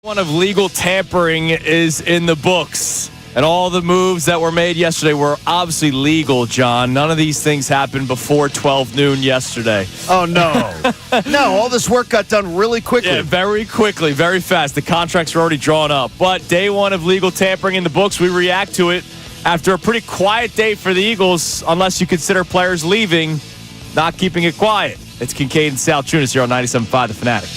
One of legal tampering is in the books. And all the moves that were made yesterday were obviously legal, John. None of these things happened before 12 noon yesterday. Oh, no. No, all this work got done really quickly. Yeah, very quickly, very fast. The contracts were already drawn up. But day one of legal tampering in the books, we react to it after a pretty quiet day for the Eagles, unless you consider players leaving, not keeping it quiet. It's Kincade and Salciunas here on 97.5 The Fanatic.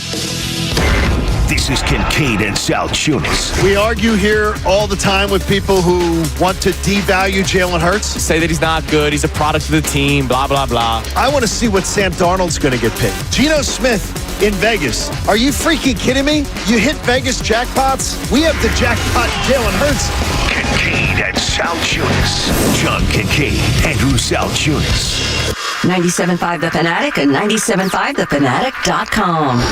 This is Kincade and Salciunas. We argue here all the time with people who want to devalue Jalen Hurts. Say that he's not good, he's a product of the team, blah, blah, blah. I want to see what Sam Darnold's going to get paid. Geno Smith in Vegas. Are you freaking kidding me? You hit Vegas jackpots? We have the jackpot Jalen Hurts. Kincade and Salciunas. John Kincade, Andrew Salciunas. 97.5 The Fanatic and 97.5thefanatic.com.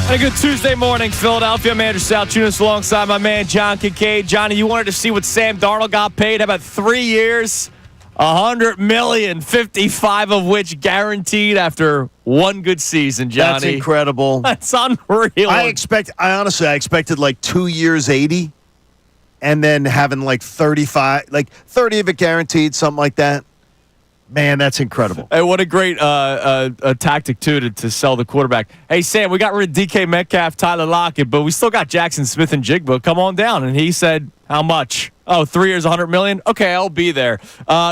And a good Tuesday morning, Philadelphia. I'm Andrew Salciunas alongside my man John Kincade. Johnny, you wanted to see what Sam Darnold got paid? How about 3 years? $100 million, 55 of which guaranteed after one good season, Johnny. That's incredible. That's unreal. I expected like 2 years, 80, and then having like 35, like 30 of it guaranteed, something like that. Man, that's incredible. Hey, what a great tactic, too, to sell the quarterback. Hey, Sam, we got rid of DK Metcalf, Tyler Lockett, but we still got Jackson Smith and Jigba. Come on down. And he said, how much? Oh, 3 years, $100 million? Okay, I'll be there.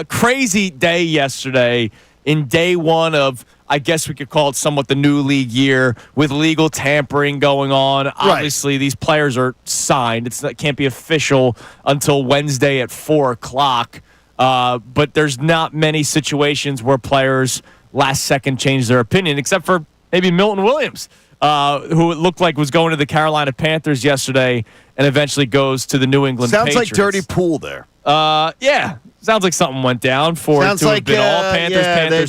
Crazy day yesterday in day one of, I guess we could call it somewhat the new league year with legal tampering going on. Right. Obviously, these players are signed. It can't be official until Wednesday at 4 o'clock. But there's not many situations where players last second change their opinion, except for maybe Milton Williams, who it looked like was going to the Carolina Panthers yesterday and eventually goes to the New England Patriots. Sounds like dirty pool there. Yeah. Sounds like something went down for it to have been all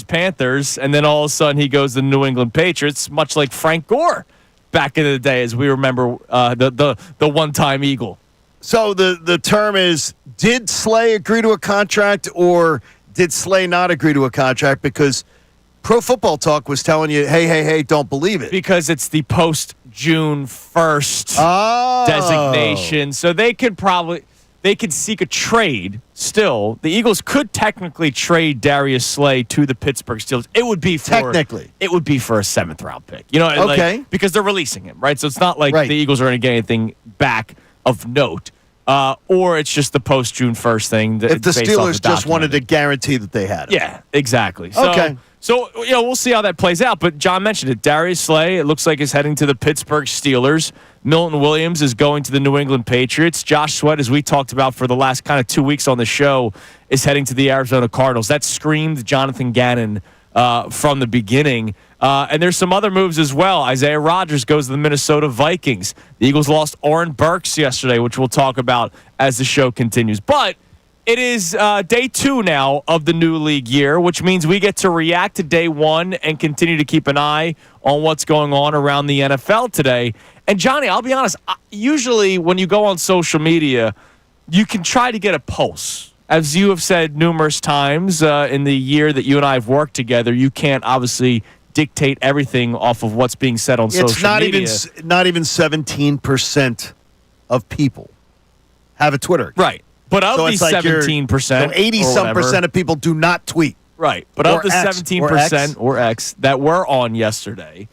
Panthers, and then all of a sudden he goes to the New England Patriots, much like Frank Gore back in the day, as we remember the one-time Eagle. So the term is, did Slay agree to a contract or did Slay not agree to a contract? Because Pro Football Talk was telling you, hey, don't believe it. Because it's the post-June 1st designation. So they could seek a trade still. The Eagles could technically trade Darius Slay to the Pittsburgh Steelers. It would be for a 7th-round pick. You know, okay. Because they're releasing him, right? So it's not like the Eagles are going to get anything back of note, or it's just the post-June 1st thing. If the Steelers just wanted to guarantee that they had it. Yeah, exactly. So we'll see how that plays out. But John mentioned it. Darius Slay, it looks like, is heading to the Pittsburgh Steelers. Milton Williams is going to the New England Patriots. Josh Sweat, as we talked about for the last kind of 2 weeks on the show, is heading to the Arizona Cardinals. That screamed Jonathan Gannon from the beginning. And there's some other moves as well. Isaiah Rodgers goes to the Minnesota Vikings. The Eagles lost Oren Burks yesterday, which we'll talk about as the show continues. But it is day 2 now of the new league year, which means we get to react to day 1 and continue to keep an eye on what's going on around the NFL today. And, Johnny, I'll be honest, usually when you go on social media, you can try to get a pulse. As you have said numerous times in the year that you and I have worked together, you can't obviously dictate everything off of what's being said on social media. It's not even 17% of people have a Twitter account. Right. But of the 17%, so 80-some% of people do not tweet. Right. But of the 17% or X that were on yesterday,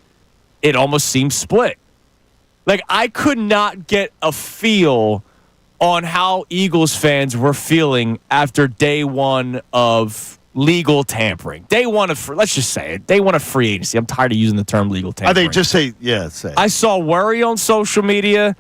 it almost seems split. Like, I could not get a feel on how Eagles fans were feeling after day 1 of legal tampering. Day 1 of, let's just say it, day 1 of free agency. I'm tired of using the term legal tampering. I think just say it. I saw worry on social media.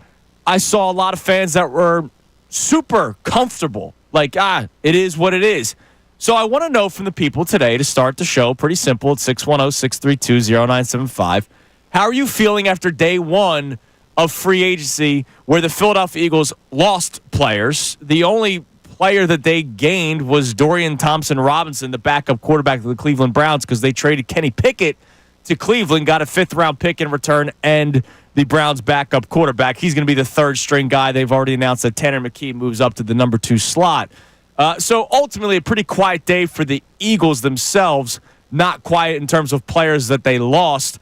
I saw a lot of fans that were super comfortable. Like, it is what it is. So I want to know from the people today to start the show, pretty simple, at 610-632-0975. How are you feeling after day 1 of free agency where the Philadelphia Eagles lost players? The only player that they gained was Dorian Thompson-Robinson, the backup quarterback of the Cleveland Browns, because they traded Kenny Pickett to Cleveland, got a 5th-round pick in return, and the Browns' backup quarterback. He's going to be the 3rd-string guy. They've already announced that Tanner McKee moves up to the number 2 slot. So ultimately, a pretty quiet day for the Eagles themselves. Not quiet in terms of players that they lost.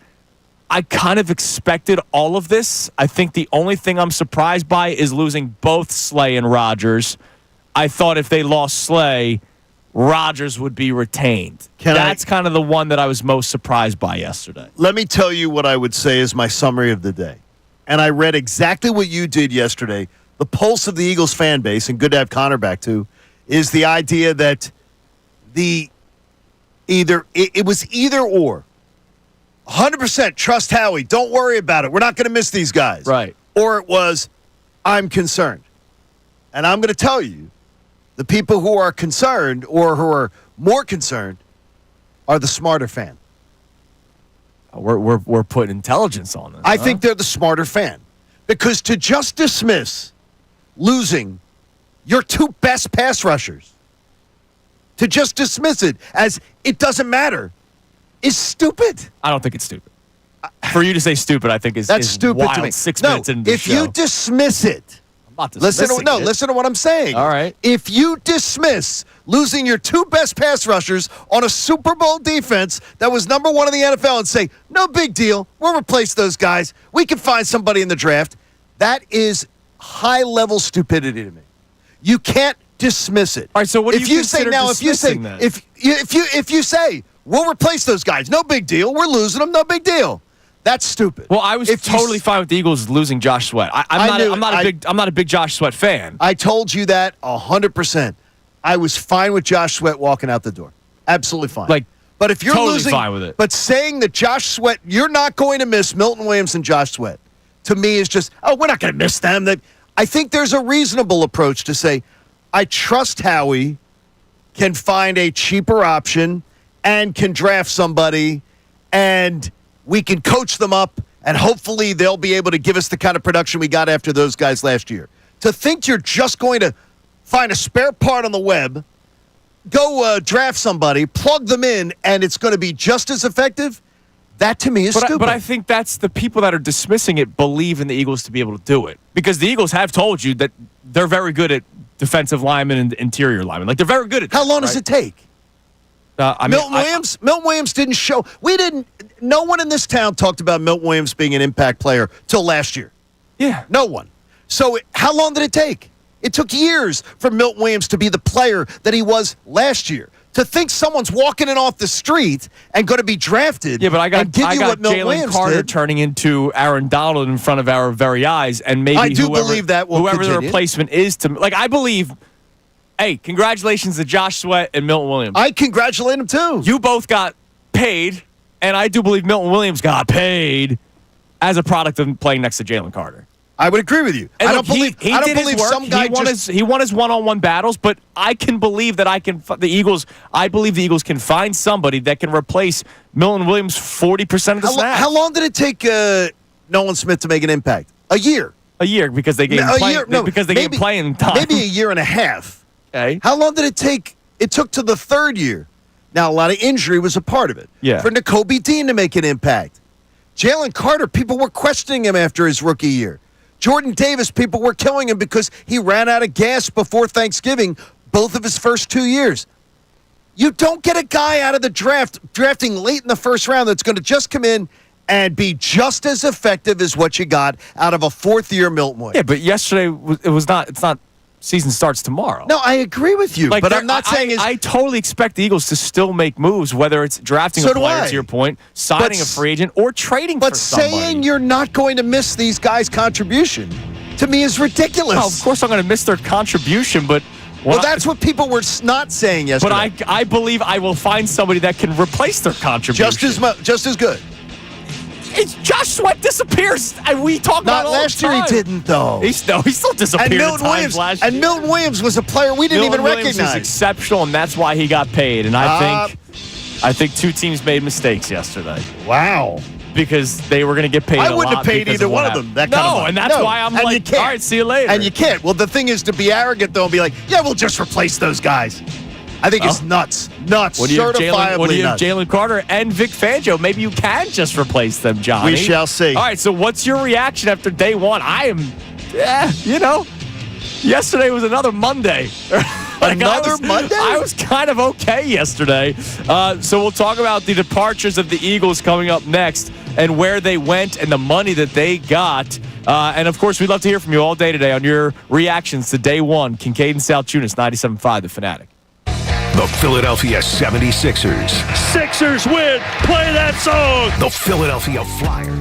I kind of expected all of this. I think the only thing I'm surprised by is losing both Slay and Rodgers. I thought if they lost Slay, Rodgers would be retained. That's kind of the one that I was most surprised by yesterday. Let me tell you what I would say is my summary of the day. And I read exactly what you did yesterday. The pulse of the Eagles fan base, and good to have Cornerback too, is the idea that it was either or. 100% trust Howie. Don't worry about it. We're not going to miss these guys. Right. Or it was, I'm concerned. And I'm going to tell you, the people who are concerned or who are more concerned are the smarter fan. We're putting intelligence on this. I think they're the smarter fan. Because to just dismiss losing your two best pass rushers, to just dismiss it as it doesn't matter, is stupid. I don't think it's stupid. For you to say stupid, I think that's stupid wild to me. 6 minutes into the show. If you dismiss it, listen to what I'm saying. All right. If you dismiss losing your two best pass rushers on a Super Bowl defense that was number one in the NFL and say, no big deal, we'll replace those guys, we can find somebody in the draft, that is high-level stupidity to me. You can't dismiss it. All right, so what do you consider dismissing then? If you say, we'll replace those guys, no big deal, we're losing them, no big deal. That's stupid. Well, I was totally fine with the Eagles losing Josh Sweat. I'm not a big Josh Sweat fan. I told you that 100%. I was fine with Josh Sweat walking out the door. Absolutely fine. But if you're totally losing, fine with it. But saying that Josh Sweat, you're not going to miss Milton Williams and Josh Sweat, to me is just, we're not going to miss them. I think there's a reasonable approach to say, I trust Howie can find a cheaper option and can draft somebody and we can coach them up, and hopefully they'll be able to give us the kind of production we got after those guys last year. To think you're just going to find a spare part on the web, go draft somebody, plug them in, and it's going to be just as effective, that to me is stupid. But I think that's the people that are dismissing it believe in the Eagles to be able to do it. Because the Eagles have told you that they're very good at defensive linemen and interior linemen. They're very good at How long does it take? Milton Williams didn't show. No one in this town talked about Milton Williams being an impact player till last year. Yeah. No one. So how long did it take? It took years for Milton Williams to be the player that he was last year. To think someone's walking in off the street and going to be drafted. Yeah, but I got Jalen Carter turning into Aaron Donald in front of our very eyes, and maybe I do believe that whoever the replacement is I believe. Hey, congratulations to Josh Sweat and Milton Williams. I congratulate them too. You both got paid, and I do believe Milton Williams got paid as a product of playing next to Jalen Carter. I would agree with you. And I don't believe some guy he won his one-on-one battles, but I can believe that I believe the Eagles can find somebody that can replace Milton Williams 40% of the snaps. How long did it take Nolan Smith to make an impact? A year. A year because they gave him playing time. Maybe a year and a half. Okay. How long did it take? It took to the third year. Now, a lot of injury was a part of it. Yeah. For Nakobe Dean to make an impact. Jalen Carter, people were questioning him after his rookie year. Jordan Davis, people were killing him because he ran out of gas before Thanksgiving both of his first 2 years. You don't get a guy out of the drafting late in the first round that's going to just come in and be just as effective as what you got out of a fourth-year Milton Williams. Yeah, but yesterday it's not season starts tomorrow. No, I agree with you, but I'm not saying I totally expect the Eagles to still make moves, whether it's drafting a player, to your point, signing a free agent, or trading for somebody. But saying you're not going to miss these guys' contribution, to me, is ridiculous. Well, of course I'm going to miss their contribution, but... that's what people were not saying yesterday. But I believe I will find somebody that can replace their contribution. Just as good. Josh Sweat disappears, and we talk about it all last year. He didn't, though. He still disappeared. And Milton Williams was a player we didn't even recognize. Was exceptional, and that's why he got paid. And I think two teams made mistakes yesterday. Wow. Because they were going to get paid. I wouldn't have paid either one of them. That kind of money. And that's why I'm like, all right, see you later. And you can't. Well, the thing is to be arrogant though and be like, yeah, we'll just replace those guys. I think it's nuts. Certifiably what do you nuts. have Jalen Carter and Vic Fangio? Maybe you can just replace them, Johnny. We shall see. All right, so what's your reaction after day one? I am, yesterday was another Monday. Monday? I was kind of okay yesterday. So we'll talk about the departures of the Eagles coming up next. and where they went and the money that they got. And, of course, we'd love to hear from you all day today on your reactions to day one. Kincade and Salciunas, 97.5 The Fanatic. The Philadelphia 76ers. Sixers win. Play that song. The Philadelphia Flyers.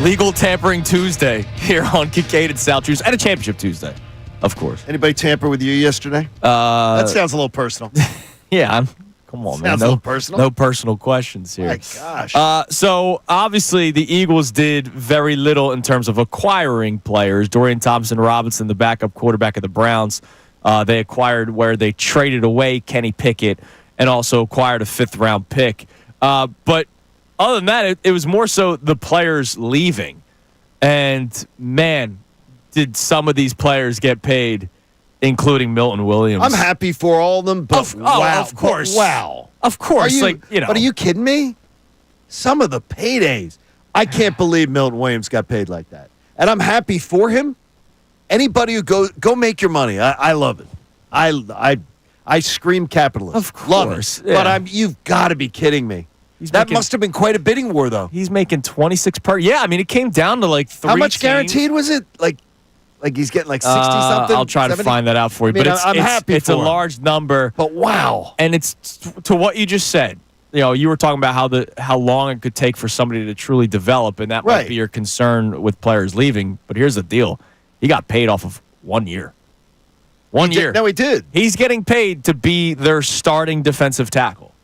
Legal Tampering Tuesday here on Kincade and Salciunas, and a Championship Tuesday, of course. Anybody tamper with you yesterday? That sounds a little personal. Yeah, Come on, man. Sounds a little personal. No personal questions here. My gosh. So obviously the Eagles did very little in terms of acquiring players. Dorian Thompson-Robinson, the backup quarterback of the Browns, they acquired where they traded away Kenny Pickett and also acquired a 5th-round pick. But other than that, it was more so the players leaving. And, man, did some of these players get paid, including Milton Williams. I'm happy for all of them, but wow. Of course. Wow. Of course. But are you kidding me? Some of the paydays. I can't believe Milton Williams got paid like that. And I'm happy for him. Anybody who go make your money. I love it. I scream capitalist. Of course. Love it. Yeah. But you've got to be kidding me. That must have been quite a bidding war, though. He's making 26 per. Yeah, I mean, it came down to like 3 How much teams. guaranteed was it? Like he's getting like 60-something? I'll try 70? to find that out for you. I mean, but I'm happy it's for a him. large number. But wow. And it's to what you just said. You know, you were talking about how long it could take for somebody to truly develop, and that might be your concern with players leaving. But here's the deal. He got paid off of 1 year. 1 year. No, he did. He's getting paid to be their starting defensive tackle.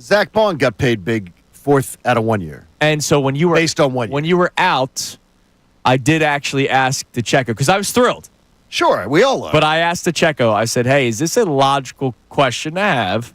Zach Bond got paid big 4th out of 1 year. And so when you were based on 1 year. When you were out, I did actually ask DeCecco because I was thrilled. Sure, we all are. But I asked DeCecco, I said, hey, is this a logical question to have?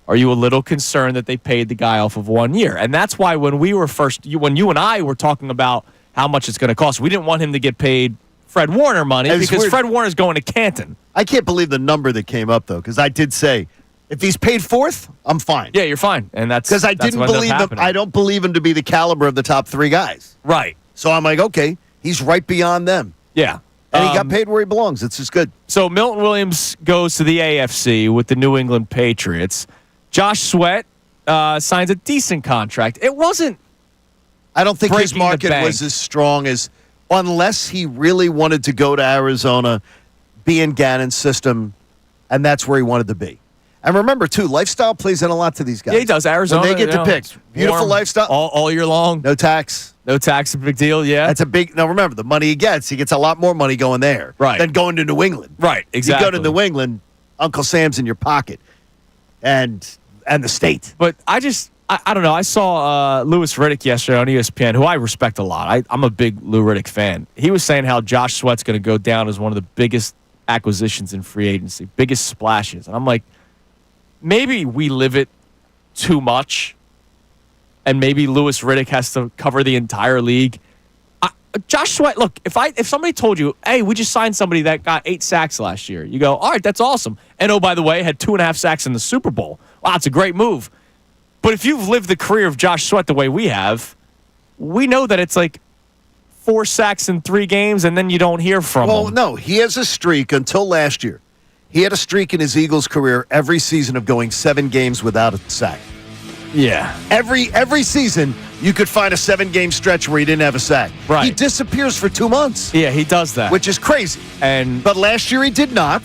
Are you a little concerned that they paid the guy off of 1 year? And that's why when we were when you and I were talking about how much it's going to cost, we didn't want him to get paid Fred Warner money because Fred Warner's going to Canton. I can't believe the number that came up, though, because I did say, if he's paid 4th, I'm fine. Yeah, you're fine. And that's because I didn't believe him. I don't believe him to be the caliber of the top 3 guys. Right. So I'm like, okay, he's right beyond them. Yeah. And he got paid where he belongs. It's just good. So Milton Williams goes to the AFC with the New England Patriots. Josh Sweat signs a decent contract. It wasn't. I don't think his breaking the market bank. was as strong as, unless he really wanted to go to Arizona, be in Gannon's system, and that's where he wanted to be. And remember, too, lifestyle plays in a lot to these guys. Yeah, he does. Arizona. When they get to pick. Beautiful warm lifestyle. all year long. No tax. No tax, a big deal, yeah. That's a big. Now, remember, the money he gets a lot more money going there than going to New England. Right, exactly. You go to New England, Uncle Sam's in your pocket, and the state. But I don't know. I saw Louis Riddick yesterday on ESPN, who I respect a lot. I'm a big Lou Riddick fan. He was saying how Josh Sweat's going to go down as one of the biggest acquisitions in free agency, biggest splashes. And I'm like, maybe we live it too much, and maybe Louis Riddick has to cover the entire league. Josh Sweat, look, if somebody told you, hey, we just signed somebody that got 8 sacks last year, you go, all right, that's awesome. And oh, by the way, had 2.5 sacks in the Super Bowl. Wow, it's a great move. But if you've lived the career of Josh Sweat the way we have, we know that it's like 4 sacks in 3 games, and then you don't hear from him. Well, no, he has a streak until last year. He had a streak in his Eagles career every season of going 7 games without a sack. Yeah. Every season, you could find a 7-game stretch where he didn't have a sack. Right. He disappears for 2 months. Yeah, he does that. Which is crazy. But last year he did not.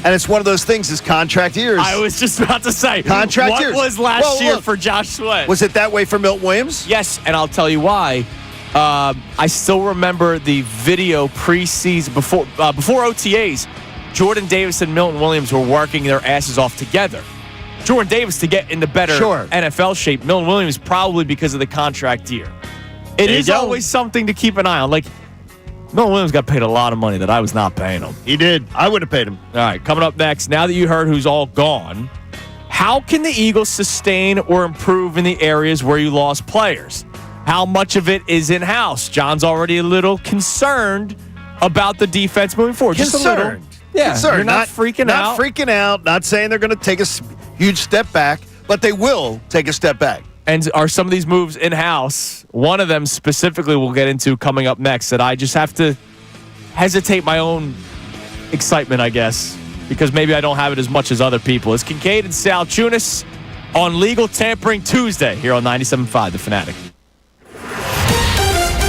And it's one of those things, his contract years. I was just about to say, contract years. What was last year for Josh Sweat? Was it that way for Milton Williams? Yes, and I'll tell you why. I still remember the video preseason before OTAs. Jordan Davis and Milton Williams were working their asses off together. Jordan Davis to get into better NFL shape. Milton Williams probably because of the contract year. It is always something to keep an eye on. Like, Milton Williams got paid a lot of money that I was not paying him. He did. I would have paid him. All right, coming up next, now that you heard who's all gone, how can the Eagles sustain or improve in the areas where you lost players? How much of it is in-house? John's already a little concerned about the defense moving forward. Just a little. Yeah, concerned. You're not freaking out. Not freaking out. Not saying they're going to take a huge step back, but they will take a step back. And are some of these moves in-house? One of them specifically we'll get into coming up next that I just have to hesitate my own excitement, I guess, because maybe I don't have it as much as other people. It's Kincade and Salciunas on Legal Tampering Tuesday here on 97.5 The Fanatic.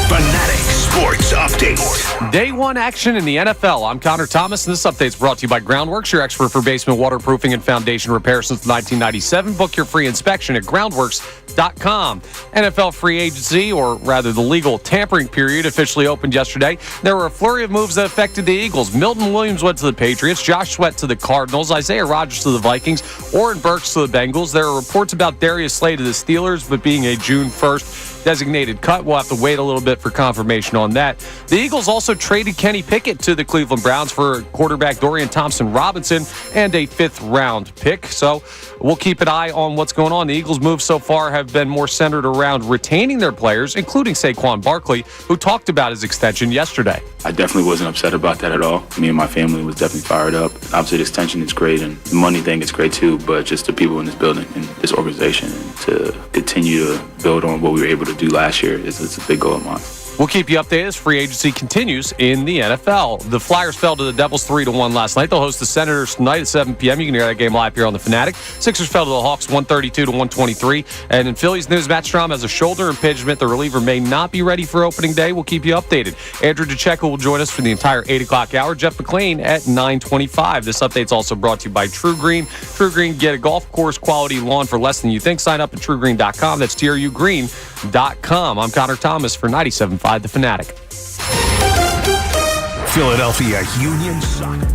Fanatic Sports Update. Day 1 action in the NFL. I'm Connor Thomas, and this update is brought to you by Groundworks, your expert for basement waterproofing and foundation repair since 1997. Book your free inspection at Groundworks. NFL.com. NFL free agency, or rather the legal tampering period, officially opened yesterday. There were a flurry of moves that affected the Eagles. Milton Williams went to the Patriots, Josh Sweat to the Cardinals, Isaiah Rodgers to the Vikings, Oren Burks to the Bengals. There are reports about Darius Slay to the Steelers, but being a June 1st designated cut, we'll have to wait a little bit for confirmation on that. The Eagles also traded Kenny Pickett to the Cleveland Browns for quarterback Dorian Thompson-Robinson and a 5th-round pick. So we'll keep an eye on what's going on. The Eagles' moves so far have been more centered around retaining their players, including Saquon Barkley, who talked about his extension yesterday. I definitely wasn't upset about that at all. Me and my family was definitely fired up. Obviously, this tension is great, and the money thing is great too, but just the people in this building and this organization, and to continue to build on what we were able to do last year is a big goal of mine. We'll keep you updated as free agency continues in the NFL. The Flyers fell to the Devils 3-1 last night. They'll host the Senators tonight at 7 p.m. You can hear that game live here on The Fanatic. Sixers fell to the Hawks 132-123. And in Phillies news, Matt Strom has a shoulder impingement. The reliever may not be ready for opening day. We'll keep you updated. Andrew DeCecco will join us for the entire 8 o'clock hour. Jeff McClain at 9:25. This update's also brought to you by True Green. True Green, get a golf course quality lawn for less than you think. Sign up at truegreen.com. That's trugreen.com. I'm Connor Thomas for 97.5 The Fanatic. Philadelphia Union Soccer.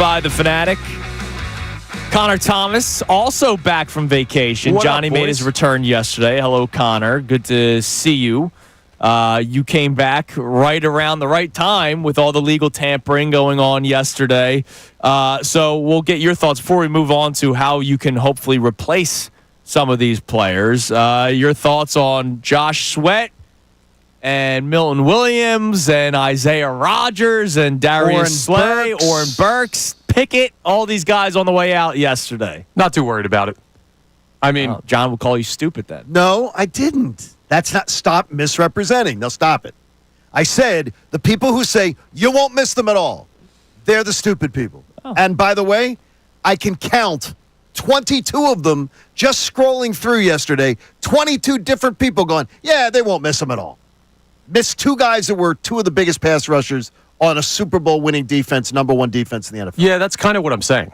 97.5 The Fanatic. Connor Thomas also back from vacation. What Johnny up, made boys? his return yesterday. Hello, Connor. Good to see you. You came back right around the right time with all the legal tampering going on yesterday. So we'll get your thoughts before we move on to how you can hopefully replace some of these players. Your thoughts on Josh Sweat and Milton Williams and Isaiah Rodgers and Darius Slay, Oren Burks, Pickett, all these guys on the way out yesterday. Not too worried about it. I mean, John will call you stupid then. No, I didn't. That's not. Stop misrepresenting. They'll stop it. I said the people who say you won't miss them at all, they're the stupid people. Oh. And by the way, I can count 22 of them just scrolling through yesterday. 22 different people going, yeah, they won't miss them at all. Missed two guys that were two of the biggest pass rushers on a Super Bowl winning defense, number one defense in the NFL. yeah, that's kind of what I'm saying.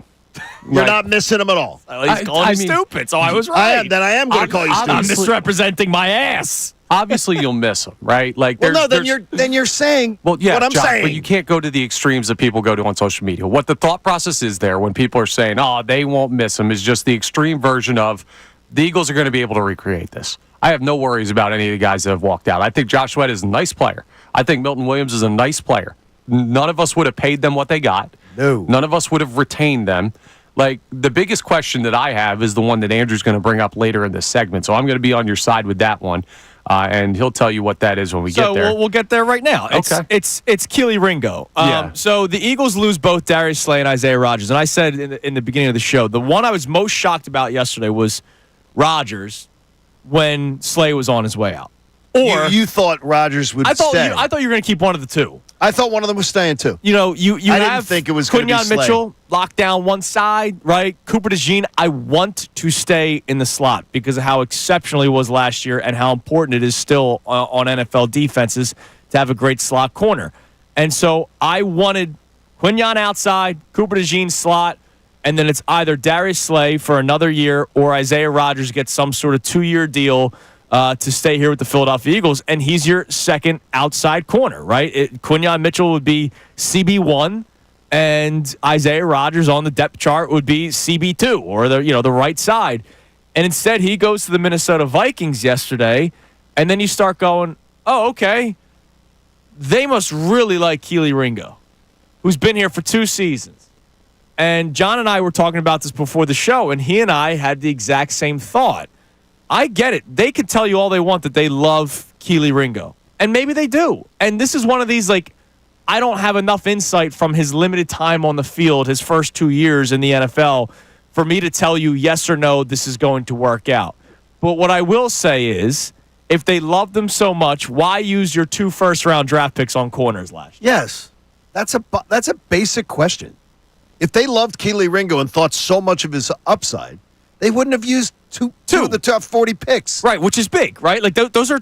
You're not missing them at all. He's calling you stupid, so I was right. I am going to call you stupid. I'm misrepresenting my ass. Obviously, you'll miss them, right? Like, well, no, then you're saying well, yeah, what I'm John, saying. But you can't go to the extremes that people go to on social media. What the thought process is there when people are saying, "Oh, they won't miss them," is just the extreme version of the Eagles are going to be able to recreate this. I have no worries about any of the guys that have walked out. I think Josh Sweat is a nice player. I think Milton Williams is a nice player. None of us would have paid them what they got. No. None of us would have retained them. Like, the biggest question that I have is the one that Andrew's going to bring up later in this segment. So I'm going to be on your side with that one, and he'll tell you what that is when we get there. So we'll get there right now. It's Keely Ringo. Yeah. So the Eagles lose both Darius Slay and Isaiah Rodgers. And I said in the beginning of the show, the one I was most shocked about yesterday was Rodgers when Slay was on his way out. Or you thought Rodgers would stay. I thought you were going to keep one of the two. I thought one of them was staying too. You know, you I have didn't think it was going to be Slay. Mitchell locked down one side, right? Cooper DeJean, I want to stay in the slot because of how exceptional he was last year and how important it is still on NFL defenses to have a great slot corner. And so I wanted Quinyon outside, Cooper DeJean slot, and then it's either Darius Slay for another year or Isaiah Rodgers gets some sort of 2-year deal to stay here with the Philadelphia Eagles, and he's your second outside corner, right? Quinyon Mitchell would be CB1, and Isaiah Rodgers on the depth chart would be CB2, or the right side. And instead, he goes to the Minnesota Vikings yesterday, and then you start going, oh, okay, they must really like Keely Ringo, who's been here for 2 seasons. And John and I were talking about this before the show, and he and I had the exact same thought. I get it. They can tell you all they want that they love Keely Ringo. And maybe they do. And this is one of these, I don't have enough insight from his limited time on the field, his first 2 years in the NFL, for me to tell you yes or no, this is going to work out. But what I will say is, if they loved them so much, why use your 2 first-round draft picks on corners last year? Yes. That's a basic question. If they loved Keely Ringo and thought so much of his upside, they wouldn't have used two of the top 40 picks. Right, which is big, right? Like, those are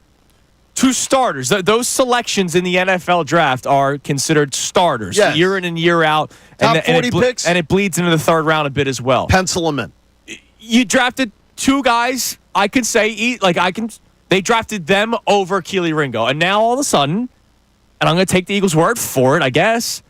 2 starters. Those selections in the NFL draft are considered starters, yes. Year in and year out. Top 40 picks. And it bleeds into the 3rd round a bit as well. Pencil them in. You drafted 2 guys, I could say, they drafted them over Keely Ringo. And now all of a sudden, and I'm going to take the Eagles' word for it, I guess,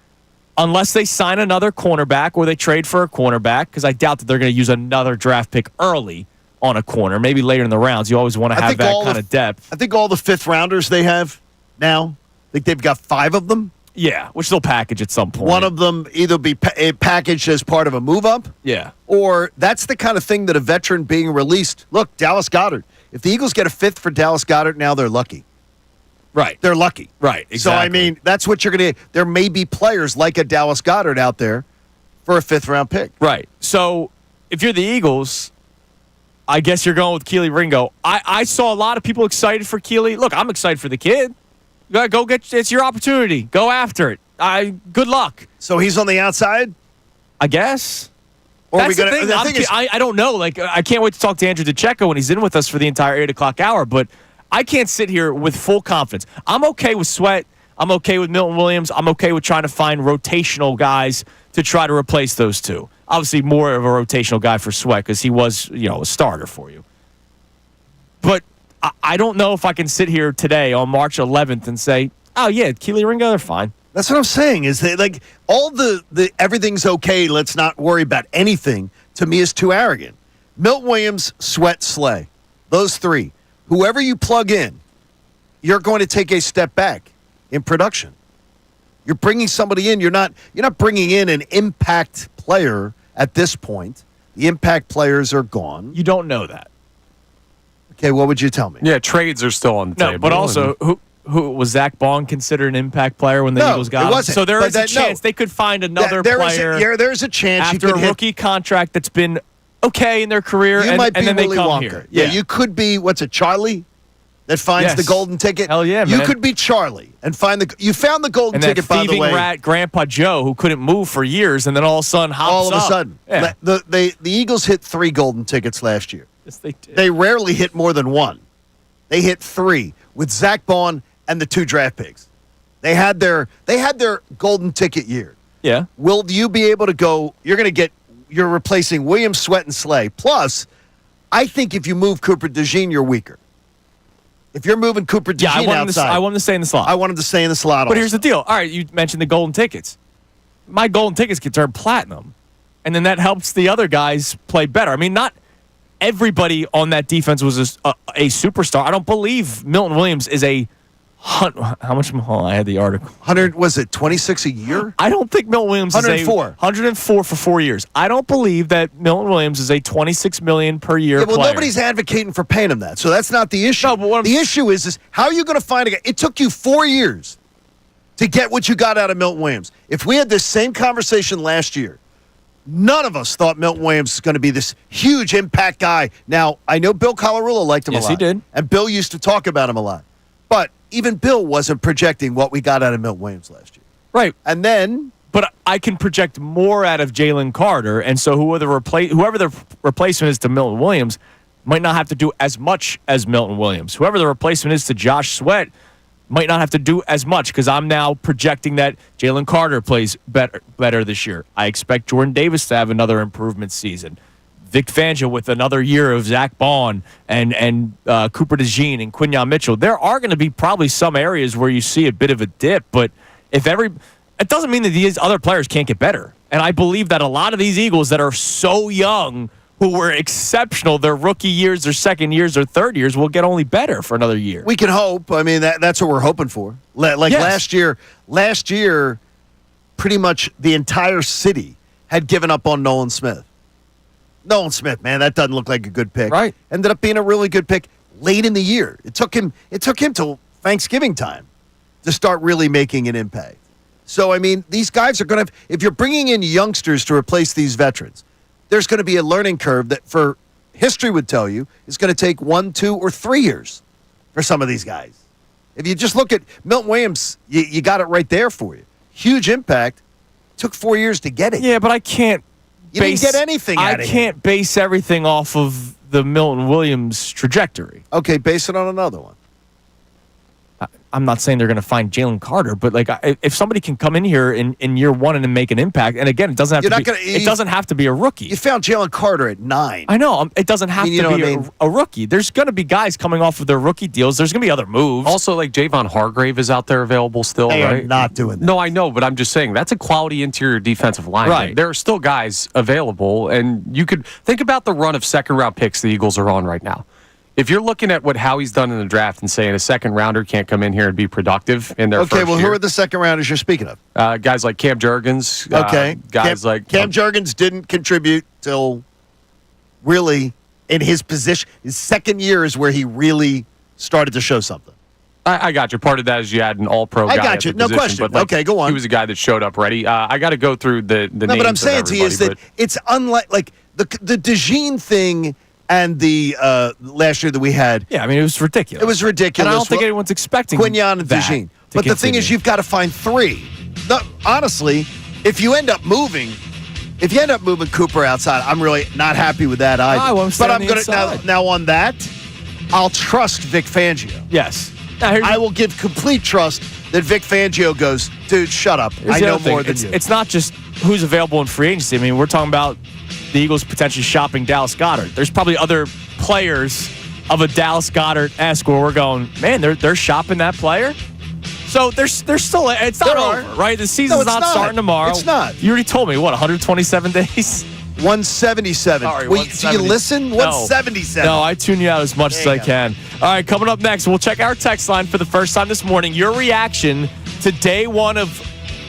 unless they sign another cornerback or they trade for a cornerback, because I doubt that they're going to use another draft pick early on a corner. Maybe later in the rounds. You always want to have that kind of depth. I think all the 5th rounders they have now, I think they've got 5 of them. Yeah, which they'll package at some point. One of them either be packaged as part of a move-up. Yeah. Or that's the kind of thing that a veteran being released. Look, Dallas Goedert. If the Eagles get a 5th for Dallas Goedert now, they're lucky. Right. They're lucky. Right, exactly. So, I mean, that's what you're going to get. There may be players like a Dallas Goedert out there for a 5th-round pick. Right. So, if you're the Eagles, I guess you're going with Keely Ringo. I saw a lot of people excited for Keely. Look, I'm excited for the kid. Go get it's your opportunity. Go after it. Good luck. So, he's on the outside? I guess. Or That's are we the going thing. I don't know. I can't wait to talk to Andrew DeCecco when he's in with us for the entire 8 o'clock hour, but I can't sit here with full confidence. I'm okay with Sweat. I'm okay with Milton Williams. I'm okay with trying to find rotational guys to try to replace those 2. Obviously, more of a rotational guy for Sweat because he was, a starter for you. But I don't know if I can sit here today on March 11th and say, oh, yeah, Keely Ringo, they're fine. That's what I'm saying. Is that like all the everything's okay? Let's not worry about anything. To me, is too arrogant. Milton Williams, Sweat, Slay, those three. Whoever you plug in, you're going to take a step back in production. You're bringing somebody in. You're not bringing in an impact player at this point. The impact players are gone. You don't know that. Okay, what would you tell me? Yeah, trades are still on the table. No, but also, who was Zach Bond considered an impact player when the No, Eagles got it him? wasn't. So there But is a chance they could find another player. There's a chance after you could a rookie contract that's been okay in their career, You and, might be and then Willy they come Wonka. here. Yeah, you could be. What's it, Charlie? That finds Yes. the golden ticket. Hell yeah, You man. could be Charlie and find the. You found the golden And that ticket, by the thieving way. rat Grandpa Joe who couldn't move for years, and then all of a sudden hops All of a up. sudden, Yeah. the Eagles hit 3 golden tickets last year. Yes, they did. They rarely hit more than 1. They hit 3 with Zach Bond and the 2 draft picks. They had their golden ticket year. Yeah. Will you be able to go? You're replacing Williams, Sweat, and Slay. Plus, I think if you move Cooper DeJean, you're weaker. If you're moving Cooper DeJean I want outside, him to stay in the slot. I want him to stay in the slot. But here's the deal. All right, you mentioned the golden tickets. My golden tickets get turned platinum, and then that helps the other guys play better. I mean, not everybody on that defense was a superstar. I don't believe Milton Williams is a how much? Oh, I had the article. 100 was it 26 a year? I don't think Milton Williams 104. is 104 for 4 years. I don't believe that Milton Williams is a $26 million per year Yeah, well, player. nobody's advocating for paying him that, so that's not the issue. No, but the issue is how are you going to find a guy? It took you 4 years to get what you got out of Milton Williams. If we had this same conversation last year, none of us thought Milton Williams was going to be this huge impact guy. Now, I know Bill Colarulo liked him a lot. Yes, he did. And Bill used to talk about him a lot. But even Bill wasn't projecting what we got out of Milton Williams last year. Right. And then, but I can project more out of Jalen Carter, and so whoever the replacement is to Milton Williams might not have to do as much as Milton Williams. Whoever the replacement is to Josh Sweat might not have to do as much because I'm now projecting that Jalen Carter plays better this year. I expect Jordan Davis to have another improvement season. Vic Fangio with another year of Zach Bond and Cooper DeJean and Quinyon Mitchell. There are going to be probably some areas where you see a bit of a dip, but it doesn't mean that these other players can't get better. And I believe that a lot of these Eagles that are so young, who were exceptional their rookie years, their second years, their third years, will get only better for another year. we can hope. I mean, that's what we're hoping for. Yes. Last year, pretty much the entire city had given up on Nolan Smith. Nolan Smith, man, that doesn't look like a good pick. Right. Ended up being a really good pick late in the year. It took him till Thanksgiving time to start really making an impact. So, I mean, these guys are going to, if you're bringing in youngsters to replace these veterans, there's going to be a learning curve that, for history would tell you, is going to take 1, 2, or 3 years for some of these guys. If you just look at Milton Williams, you got it right there for you. Huge impact. Took 4 years to get it. Yeah, but I can't. You didn't get anything out of him. I can't base everything off of the Milton Williams trajectory. Okay, base it on another one. I'm not saying they're going to find Jalen Carter, but like if somebody can come in here in year one and make an impact, and again, it doesn't have it doesn't have to be a rookie. You found Jalen Carter at 9. I know it doesn't have to be a rookie. There's going to be guys coming off of their rookie deals. There's going to be other moves. Also, like Javon Hargrave is out there available still, They right? are not doing that. No, I know, but I'm just saying that's a quality interior defensive line. Right. There are still guys available, and you could think about the run of second-round picks the Eagles are on right now. If you're looking at what Howie's done in the draft and saying a second-rounder can't come in here and be productive in their first year. Who are the second rounders you're speaking of? Guys like Cam Jurgens. Cam Jurgens didn't contribute till really in his position. His second year is where he really started to show something. I got you. Part of that is you had an all-pro guy. I got you. At the No position, question. But Okay, go on. He was a guy that showed up ready. I got to go through the names. No, but I'm saying to you is that it's unlike like the DeJean thing and the last year that we had. Yeah, I mean, it was ridiculous. It was ridiculous. And I don't think anyone's expecting Quinyon and DeJean. But the thing is, you've got to find 3. No, honestly, if you end up moving Cooper outside, I'm really not happy with that either. But I'm going to now on that, I'll trust Vic Fangio. Yes. I will give complete trust that Vic Fangio goes, dude, shut up. I know more than you. It's not just who's available in free agency. I mean, we're talking about the Eagles potentially shopping Dallas Goedert. There's probably other players of a Dallas Goedert-esque where we're going, man, they're shopping that player. So there's still it's not over, right? The season's not starting tomorrow. It's not. You already told me 127 days. 177. Sorry, Wait, do you listen? No. 177. No, I tune you out as much as I can. All right, coming up next, we'll check our text line for the first time this morning. Your reaction to day one of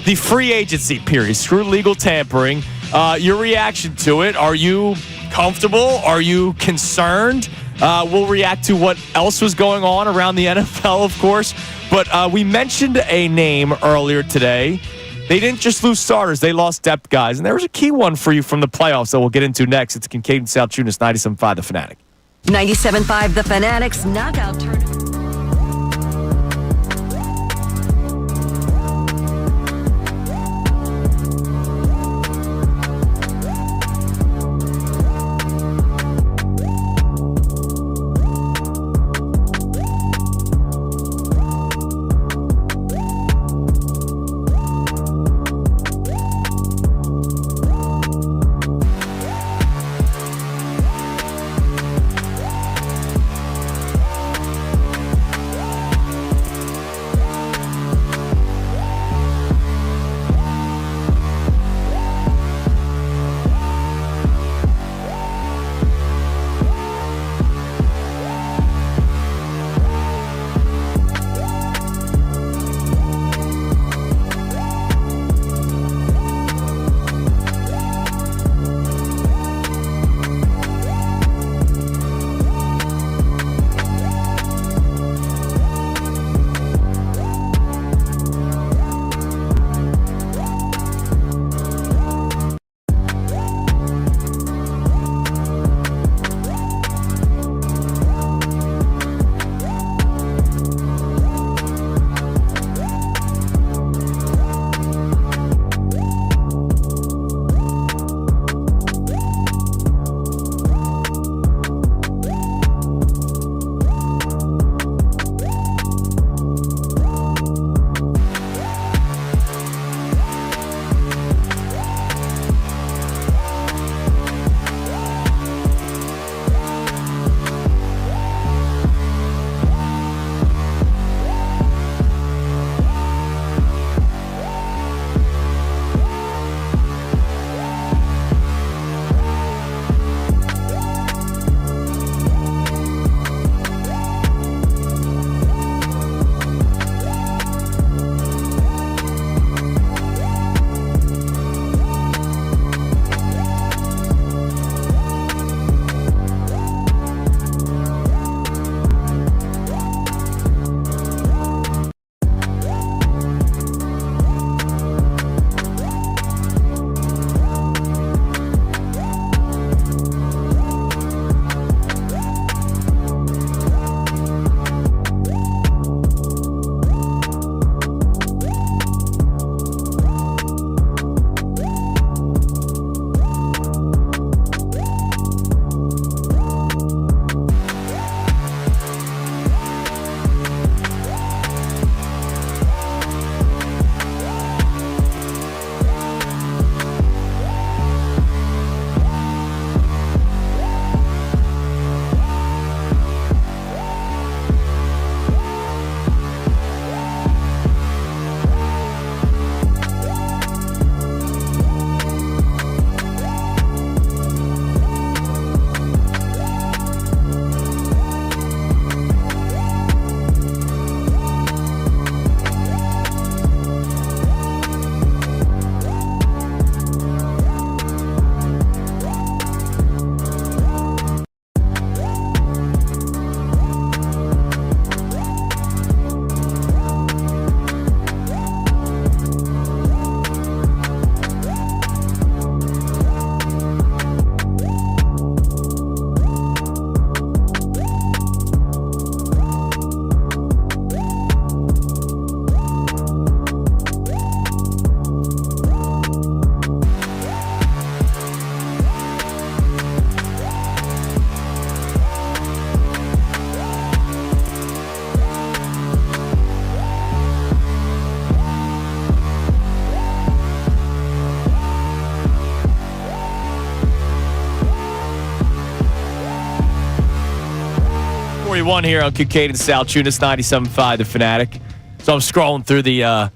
the free agency period. Screw legal tampering. Your reaction to it. Are you comfortable? Are you concerned? We'll react to what else was going on around the NFL, of course. But we mentioned a name earlier today. They didn't just lose starters. They lost depth guys. And there was a key one for you from the playoffs that we'll get into next. It's Kincade Salciunas, 97.5 The Fanatic. 97.5 The Fanatic's knockout tournament. We won here on Kincade Salciunas, 97.5 The Fanatic. So I'm scrolling through the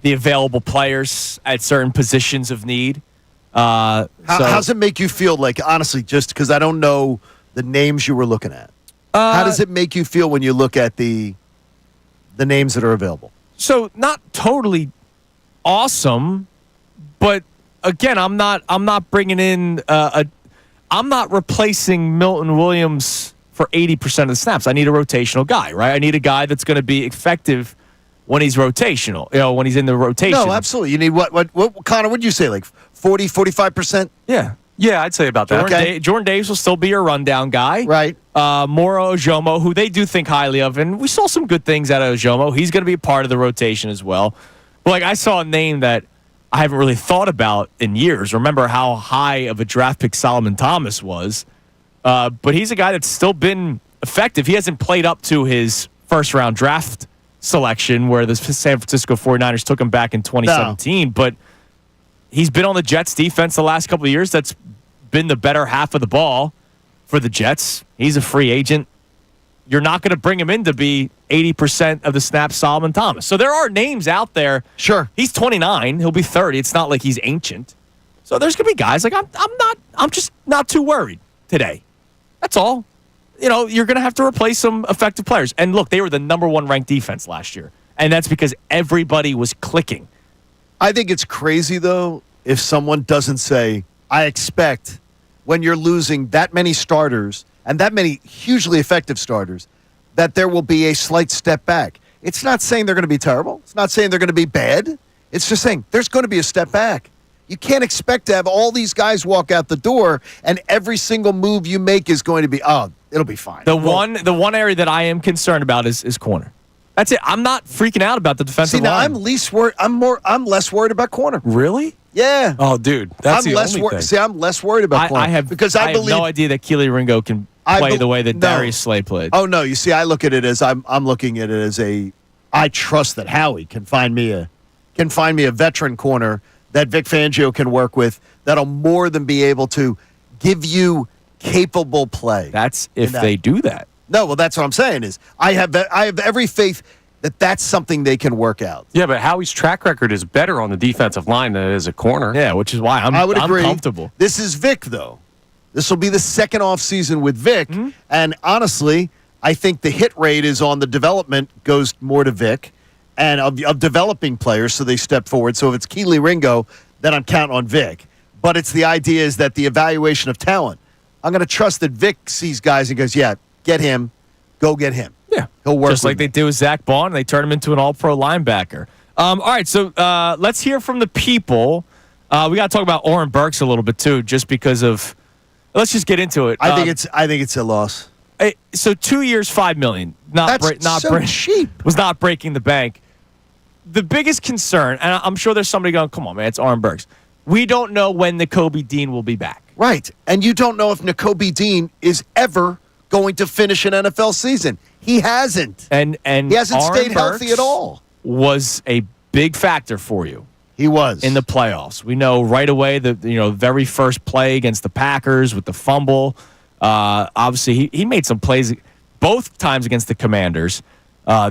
available players at certain positions of need. How's it make you feel, like, honestly, just because I don't know the names you were looking at? How does it make you feel when you look at the names that are available? So not totally awesome, but again, I'm not bringing in I'm not replacing Milton Williams for 80% of the snaps. I need a rotational guy, right? I need a guy that's going to be effective when he's rotational, when he's in the rotation. No, absolutely. You need what Connor, would you say, like 40, 45%? Yeah. Yeah, I'd say about that. Jordan Davis will still be your rundown guy. Right. Moro Ojomo, who they do think highly of, and we saw some good things out of Ojomo. He's going to be a part of the rotation as well. But like, I saw a name that I haven't really thought about in years. Remember how high of a draft pick Solomon Thomas was. But he's a guy that's still been effective. He hasn't played up to his first-round draft selection where the San Francisco 49ers took him back in 2017. No. But he's been on the Jets defense the last couple of years. That's been the better half of the ball for the Jets. He's a free agent. You're not going to bring him in to be 80% of the snaps Solomon Thomas. So there are names out there. Sure. He's 29. He'll be 30. It's not like he's ancient. So there's going to be guys like I'm just not too worried today. That's all. You're going to have to replace some effective players. And look, they were the number 1 ranked defense last year. And that's because everybody was clicking. I think it's crazy, though, if someone doesn't say, I expect when you're losing that many starters and that many hugely effective starters, that there will be a slight step back. It's not saying they're going to be terrible. It's not saying they're going to be bad. It's just saying there's going to be a step back. You can't expect to have all these guys walk out the door and every single move you make is going to be, it'll be fine. The one area that I am concerned about is corner. That's it. I'm not freaking out about the defensive line. I'm less worried about corner. Really? Yeah. Oh, dude, that's the only thing. See, I'm less worried about corner. I have no idea that Keely Ringo can play the way that Darius Slay played. Oh no, you see, I look at it as I'm looking at it as I trust that Howie can find me a veteran corner that Vic Fangio can work with that'll more than be able to give you capable play. That's if they do that. No, well, that's what I'm saying is I have every faith that that's something they can work out. Yeah, but Howie's track record is better on the defensive line than it is a corner. Yeah, which is why I'm comfortable. This is Vic, though. This will be the second offseason with Vic, and honestly, I think the hit rate is on the development goes more to Vic and of developing players, so they step forward. So if it's Keely Ringo, then I'm counting on Vic. But it's the idea is that the evaluation of talent, I'm going to trust that Vic sees guys and goes, yeah, get him, go get him. Yeah, he'll work just like they did with Zach Bond. They turned him into an all-pro linebacker. All right, so let's hear from the people. We got to talk about Oren Burks a little bit too, just because of. Let's just get into it. I think it's a loss. So 2 years, $5 million. Cheap. Was not breaking the bank. The biggest concern, and I'm sure there's somebody going, "Come on, man, it's Oren Burks." We don't know when Nakobe Dean will be back. Right, and you don't know if Nakobe Dean is ever going to finish an NFL season. He hasn't. And he hasn't Oren stayed healthy at all. Was a big factor for you. He was. In the playoffs. We know right away the very first play against the Packers with the fumble. Obviously, he made some plays both times against the Commanders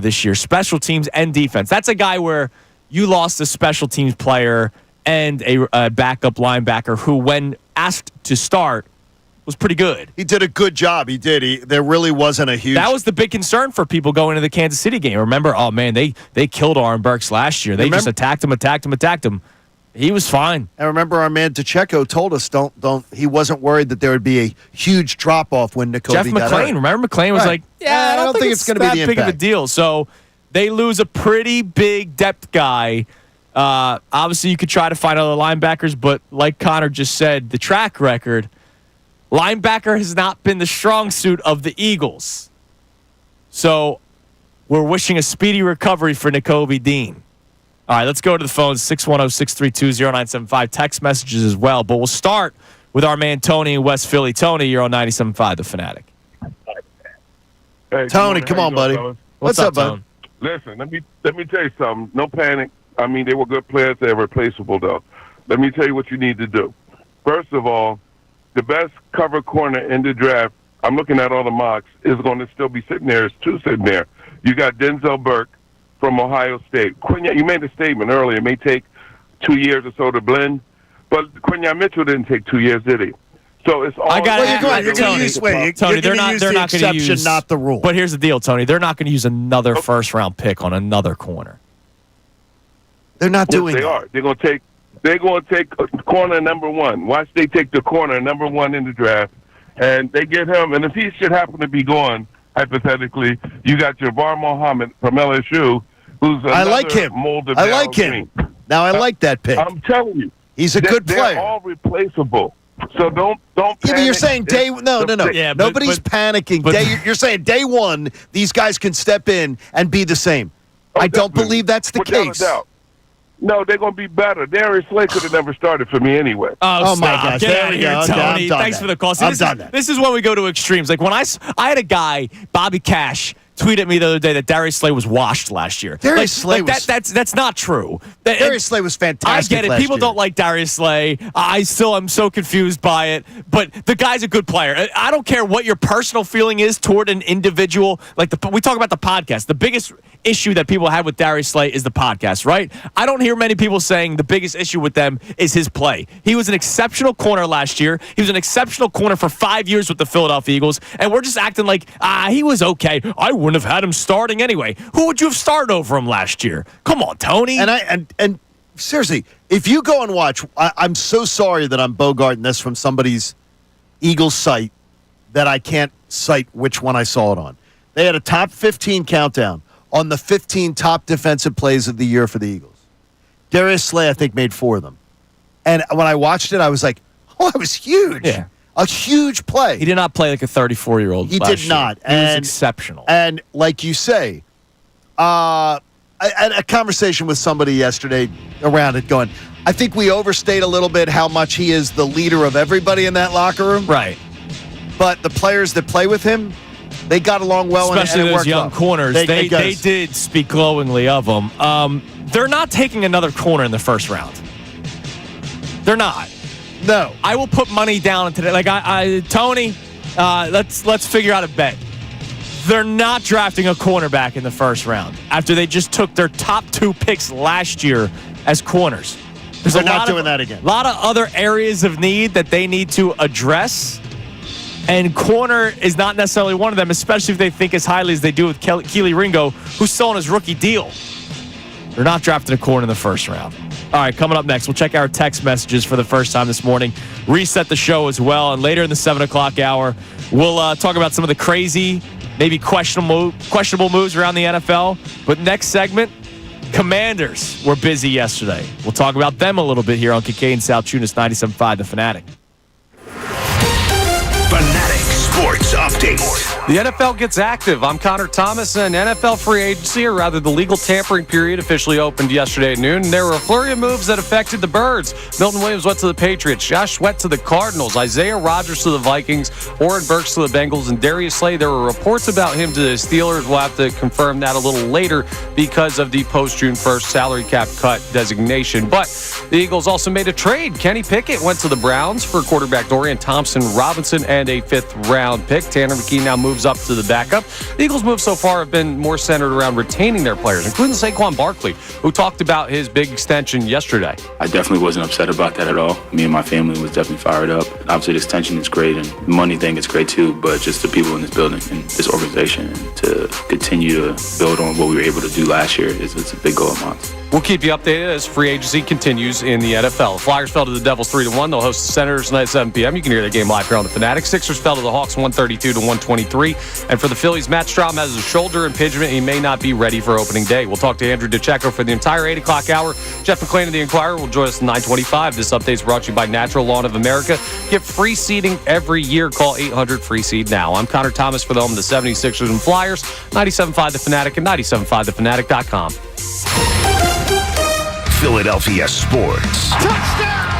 this year. Special teams and defense. That's a guy where you lost a special teams player and a backup linebacker who, when asked to start, was pretty good. He did a good job. He did. There really wasn't a huge. That was the big concern for people going into the Kansas City game. Remember, oh man, they killed Oren Burks last year. They just attacked him. He was fine. And remember, our man DeCecco told us don't. He wasn't worried that there would be a huge drop off when Nakobe Jeff got McClain. hurt. Remember, McClain was like, I don't think it's going to be that big of a deal. So they lose a pretty big depth guy. Obviously, you could try to find other linebackers, but like Connor just said, the track record. Linebacker has not been the strong suit of the Eagles. So we're wishing a speedy recovery for Nakobe Dean. All right, let's go to the phones, 610-632-0975. Text messages as well. But we'll start with our man Tony in West Philly. Tony, you're on 97.5, The Fanatic. Hey, Tony, come on, buddy. What's up, bud? Listen, let me tell you something. No panic. I mean, they were good players. They're replaceable, though. Let me tell you what you need to do. First of all, the best cover corner in the draft, I'm looking at all the mocks, is going to still be sitting there. It's two sitting there. You got Denzel Burke from Ohio State. You made a statement earlier. It may take 2 years or so to blend, but Quinyon Mitchell didn't take 2 years, did he? So it's all. I got You're going to use Tony. They're not going to use, not the rule. But here's the deal, Tony. They're not going to use another first-round pick on another corner. They're not doing. They are. They're going to take corner number one. Watch they take the corner number one in the draft, and they get him. And if he should happen to be gone, hypothetically, you got Jabbar Muhammad from LSU, who's another I like him. molded I like him. Now I like that pick. I'm telling you, he's a good player. They're all replaceable. So don't. Yeah, but you're saying day no. Yeah, nobody's panicking. You're saying day one, these guys can step in and be the same. I don't believe that's the case. No, they're going to be better. Darius Slay could have never started for me anyway. Oh my gosh. Get out of here, Tony. Thanks for the call. See, this is when we go to extremes. Like when I had a guy, Bobby Cash, tweet at me the other day that Darius Slay was washed last year. That's not true. Darius Slay was fantastic. I get it. People don't like Darius Slay. I'm so confused by it. But the guy's a good player. I don't care what your personal feeling is toward an individual. We talk about the podcast. The biggest issue that people have with Darius Slay is the podcast, right? I don't hear many people saying the biggest issue with them is his play. He was an exceptional corner last year. He was an exceptional corner for 5 years with the Philadelphia Eagles. And we're just acting like, he was okay. I wouldn't have had him starting anyway. Who would you have started over him last year? Come on, Tony. And seriously, if you go and watch, I'm so sorry that I'm bogarting this from somebody's Eagles site that I can't cite which one I saw it on. They had a top 15 countdown on the 15 top defensive plays of the year for the Eagles. Darius Slay, I think, made 4 of them. And when I watched it, I was like, oh, that was huge. Yeah. A huge play. He did not play like a 34-year-old. He did not. He was exceptional. And like you say, I had a conversation with somebody yesterday around it going, I think we overstate a little bit how much he is the leader of everybody in that locker room. Right. But the players that play with him, they got along well. Especially and it those worked young well. corners. They did speak glowingly of him. They're not taking another corner in the first round. They're not. No. I will put money down today. Tony, let's figure out a bet. They're not drafting a cornerback in the first round after they just took their top 2 picks last year as corners. They're not doing that again. A lot of other areas of need that they need to address. And corner is not necessarily one of them, especially if they think as highly as they do with Keely Ringo, who's still on his rookie deal. They're not drafting a corner in the first round. All right, coming up next, we'll check our text messages for the first time this morning, reset the show as well, and later in the 7 o'clock hour, we'll talk about some of the crazy, maybe questionable moves around the NFL. But next segment, Commanders were busy yesterday. We'll talk about them a little bit here on Kincade Salciunas 97.5 The Fanatic. Fanatic Sports Update. The NFL gets active. I'm Connor Thomas, and NFL free agency, or rather the legal tampering period, officially opened yesterday at noon. There were a flurry of moves that affected the Birds. Milton Williams went to the Patriots. Josh Sweat to the Cardinals. Isaiah Rodgers to the Vikings. Oren Burks to the Bengals. And Darius Slay, there were reports about him to the Steelers. We'll have to confirm that a little later because of the post-June 1st salary cap cut designation. But the Eagles also made a trade. Kenny Pickett went to the Browns for quarterback Dorian Thompson-Robinson and a 5th-round pick. Tanner McKee now moves up to the backup. The Eagles' moves so far have been more centered around retaining their players, including Saquon Barkley, who talked about his big extension yesterday. I definitely wasn't upset about that at all. Me and my family was definitely fired up. Obviously, this tension is great, and the money thing is great too, but just the people in this building and this organization, and to continue to build on what we were able to do last year, it's a big goal of mine. We'll keep you updated as free agency continues in the NFL. Flyers fell to the Devils 3-1. They'll host the Senators tonight at 7 p.m. You can hear the game live here on the Fanatic. Sixers fell to the Hawks 132-123. And for the Phillies, Matt Strahm has a shoulder impingement. He may not be ready for opening day. We'll talk to Andrew DeCecco for the entire 8 o'clock hour. Jeff McClain of the Inquirer will join us at 9:25. This update is brought to you by Natural Lawn of America. Get free seeding every year. Call 800-FREE-SEED now. I'm Connor Thomas for the home of the 76ers and Flyers. 97.5 The Fanatic and 97.5thefanatic.com. Philadelphia Sports. Touchdown!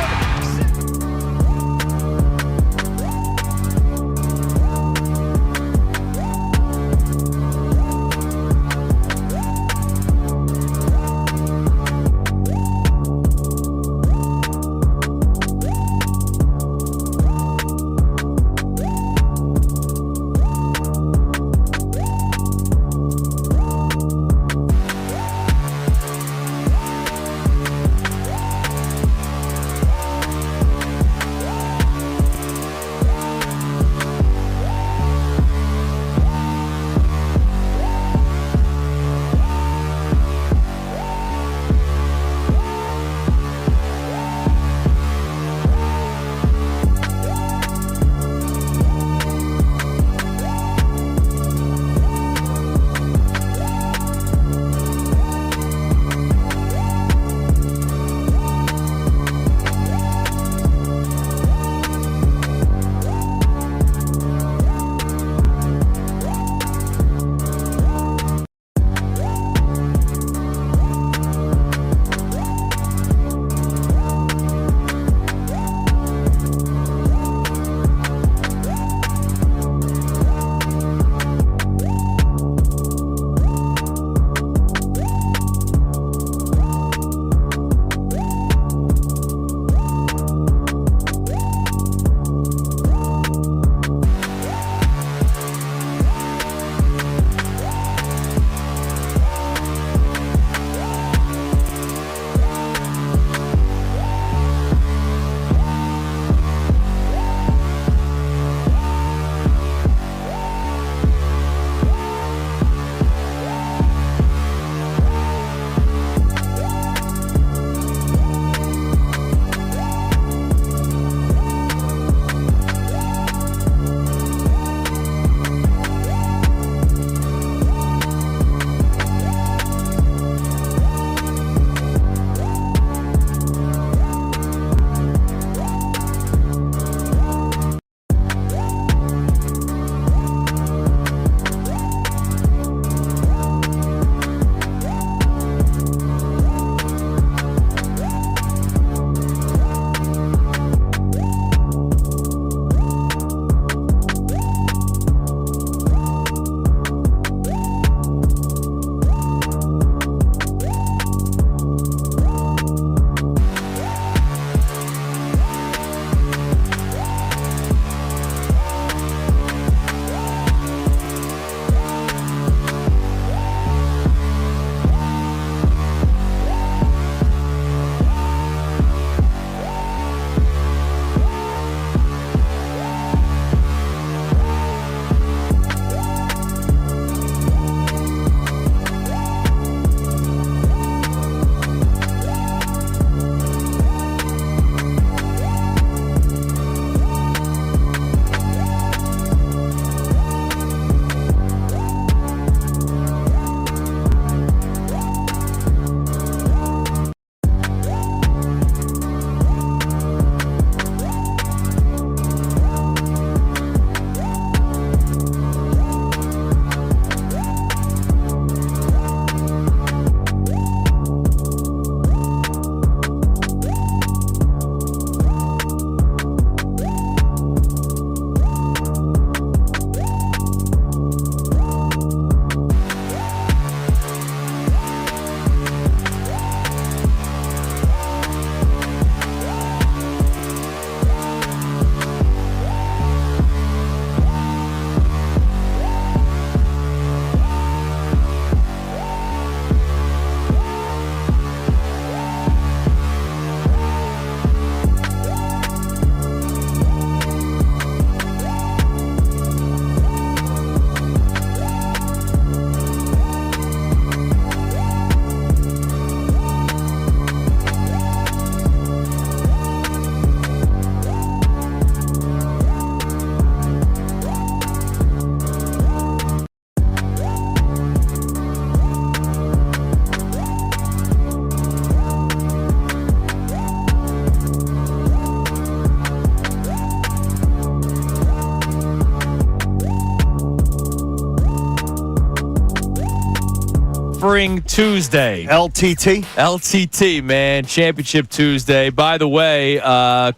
Tampering Tuesday. LTT, man. Championship Tuesday. By the way,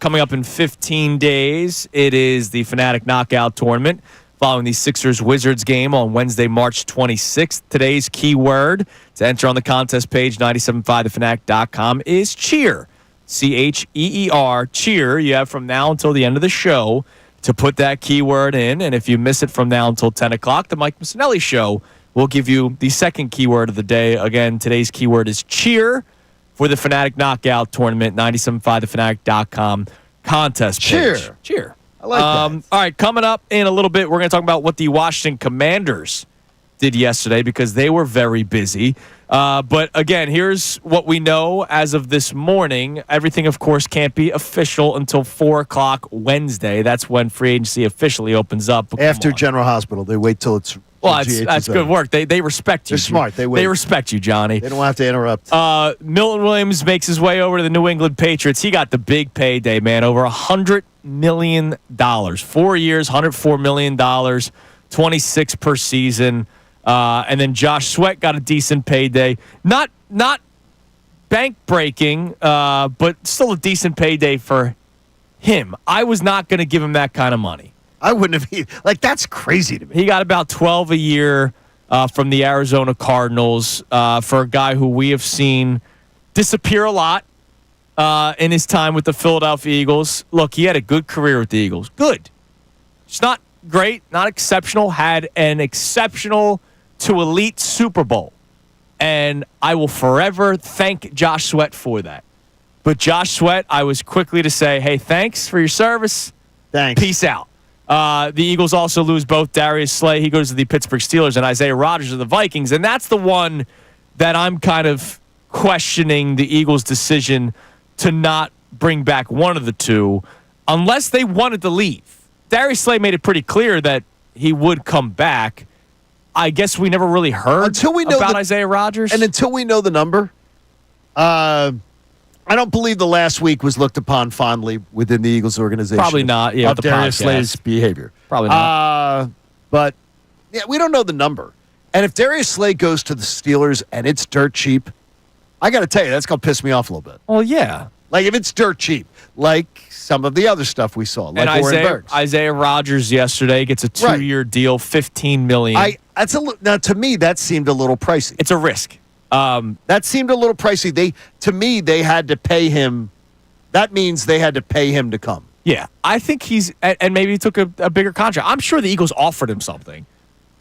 coming up in 15 days, it is the Fanatic Knockout Tournament following the Sixers-Wizards game on Wednesday, March 26th. Today's keyword to enter on the contest page, 975thefanatic.com, is cheer. CHEER, cheer. You have from now until the end of the show to put that keyword in. And if you miss it from now until 10 o'clock, the Mike Missanelli Show will give you the second keyword of the day. Again, today's keyword is cheer for the Fanatic Knockout Tournament, 975thefanatic.com contest page. Cheer. I like that. All right, coming up in a little bit, we're going to talk about what the Washington Commanders did yesterday because they were very busy. But again, here's what we know as of this morning. Everything, of course, can't be official until 4 o'clock Wednesday. That's when free agency officially opens up. After General Hospital, they wait till it's. Well, that's good work. They respect you. They're smart. They wait. They respect you, Johnny. They don't have to interrupt. Milton Williams makes his way over to the New England Patriots. He got the big payday, man. Over $100 million. 4 years, $104 million, 26 per season. And then Josh Sweat got a decent payday. Not bank breaking, but still a decent payday for him. I was not going to give him that kind of money. I wouldn't have. That's crazy to me. He got about 12 a year from the Arizona Cardinals for a guy who we have seen disappear a lot in his time with the Philadelphia Eagles. Look, he had a good career with the Eagles. Good. It's not great, not exceptional. Had an exceptional to elite Super Bowl. And I will forever thank Josh Sweat for that. But Josh Sweat, I was quickly to say, hey, thanks for your service. Thanks. Peace out. The Eagles also lose both Darius Slay. He goes to the Pittsburgh Steelers, and Isaiah Rodgers of the Vikings. And that's the one that I'm kind of questioning the Eagles' decision to not bring back one of the two unless they wanted to leave. Darius Slay made it pretty clear that he would come back. I guess we never really heard about Isaiah Rodgers. And until we know the number, I don't believe the last week was looked upon fondly within the Eagles organization. Probably not, yeah. Of Darius Slay's behavior. Probably not. But, yeah, we don't know the number. And if Darius Slay goes to the Steelers and it's dirt cheap, I got to tell you, that's going to piss me off a little bit. Well, yeah. Like if it's dirt cheap, like some of the other stuff we saw, like and Isaiah Rodgers yesterday gets a 2-year deal, $15 million. Now to me that seemed a little pricey. It's a risk. That seemed a little pricey. They had to pay him. That means they had to pay him to come. Yeah, I think and maybe he took a bigger contract. I'm sure the Eagles offered him something.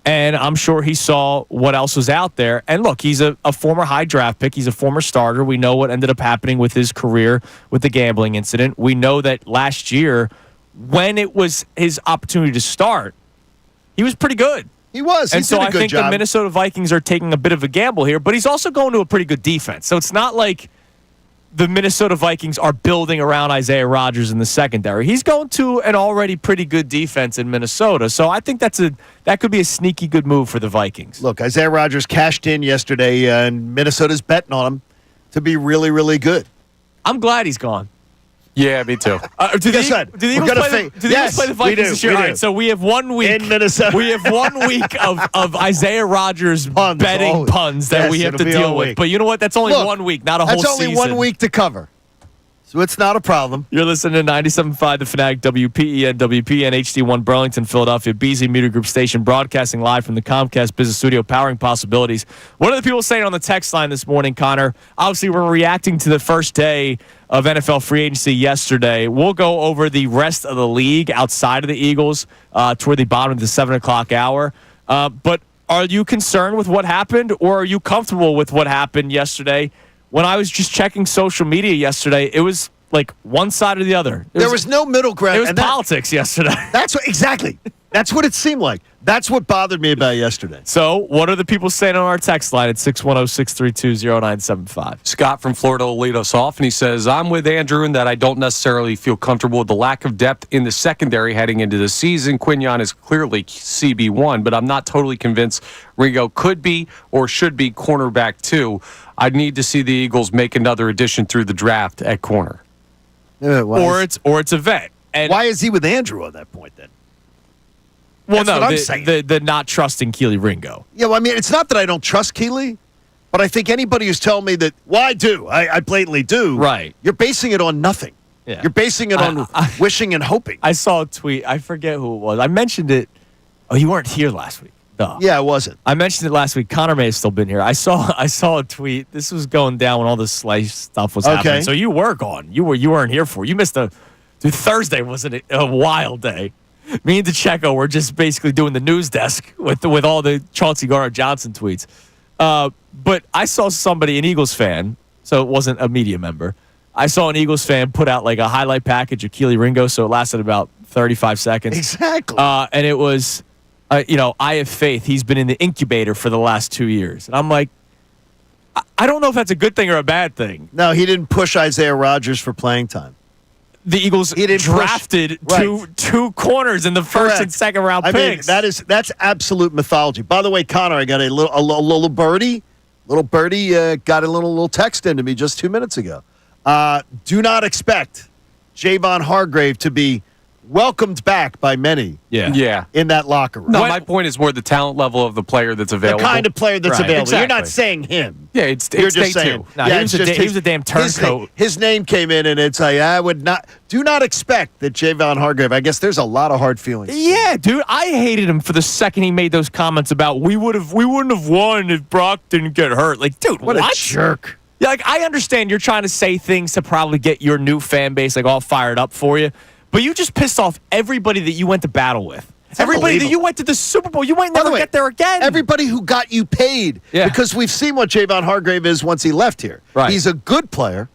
And I'm sure he saw what else was out there. And look, he's a former high draft pick. He's a former starter. We know what ended up happening with his career with the gambling incident. We know that last year, when it was his opportunity to start, he was pretty good. He was. And so I think the Minnesota Vikings are taking a bit of a gamble here, but he's also going to a pretty good defense. So it's not like the Minnesota Vikings are building around Isaiah Rodgers in the secondary. He's going to an already pretty good defense in Minnesota. So I think that could be a sneaky good move for the Vikings. Look, Isaiah Rodgers cashed in yesterday, and Minnesota's betting on him to be really, really good. I'm glad he's gone. Yeah, me too. Do the Eagles play the Vikings this year? All right, so we have 1 week in Minnesota. We have 1 week of Isaiah Rodgers betting puns that we have to deal with. But you know what? That's only 1 week, not a whole season. That's only 1 week to cover. So it's not a problem. You're listening to 97.5 The Fanatic, WPEN, WPN, HD1 Burlington, Philadelphia, BZ Media Group Station, broadcasting live from the Comcast Business Studio, powering possibilities. What are the people saying on the text line this morning, Connor? Obviously, we're reacting to the first day of NFL free agency yesterday. We'll go over the rest of the league outside of the Eagles toward the bottom of the 7 o'clock hour. But are you concerned with what happened, or are you comfortable with what happened yesterday? When I was just checking social media yesterday, it was like one side or the other. There was no middle ground. It was politics yesterday. That's exactly. That's what it seemed like. That's what bothered me about yesterday. So what are the people saying on our text line at 610-632-0975? Scott from Florida will lead us off, and he says, I'm with Andrew in that I don't necessarily feel comfortable with the lack of depth in the secondary heading into the season. Quinyon is clearly CB1, but I'm not totally convinced Ringo could be or should be cornerback 2. I'd need to see the Eagles make another addition through the draft at corner. Or it's a vet. And why is he with Andrew on that point then? Well, That's no, what I'm saying. the not trusting Keely Ringo. Yeah, well, I mean, it's not that I don't trust Keely. But I think anybody who's telling me that, well, I do. I blatantly do. Right. You're basing it on nothing. Yeah. You're basing it on wishing and hoping. I saw a tweet. I forget who it was. I mentioned it. Oh, you weren't here last week. Duh. Yeah, I wasn't. I mentioned it last week. Connor may have still been here. I saw a tweet. This was going down when all this slice stuff was happening. So you were gone. You weren't here for it. You missed Thursday wasn't a wild day. Me and DeCecco were just basically doing the news desk with all the Chauncey Gardner-Johnson tweets. But I saw somebody, an Eagles fan, so it wasn't a media member. I saw an Eagles fan put out like a highlight package of Keely Ringo, so it lasted about 35 seconds. Exactly. And it was, I have faith. He's been in the incubator for the last 2 years. And I'm like, I don't know if that's a good thing or a bad thing. No, he didn't push Isaiah Rodgers for playing time. The Eagles drafted two corners in the first and second round picks. I mean, that's absolute mythology. By the way, Connor, I got a little birdie. Little birdie got a little text into me just 2 minutes ago. Do not expect Javon Hargrave to be welcomed back by many. Yeah. In that locker room. No, my point is more the talent level of the player that's available. The kind of player that's available. Exactly. You're not saying him. Yeah, it's You're day just saying. two. No, he was a damn turncoat. His name came in, and it's like, do not expect that Javon Hargrave. I guess there's a lot of hard feelings. Yeah, dude, I hated him for the second he made those comments about we wouldn't have won if Brock didn't get hurt. Like, dude, what a jerk. Yeah, like, I understand you're trying to say things to probably get your new fan base like all fired up for you, but you just pissed off everybody that you went to battle with. Everybody that you went to the Super Bowl, you might never get there again. Everybody who got you paid. Yeah. Because we've seen what Javon Hargrave is once he left here. Right. He's a good player,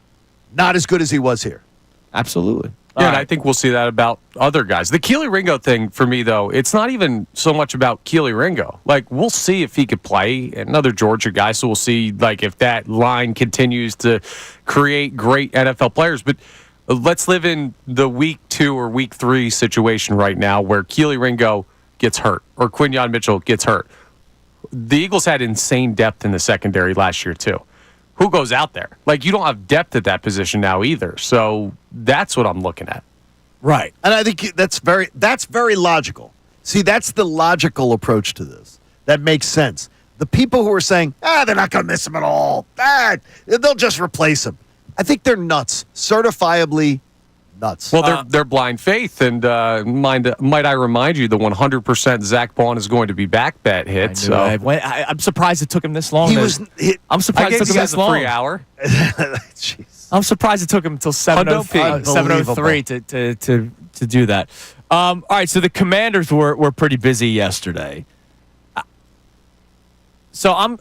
not as good as he was here. Absolutely. Yeah, and I think we'll see that about other guys. The Keely Ringo thing for me, though, it's not even so much about Keely Ringo. Like, we'll see if he could play. Another Georgia guy, so we'll see like if that line continues to create great NFL players. But let's live in the week 2 or week 3 situation right now where Keely Ringo gets hurt or Quinyon Mitchell gets hurt. The Eagles had insane depth in the secondary last year, too. Who goes out there? Like, you don't have depth at that position now either. So that's what I'm looking at. Right. And I think that's very logical. See, that's the logical approach to this. That makes sense. The people who are saying, they're not going to miss him at all. They'll just replace him. I think they're nuts. Certifiably nuts. Well, they're blind faith, and might I remind you, the 100% Zach Bond is going to be back bet hit. I'm surprised it took him this long. I'm surprised it took him this long. 3 hour. Jeez. I'm surprised it took him until 7:03 to do that. All right, so the Commanders were pretty busy yesterday. So I'm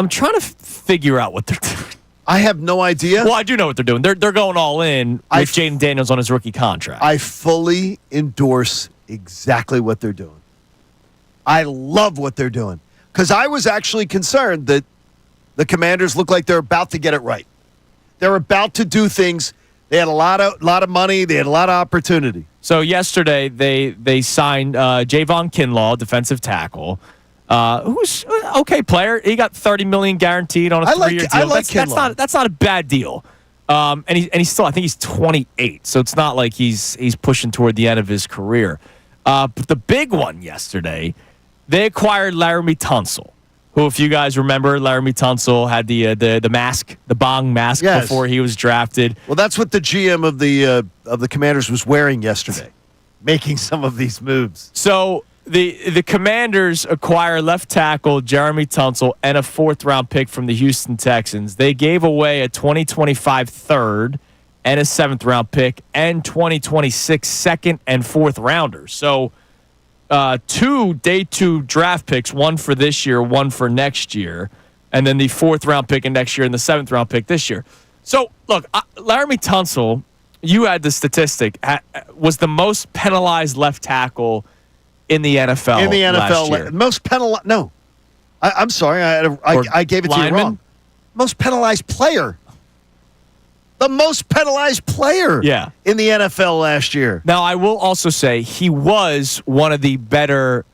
trying to figure out what they're doing. I have no idea. Well, I do know what they're doing. They're going all in with Jaden Daniels on his rookie contract. I fully endorse exactly what they're doing. I love what they're doing because I was actually concerned that the Commanders look like they're about to get it right. They're about to do things. They had a lot of money. They had a lot of opportunity. So yesterday they signed Javon Kinlaw, defensive tackle. Who's an okay player. He got $30 million guaranteed on a 3-year deal. I like Kinlaw. That's not a bad deal. And he's still, I think he's 28, so it's not like he's pushing toward the end of his career. But the big one yesterday, they acquired Laramie Tunsil, who, if you guys remember, Laramie Tunsil had the mask, the bong mask before he was drafted. Well, that's what the GM of the Commanders was wearing yesterday, making some of these moves. So the Commanders acquire left tackle Jeremy Tunsil and a 4th-round pick from the Houston Texans. They gave away a 2025 3rd and a 7th-round pick and 2026 2nd and 4th rounders. So 2 day 2 draft picks, one for this year, one for next year, and then the 4th-round pick in next year and the 7th-round pick this year. So, look, Laramie Tunsil, you had the statistic, was the most penalized left tackle in the NFL. In the NFL, last year. most penalized. No, I'm sorry, I gave it to you wrong. Most penalized player. The most penalized player. Yeah. In the NFL last year. Now, I will also say he was one of the better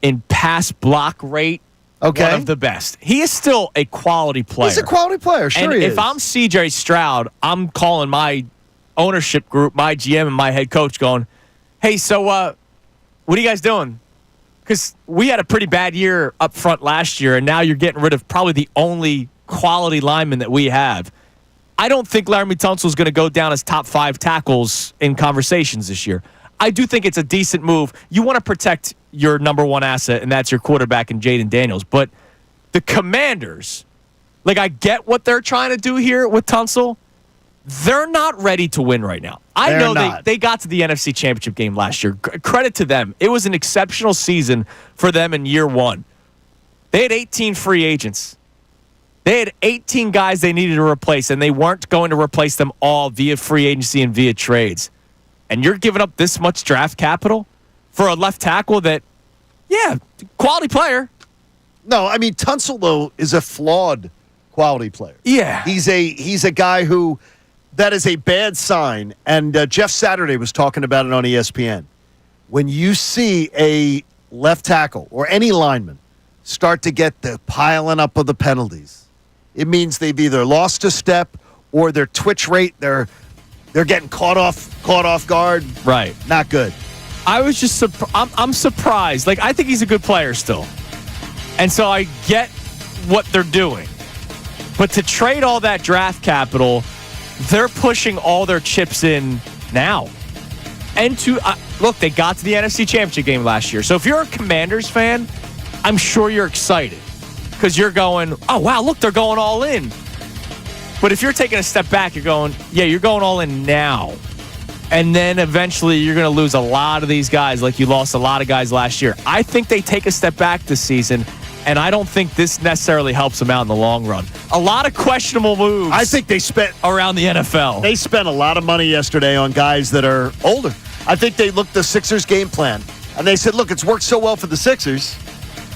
in pass block rate. Okay. One of the best. He is still a quality player. He's a quality player. Sure, and he if is. I'm CJ Stroud, I'm calling my ownership group, my GM, and my head coach, going, "Hey, so what are you guys doing? Because we had a pretty bad year up front last year, and now you're getting rid of probably the only quality linemen that we have, I don't think Laramie Tunsil is going to go down as top 5 tackles in conversations this year. I do think it's a decent move. You want to protect your number one asset, and that's your quarterback in Jaden Daniels. But the Commanders, like, I get what they're trying to do here with Tunsil. They're not ready to win right now. I know they got to the NFC Championship game last year. Credit to them. It was an exceptional season for them in year one. They had 18 free agents. They had 18 guys they needed to replace, and they weren't going to replace them all via free agency and via trades. And you're giving up this much draft capital for a left tackle that, yeah, quality player. No, I mean, Tunsil, though, is a flawed quality player. Yeah. He's a guy who, that is a bad sign. And Jeff Saturday was talking about it on ESPN. When you see a left tackle or any lineman start to get the piling up of the penalties, it means they've either lost a step or their twitch rate, they're getting caught off guard. Right. Not good. I was just I'm surprised. Like, I think he's a good player still. And so I get what they're doing. But to trade all that draft capital, they're pushing all their chips in now. And look, they got to the NFC Championship game last year. So if you're a Commanders fan, I'm sure you're excited. Because you're going, oh, wow, look, they're going all in. But if you're taking a step back, you're going, yeah, you're going all in now. And then eventually you're going to lose a lot of these guys like you lost a lot of guys last year. I think they take a step back this season, and I don't think this necessarily helps them out in the long run. A lot of questionable moves. I think they spent around the NFL. They spent a lot of money yesterday on guys that are older. I think they looked at the Sixers game plan, and they said, look, it's worked so well for the Sixers.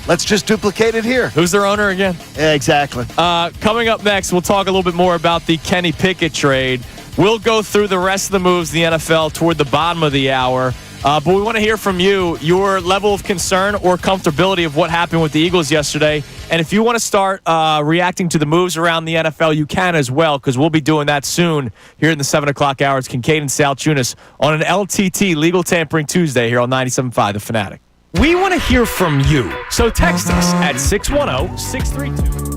Let's just duplicate it here. Who's their owner again? Yeah, exactly. Coming up next, we'll talk a little bit more about the Kenny Pickett trade. We'll go through the rest of the moves in the NFL toward the bottom of the hour. But we want to hear from you, your level of concern or comfortability of what happened with the Eagles yesterday. And if you want to start reacting to the moves around the NFL, you can as well, because we'll be doing that soon here in the 7 o'clock hour. It's Kincade and Salciunas on an LTT Legal Tampering Tuesday here on 97.5 The Fanatic. We want to hear from you. So text us at 610-632.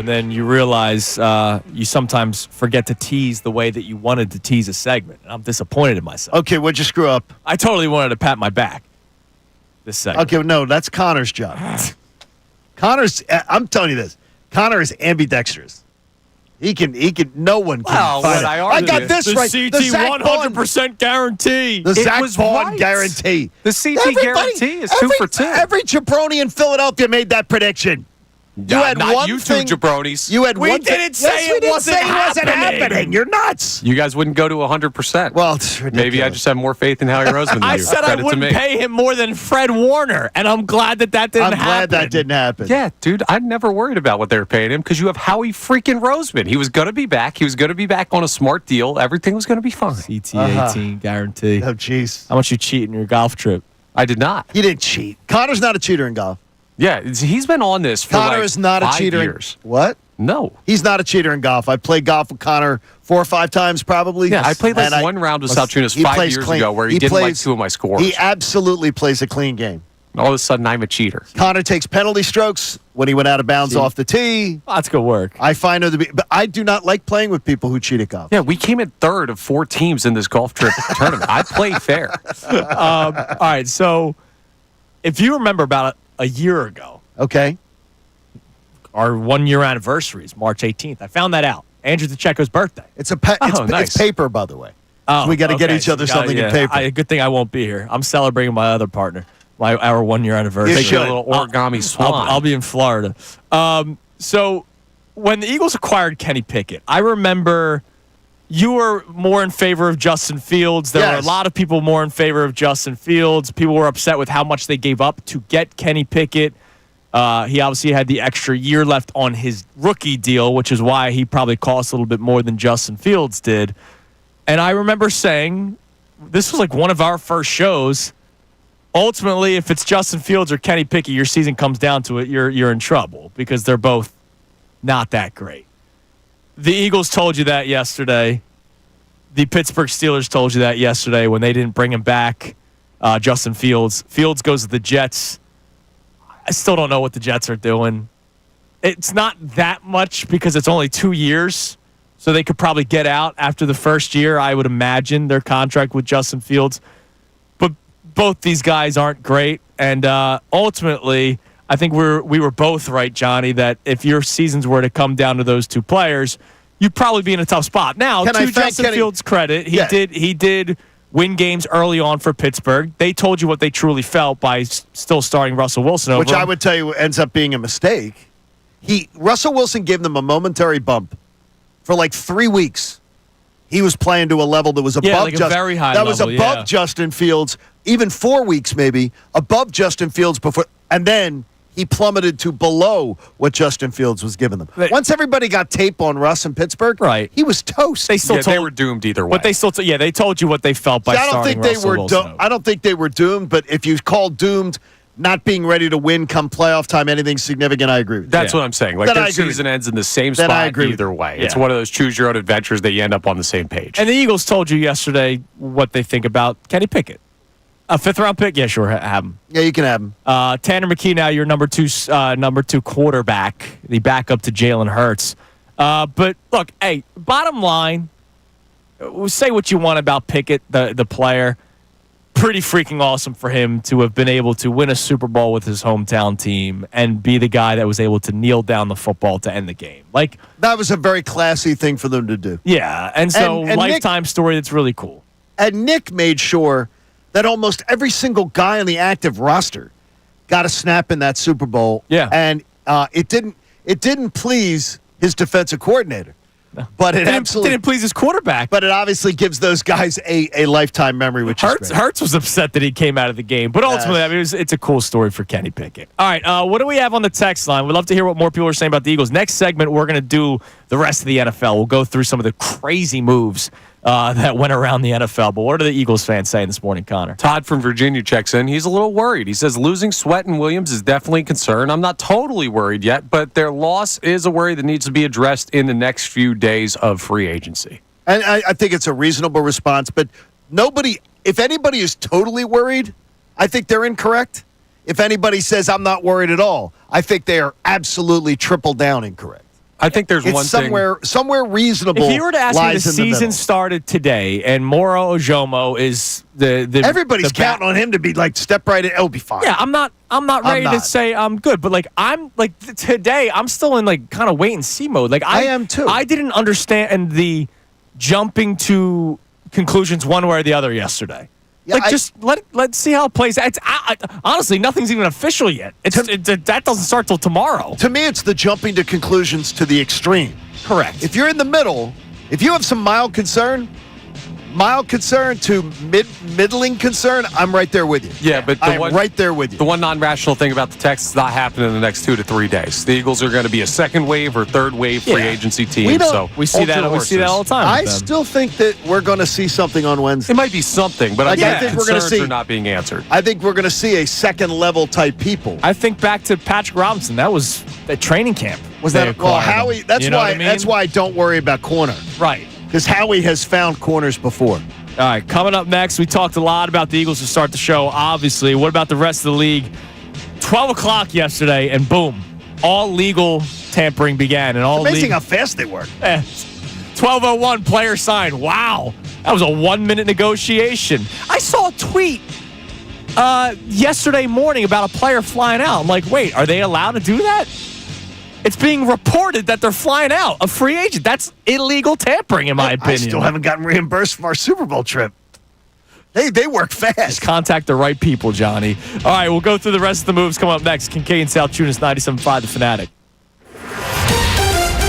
and then you realize you sometimes forget to tease the way that you wanted to tease a segment. And I'm disappointed in myself. Okay, what'd you screw up? I totally wanted to pat my back this segment. Okay, no, that's Connor's job. I'm telling you this. Connor is ambidextrous. He can. No one can. Well, find what it. I I argued got is this the right. CT The Zach 100% guarantee. The Zach was Vaughn right. guarantee. The CT guarantee is 2 for 2. Every jabroni in Philadelphia made that prediction. You had not one you thing. two jabronis. You had We one thing. didn't say Yes, we it didn't wasn't say it wasn't happening. You're nuts. You guys wouldn't go to 100%. Well, it's ridiculous. Maybe I just have more faith in Howie Roseman than I you. said I Credit to wouldn't me. pay him more than Fred Warner, and I'm glad that didn't happen. I'm glad that didn't happen. Yeah, dude, I never worried about what they were paying him because you have Howie freaking Roseman. He was going to be back. He was going to be back on a smart deal. Everything was going to be fine. CT 18 guarantee. Oh, jeez. How much you cheat in your golf trip? I did not. He didn't cheat. Connor's not a cheater in golf. Yeah, he's been on this for Connor like is not a 5 cheater. years. What? No. He's not a cheater in golf. I played golf with Connor 4 or 5 times probably. Yeah, I played And one round with he Salciunas 5 plays years clean. ago where he didn't like 2 of my scores. He absolutely plays a clean game. All of a sudden, I'm a cheater. Connor takes penalty strokes when he went out of bounds off the tee. Oh, that's good work. I find him to be, but I do not like playing with people who cheat at golf. Yeah, we came in third of 4 teams in this golf trip tournament. I play fair. All right, so if you remember about a year ago, Okay. our 1-year anniversary is March 18th. I found that out. Andrew DeCecco's birthday. It's nice. paper, by the way. Oh, So we got to get okay. each other So, something in paper. Good thing I won't be here. I'm celebrating my other partner, our 1-year anniversary. You Take should. a little origami swan. I'll be in Florida. So when the Eagles acquired Kenny Pickett, I remember you were more in favor of Justin Fields. There were a Yes. lot of people more in favor of Justin Fields. People were upset with how much they gave up to get Kenny Pickett. He obviously had the extra year left on his rookie deal, which is why he probably cost a little bit more than Justin Fields did. And I remember saying, this was like one of our first shows, ultimately, if it's Justin Fields or Kenny Pickett, your season comes down to it, you're in trouble because they're both not that great. The Eagles told you that yesterday. The Pittsburgh Steelers told you that yesterday when they didn't bring him back, Justin Fields. Fields goes to the Jets. I still don't know what the Jets are doing. It's not that much because it's only 2 years, so they could probably get out after the first year, I would imagine, their contract with Justin Fields. But both these guys aren't great, and ultimately, I think we were both right, Johnny, that if your seasons were to come down to those 2 players, you'd probably be in a tough spot. Now, Can I to thank Justin Kenny- Fields' credit, he did win games early on for Pittsburgh. They told you what they truly felt by still starting Russell Wilson over Which I him. would tell you ends up being a mistake. Russell Wilson gave them a momentary bump for like 3 weeks. He was playing to a level that was above like a very high that was level, above yeah. Justin Fields, even 4 weeks maybe, above Justin Fields before, and then he plummeted to below what Justin Fields was giving them. Once everybody got tape on Russ in Pittsburgh, Right. he was toast. They still they were doomed either way. But they still, they told you what they felt by See, I don't starting think they Russell were. Wilson over. I don't think they were doomed. But if you call doomed not being ready to win come playoff time, anything significant, I agree with you. That's what I'm saying. Like Then I their agree with season you. ends in the same Then I spot agree with either you. way. Yeah. It's one of those choose your own adventures that you end up on the same page. And the Eagles told you yesterday what they think about Kenny Pickett. A 5th-round pick? Yeah, sure, have him. Yeah, you can have him. Tanner McKee now your number two quarterback, the backup to Jalen Hurts. But look, hey, bottom line, say what you want about Pickett, the player. Pretty freaking awesome for him to have been able to win a Super Bowl with his hometown team and be the guy that was able to kneel down the football to end the game. Like That was a very classy thing for them to do. yeah, and so And lifetime story that's really cool. And Nick made sure that almost every single guy on the active roster got a snap in that Super Bowl. Yeah. And it didn't please his defensive coordinator. But it absolutely didn't please his quarterback. But it obviously gives those guys a lifetime memory, which is great. Hurts was upset that he came out of the game, but ultimately, Yes. I mean, it's a cool story for Kenny Pickett. All right, what do we have on the text line? We'd love to hear what more people are saying about the Eagles. Next segment, we're going to do the rest of the NFL. We'll go through some of the crazy moves that went around the NFL. But what are the Eagles fans saying this morning, Connor? Todd from Virginia checks in. He's a little worried. He says losing Sweat and Williams is definitely a concern. I'm not totally worried yet, but their loss is a worry that needs to be addressed in the next few days of free agency. And I think it's a reasonable response, but if anybody is totally worried, I think they're incorrect. If anybody says I'm not worried at all, I think they are absolutely triple down incorrect. I think there's It's one somewhere reasonable. If you were to ask me, the lies in the season middle. started today, and Moro Ojomo is the Everybody's the counting on him to be like step right in. It'll be fine. Yeah, I'm not ready to not. say I'm good, but like today, I'm still in like kind of wait and see mode. Like I am too. I didn't understand the jumping to conclusions one way or the other yesterday. Yeah, just let's see how it plays out. Honestly, nothing's even official yet. That doesn't start till tomorrow. To me, it's the jumping to conclusions to the extreme. Correct. If you're in the middle, if you have some mild concern to middling concern, I'm right there with you. Yeah, but I'm right there with you. The one non-rational thing about the text is not happening in the next 2 to 3 days. The Eagles are going to be a second wave or third wave free agency team. We see that all the time. I still think that we're going to see something on Wednesday. It might be something, but Like, I I think think we're gonna concerns see- are not being answered. I think we're going to see a second level type people. I think back to Patrick Robinson. That was at training camp. Was They that well, acquired him. Howie? That's You know why. what I mean? That's why I don't worry about corner, Right. because Howie has found corners before. All right, coming up next, we talked a lot about the Eagles to start the show, obviously. What about the rest of the league? 12 o'clock yesterday, and boom, all legal tampering began. And all Amazing legal, how fast they work. 12:01, player signed. Wow, that was a 1-minute negotiation. I saw a tweet yesterday morning about a player flying out. I'm like, wait, are they allowed to do that? It's being reported that they're flying out, a free agent. That's illegal tampering, in my opinion. I still haven't gotten reimbursed from our Super Bowl trip. They work fast. Just contact the right people, Johnny. All right, we'll go through the rest of the moves coming up next. Kincade Salciunas, 97.5 The Fanatic.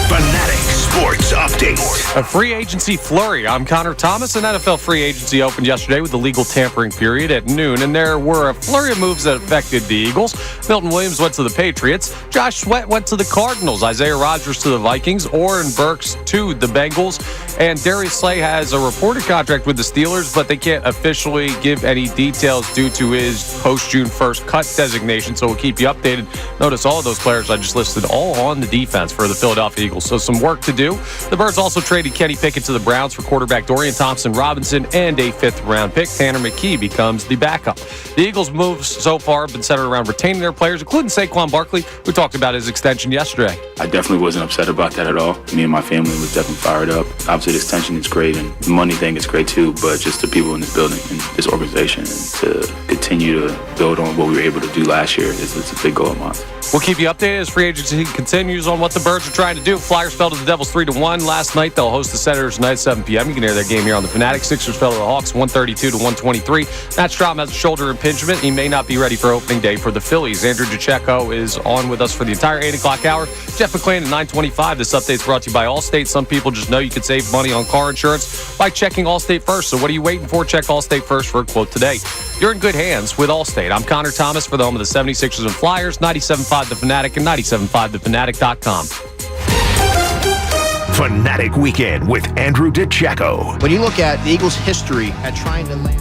Fanatic Sports Update. A free agency flurry. I'm Connor Thomas. An NFL free agency opened yesterday with the legal tampering period at noon, and there were a flurry of moves that affected the Eagles. Milton Williams went to the Patriots. Josh Sweat went to the Cardinals. Isaiah Rodgers to the Vikings. Oren Burks to the Bengals. And Darius Slay has a reported contract with the Steelers, but they can't officially give any details due to his post-June 1st cut designation, so we'll keep you updated. Notice all of those players I just listed all on the defense for the Philadelphia Eagles, so some work to do. The Birds also traded Kenny Pickett to the Browns for quarterback Dorian Thompson-Robinson and a 5th-round pick. Tanner McKee becomes the backup. The Eagles' moves so far have been centered around retaining their players, including Saquon Barkley, who talked about his extension yesterday. I definitely wasn't upset about that at all. Me and my family was definitely fired up. Obviously, this tension is great, and the money thing is great too, but just the people in this building and this organization, and to continue to build on what we were able to do last year is a big goal of mine. We'll keep you updated as free agency continues on what the Birds are trying to do. Flyers fell to the Devils 3-1 last night. They'll host the Senators tonight at 7 p.m. You can hear their game here on the Fanatic. Sixers fell to the Hawks 132-123. Matt Strahm has a shoulder impingement. He may not be ready for opening day for the Phillies. Andrew DeCecco is on with us for the entire 8 o'clock hour. Jeff McClain at 9:25. This update is brought to you by Allstate. Some people just know you can save money on car insurance by checking Allstate first. So what are you waiting for? Check Allstate first for a quote today. You're in good hands with Allstate. I'm Connor Thomas for the home of the 76ers and Flyers, 97.5 The Fanatic and 97.5thefanatic.com. Fanatic Weekend with Andrew DeCecco. When you look at the Eagles' history at trying to land.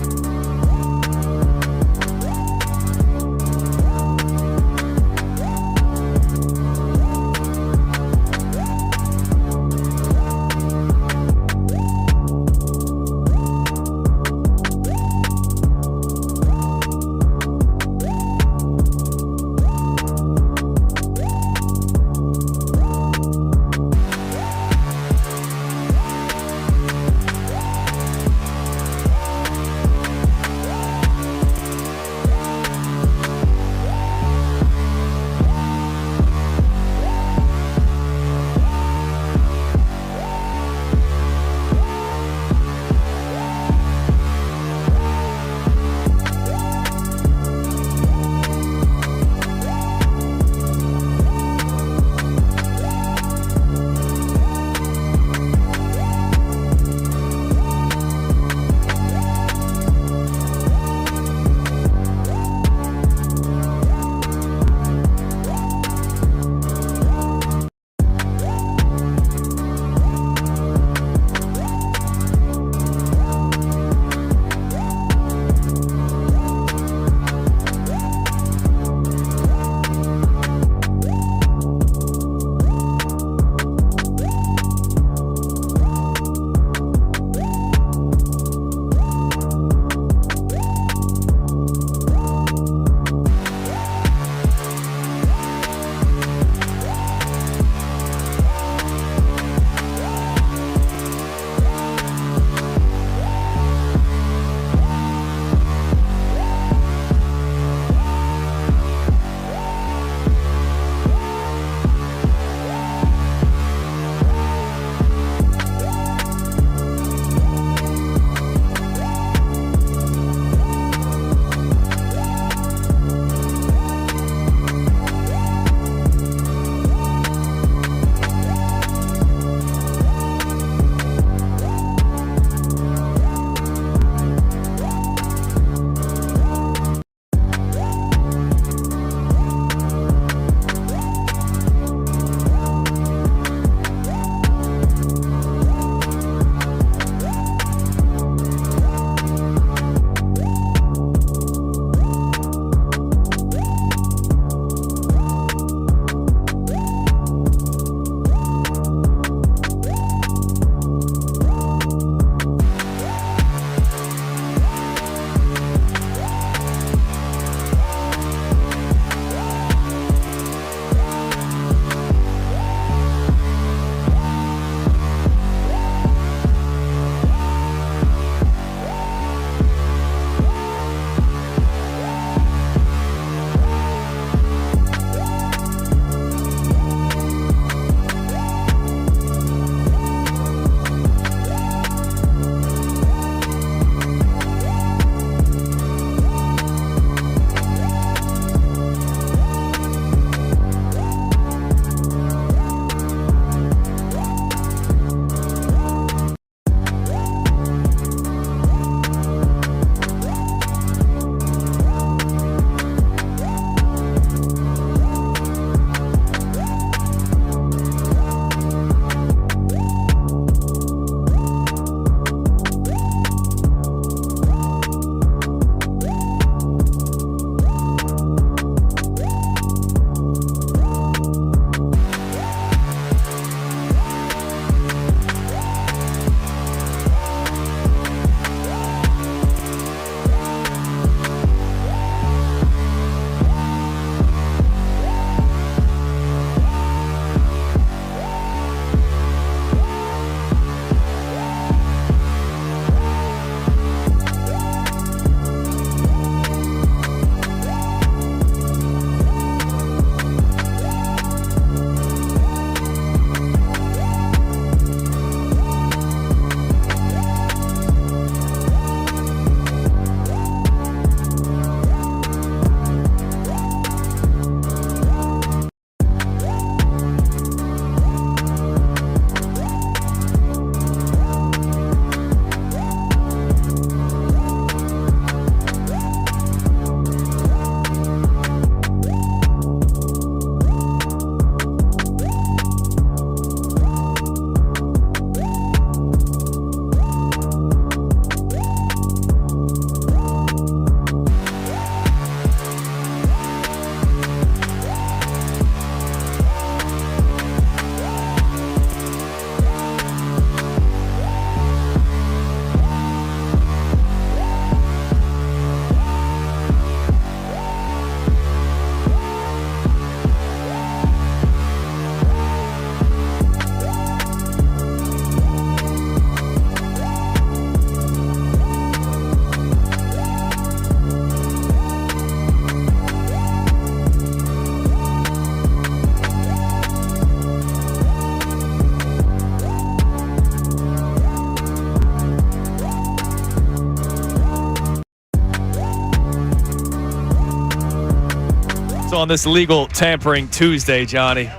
on this legal tampering Tuesday, Johnny.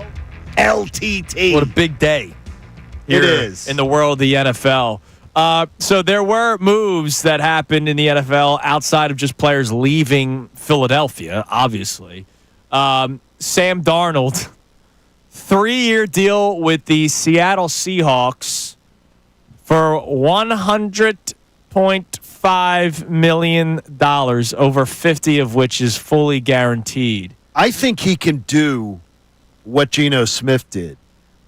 LTT. What a big day. It is. In the world of the NFL. So there were moves that happened in the NFL outside of just players leaving Philadelphia, obviously. Sam Darnold, 3-year deal with the Seattle Seahawks for $100.5 million, over 50 of which is fully guaranteed. I think he can do what Geno Smith did,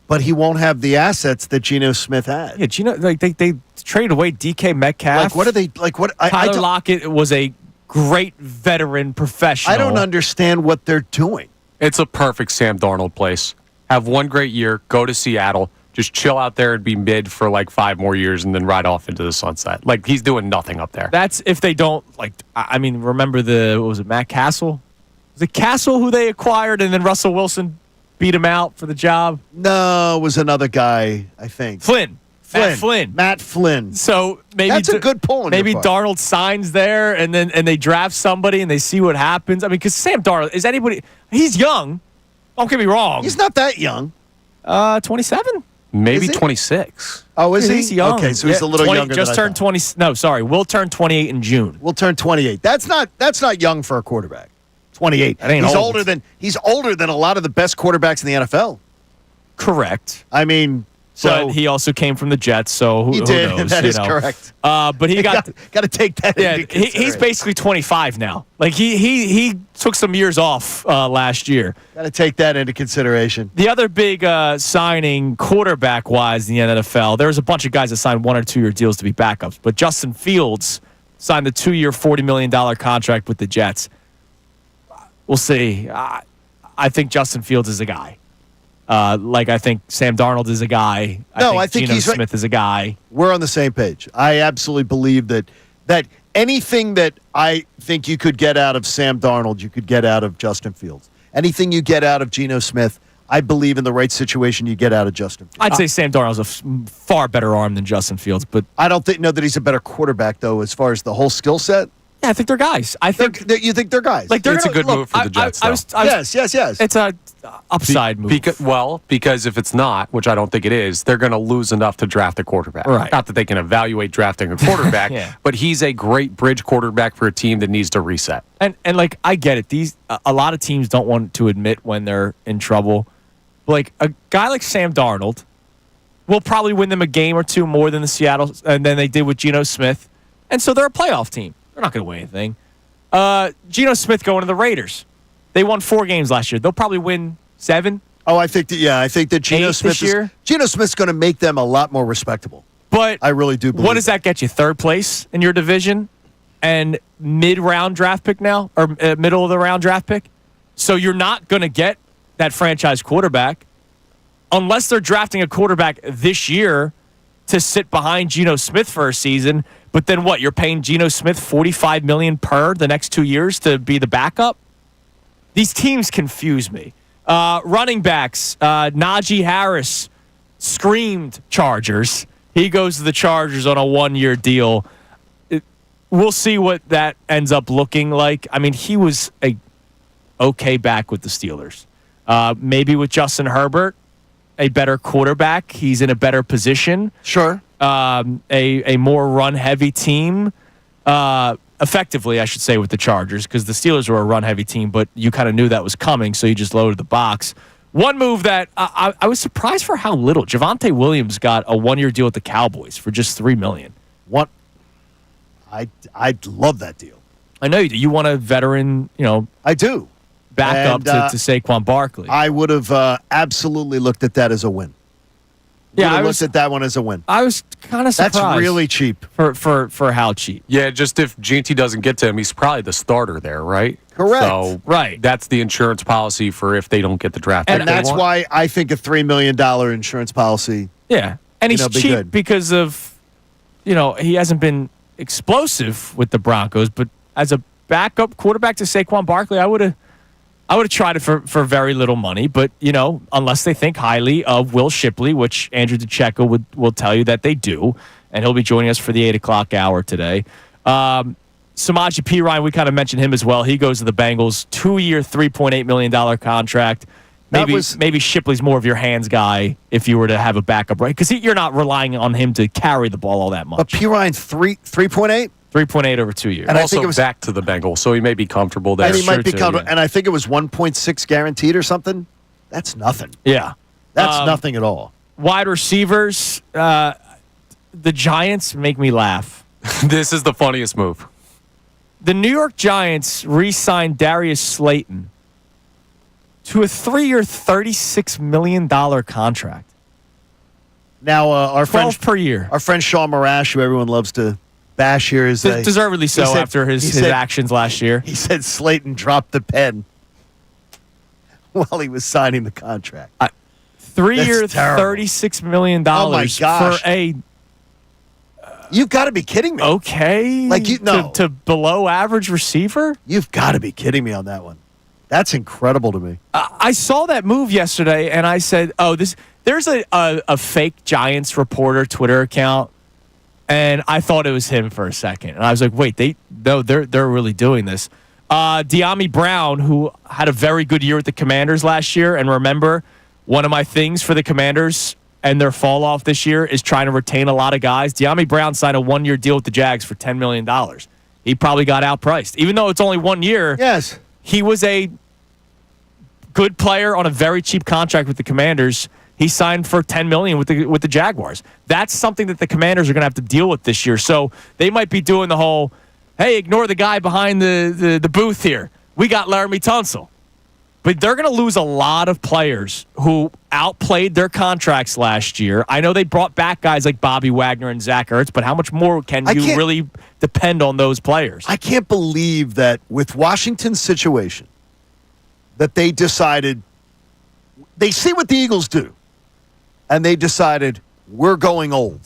but he won't have the assets that Geno Smith had. Yeah, Geno, like they traded away DK Metcalf. Like, what are they like? What Tyler Lockett was a great veteran professional. I don't understand what they're doing. It's a perfect Sam Darnold place. Have one great year, go to Seattle, just chill out there and be mid for like 5 more years and then ride off into the sunset. Like, he's doing nothing up there. That's if they don't, like, I mean, remember what was it, Matt Castle? Was it Castle who they acquired and then Russell Wilson beat him out for the job? No, it was another guy, I think. Matt Flynn. So maybe that's a good pull. Maybe Darnold signs there, and they draft somebody, and they see what happens. I mean, because Sam Darnold is anybody? He's young. Don't get me wrong. He's not that young. 27, maybe 26. Oh, is he? He's young. Okay, so he's a little younger. Just than turned 20. No, sorry, we'll turn 28 in June. We'll turn 28. That's not young for a quarterback. 28. That ain't he's old. He's older than a lot of the best quarterbacks in the NFL. Correct. I mean. So but he also came from the Jets, so who knows? That is correct. But he got to take that. Yeah, into consideration. he's basically 25 now. Like he took some years off last year. Got to take that into consideration. The other big signing, quarterback wise, in the NFL, there was a bunch of guys that signed 1 or 2 year deals to be backups, but Justin Fields signed the 2-year, $40 million contract with the Jets. We'll see. I think Justin Fields is a guy. I think Sam Darnold is a guy. I think Geno Smith is a guy. We're on the same page. I absolutely believe that anything that I think you could get out of Sam Darnold, you could get out of Justin Fields. Anything you get out of Geno Smith, I believe in the right situation you get out of Justin Fields. I'd say Sam Darnold's a far better arm than Justin Fields, but I don't know that he's a better quarterback though, as far as the whole skill set. Yeah, I think they're guys. You think they're guys? Like it's a good move for the Jets. Yes. It's a upside move. Because if it's not, which I don't think it is, they're going to lose enough to draft a quarterback. Right. Not that they can evaluate drafting a quarterback, Yeah. but he's a great bridge quarterback for a team that needs to reset. And like I get it. A lot of teams don't want to admit when they're in trouble. Like a guy like Sam Darnold will probably win them a game or two more than the Seattle and then they did with Geno Smith, and so they're a playoff team. They're not going to win anything. Geno Smith going to the Raiders. They won 4 games last year. They'll probably win 7. Oh, I think that Geno Smith Geno Smith's going to make them a lot more respectable. But I really do believe. What does that get you? 3rd place in your division and mid-round draft pick now, or middle of the round draft pick. So you're not going to get that franchise quarterback unless they're drafting a quarterback this year to sit behind Geno Smith for a season. But then what? You're paying Geno Smith $45 million per the next 2 years to be the backup? These teams confuse me. Running backs, Najee Harris screamed Chargers. He goes to the Chargers on a 1-year deal. We'll see what that ends up looking like. I mean, he was a okay back with the Steelers. Maybe with Justin Herbert, a better quarterback. He's in a better position. Sure. A more run-heavy team. Effectively, I should say, with the Chargers, because the Steelers were a run-heavy team, but you kind of knew that was coming, so you just loaded the box. One move that I was surprised for how little. Javonte Williams got a 1-year deal with the Cowboys for just $3 million. What? I'd love that deal. I know you do. You want a veteran, I do. Backup to Saquon Barkley. I would have absolutely looked at that as a win. I looked at that one as a win. I was kind of surprised. That's really cheap. For how cheap? Yeah, just if GT doesn't get to him, he's probably the starter there, right? Correct. So right. That's the insurance policy for if they don't get the draft. And that's why I think a $3 million insurance policy. Yeah, and he's cheap good. because of, he hasn't been explosive with the Broncos, but as a backup quarterback to Saquon Barkley, I would have tried it for very little money, but, unless they think highly of Will Shipley, which Andrew DeCecco will tell you that they do, and he'll be joining us for the 8 o'clock hour today. Samaje Perine, we kind of mentioned him as well. He goes to the Bengals, 2-year, $3.8 million contract. Maybe Shipley's more of your hands guy if you were to have a backup, right? Because you're not relying on him to carry the ball all that much. But Perine, 3.8? 3.8 over 2 years. And also, I think it was back to the Bengals, so he may be comfortable there. And he might be comfortable. Yeah. And I think it was 1.6 guaranteed or something. That's nothing. Yeah. That's nothing at all. Wide receivers, the Giants make me laugh. This is the funniest move. The New York Giants re-signed Darius Slayton to a 3-year, $36 million contract. Now, our friend per year. Our friend Sean Marash, who everyone loves to bash here, is deservedly so after his actions last year. He said Slayton dropped the pen while he was signing the contract. 3-year, $36 million oh my gosh. for a. You've got to be kidding me. Okay. To below average receiver? You've got to be kidding me on that one. That's incredible to me. I saw that move yesterday, and I said, there's a fake Giants reporter Twitter account, and I thought it was him for a second. And I was like, wait, they're really doing this. De'Ami Brown, who had a very good year with the Commanders last year, and remember, one of my things for the Commanders and their fall off this year is trying to retain a lot of guys. De'Ami Brown signed a 1-year deal with the Jags for $10 million. He probably got outpriced. Even though it's only 1 year, yes, he was a good player on a very cheap contract with the Commanders. He signed for $10 million with the Jaguars. That's something that the Commanders are going to have to deal with this year. So they might be doing the whole, hey, ignore the guy behind the booth here. We got Laramie Tunsil. But they're going to lose a lot of players who outplayed their contracts last year. I know they brought back guys like Bobby Wagner and Zach Ertz, but how much more can you really depend on those players? I can't believe that with Washington's situation, that they decided, they see what the Eagles do, and they decided, we're going old.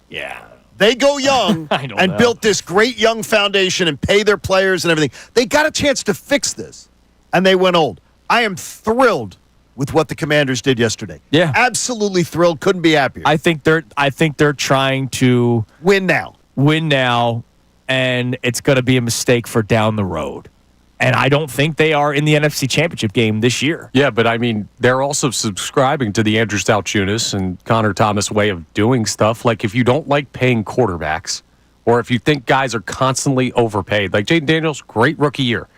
Yeah. They go young and built this great young foundation and pay their players and everything. They got a chance to fix this, and they went old. I am thrilled with what the Commanders did yesterday. Yeah. Absolutely thrilled. Couldn't be happier. I think they're trying to win now, and it's going to be a mistake for down the road. And I don't think they are in the NFC Championship game this year. Yeah, but I mean, they're also subscribing to the Andrew Salciunas and Connor Thomas way of doing stuff. Like, if you don't like paying quarterbacks, or if you think guys are constantly overpaid, like Jaden Daniels, great rookie year.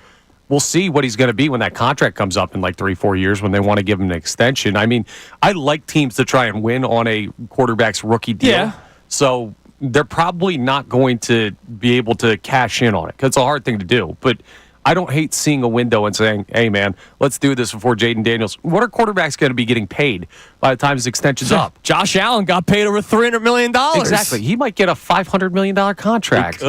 We'll see what he's going to be when that contract comes up in like 3-4 years when they want to give him an extension. I mean, I like teams to try and win on a quarterback's rookie deal. Yeah. So they're probably not going to be able to cash in on it because it's a hard thing to do. But I don't hate seeing a window and saying, hey, man, let's do this before Jaden Daniels. What are quarterbacks going to be getting paid by the time his extension's up? Josh Allen got paid over $300 million. Exactly. He might get a $500 million contract.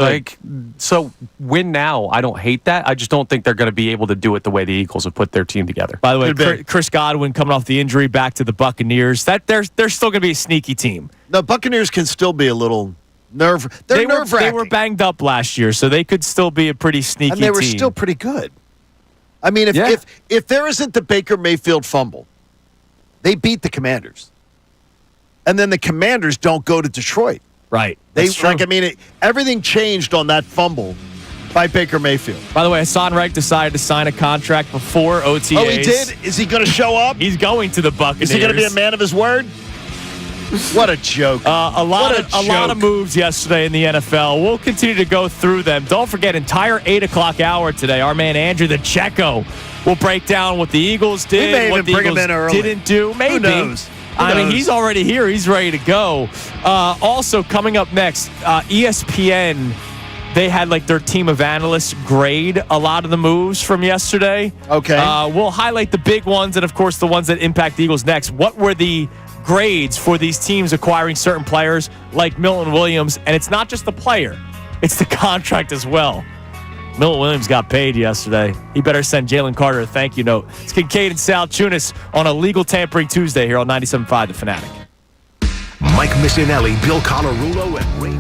So win now. I don't hate that. I just don't think they're going to be able to do it the way the Eagles have put their team together. By the way, Chris Godwin coming off the injury back to the Buccaneers. They're still going to be a sneaky team. The Buccaneers can still be a little nerve-wracking. They were banged up last year, so they could still be a pretty sneaky team. And they were still pretty good. I mean, if there isn't the Baker Mayfield fumble, they beat the Commanders. And then the Commanders don't go to Detroit. Right. Everything changed on that fumble by Baker Mayfield. By the way, Hassan Reddick decided to sign a contract before OTAs. Oh, he did? Is he going to show up? He's going to the Buccaneers. Is he going to be a man of his word? What a joke. A lot of moves yesterday in the NFL. We'll continue to go through them. Don't forget, entire 8 o'clock hour today, our man Andrew the Checo will break down what the Eagles did, what the Eagles didn't do. Maybe. Who knows? I mean, he's already here. He's ready to go. Also, coming up next, ESPN, they had like their team of analysts grade a lot of the moves from yesterday. Okay. We'll highlight the big ones and, of course, the ones that impact the Eagles next. What were the grades for these teams acquiring certain players like Milton Williams? And it's not just the player, it's the contract as well. Milton Williams got paid yesterday. He better send Jalen Carter a thank you note. It's Kincade and Salciunas on a Legal Tampering Tuesday here on 97.5 The Fanatic. Mike Missanelli, Bill Colarulo, and Ray.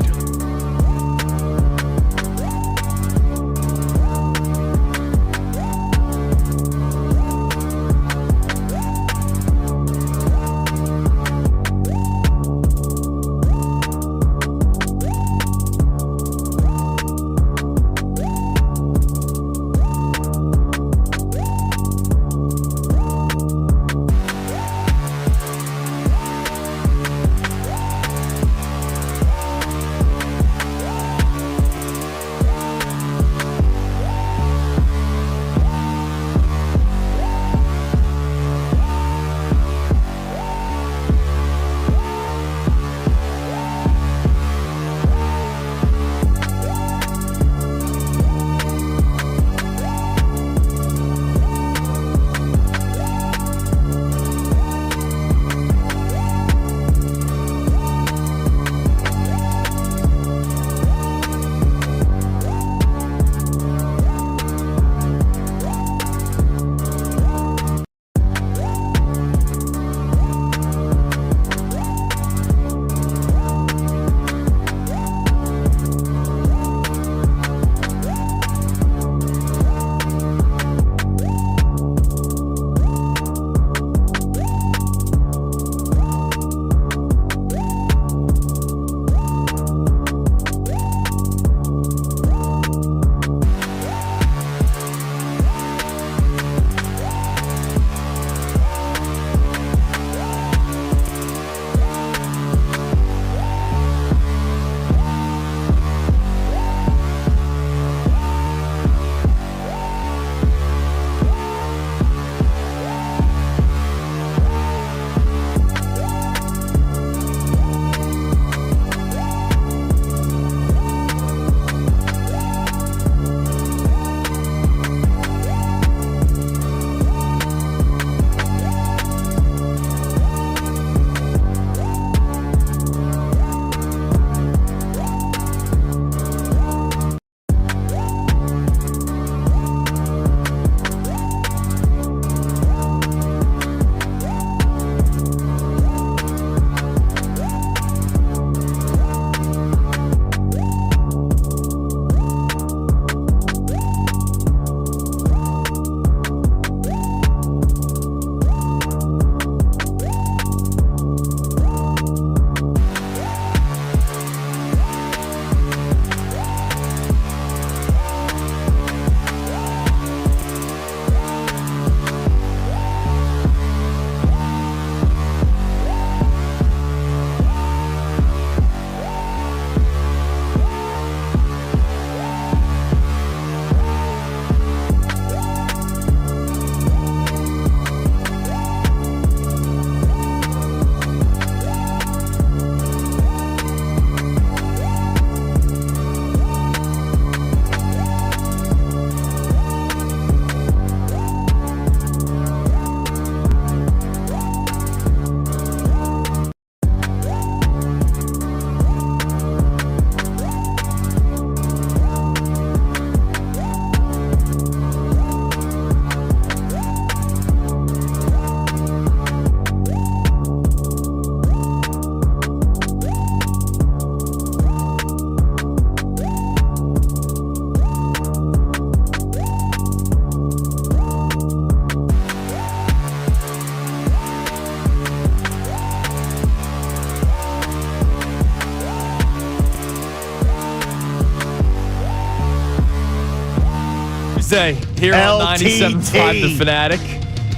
Wednesday here on 97.5 The Fanatic.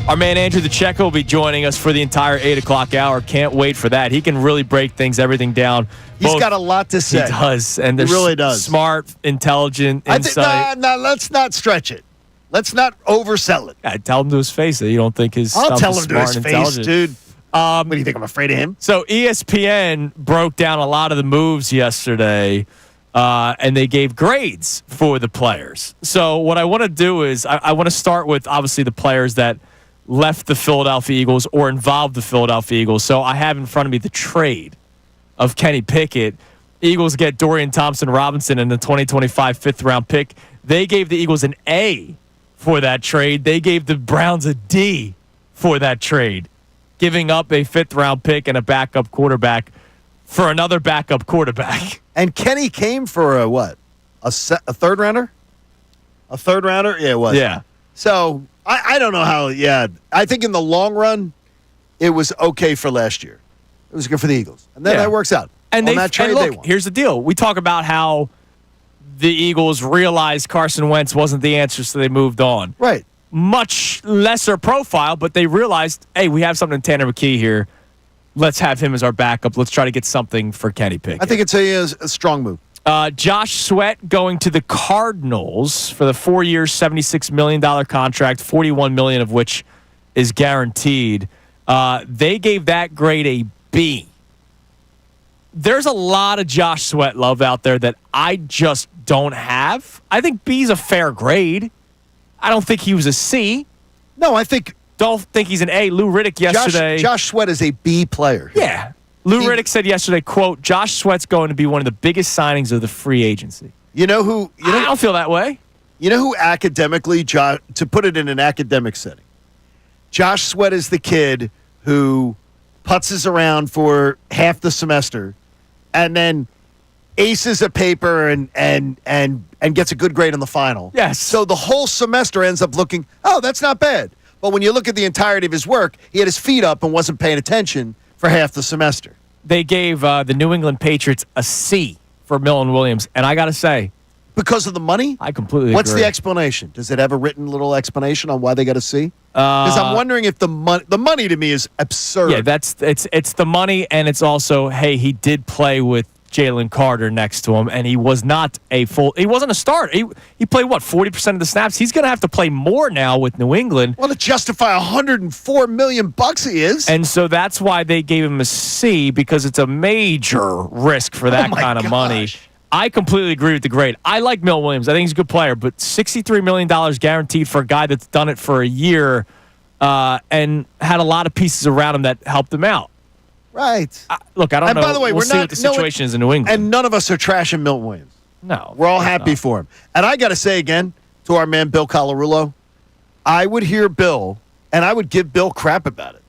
Our man Andrew DeCecco will be joining us for the entire 8 o'clock hour. Can't wait for that. He can really break everything down. He's got a lot to say. He does. And he really does. Smart, intelligent, insight. Let's not stretch it. Let's not oversell it. Yeah, tell him to his face that you don't think his I'll stuff tell is him to smart his and face, intelligent. dude. What do you think? I'm afraid of him? So ESPN broke down a lot of the moves yesterday, and they gave grades for the players. So what I want to do is I want to start with, obviously, the players that left the Philadelphia Eagles or involved the Philadelphia Eagles. So I have in front of me the trade of Kenny Pickett. Eagles get Dorian Thompson-Robinson in the 2025 fifth-round pick. They gave the Eagles an A for that trade. They gave the Browns a D for that trade, giving up a fifth-round pick and a backup quarterback for another backup quarterback. And Kenny came for a what? A third rounder? A third rounder? Yeah, it was. Yeah. So I don't know how. Yeah, I think in the long run, it was okay for last year. It was good for the Eagles, and then that works out. And on that trade, and look, they won. here's the deal: we talk about how the Eagles realized Carson Wentz wasn't the answer, so they moved on. Right. Much lesser profile, but they realized, hey, we have something in Tanner McKee here. Let's have him as our backup. Let's try to get something for Kenny Pickett. I think it's a strong move. Josh Sweat going to the Cardinals for the 4 year, $76 million contract, $41 million of which is guaranteed. They gave that grade a B. There's a lot of Josh Sweat love out there that I just don't have. I think B's a fair grade. I don't think he was a C. No, don't think he's an A. Lou Riddick yesterday. Josh Sweat is a B player. Yeah. Lou Riddick said yesterday, quote, Josh Sweat's going to be one of the biggest signings of the free agency. You know who? I don't feel that way. You know who academically, to put it in an academic setting, Josh Sweat is the kid who putzes around for half the semester and then aces a paper and gets a good grade on the final. Yes. So the whole semester ends up looking, oh, that's not bad. But when you look at the entirety of his work, he had his feet up and wasn't paying attention for half the semester. They gave the New England Patriots a C for Milton Williams, and I got to say, because of the money? I completely What's agree. the explanation? Does it have a written little explanation on why they got a C? Because I'm wondering if the money to me is absurd. Yeah, it's the money, and it's also, hey, he did play with Jalen Carter next to him, and he was not he wasn't a starter. He played, what, 40% of the snaps? He's going to have to play more now with New England. Well, to justify $104 million he is. And so that's why they gave him a C, because it's a major risk for that kind of money. I completely agree with the grade. I like Milton Williams. I think he's a good player, but $63 million guaranteed for a guy that's done it for a year and had a lot of pieces around him that helped him out. Right. Look, I don't know. By the way, we'll see what the situation is in New England. And none of us are trashing Milton Williams. No. We're all happy for him. And I got to say again to our man Bill Colarulo, I would hear Bill, and I would give Bill crap about it.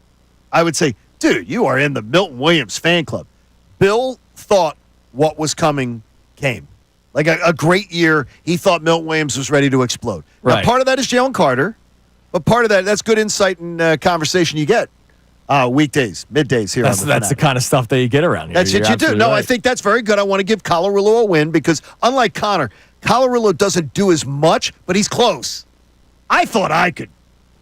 I would say, dude, you are in the Milton Williams fan club. Bill thought what was coming came. Like a great year, he thought Milton Williams was ready to explode. Right. Now, part of that is Jalen Carter, but part of that's good insight and conversation you get. Weekdays, middays here. That's the kind of stuff that you get around here. That's what you do. No, right. I think that's very good. I want to give Colarulo a win because, unlike Connor, Colarulo doesn't do as much, but he's close. I thought I could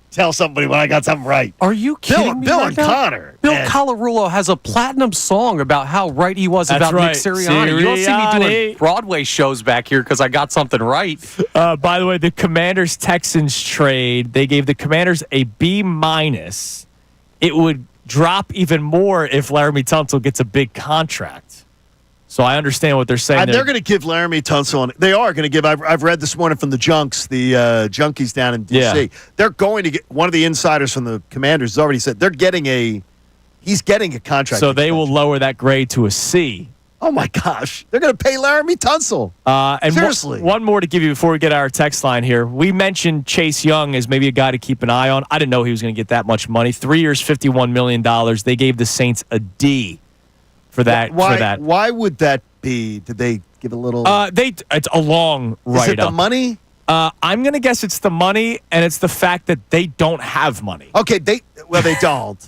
tell somebody when I got something right. Are you kidding me? Bill right and now? Connor. Bill Colarulo has a platinum song about how right he was about right. Nick Sirianni. You don't see me doing Broadway shows back here because I got something right. By the way, the Commanders-Texans trade, they gave the Commanders a B-. It would drop even more if Laramie Tunsil gets a big contract. So I understand what they're saying. They're going to give Laramie Tunsil. They are going to give. I've read this morning from the Junks, the junkies down in D.C. Yeah. They're going to get one of the insiders from the Commanders has already said he's getting a contract. So they will lower that grade to a C. Oh my gosh, they're going to pay Laramie Tunsil. And seriously, one more to give you before we get our text line here. We mentioned Chase Young as maybe a guy to keep an eye on. I didn't know he was going to get that much money. 3 years, $51 million. They gave the Saints a D for that. Why would that be? Did they give a little? It's a long write-up. Is it the money? I'm going to guess it's the money, and it's the fact that they don't have money. Okay, they don't.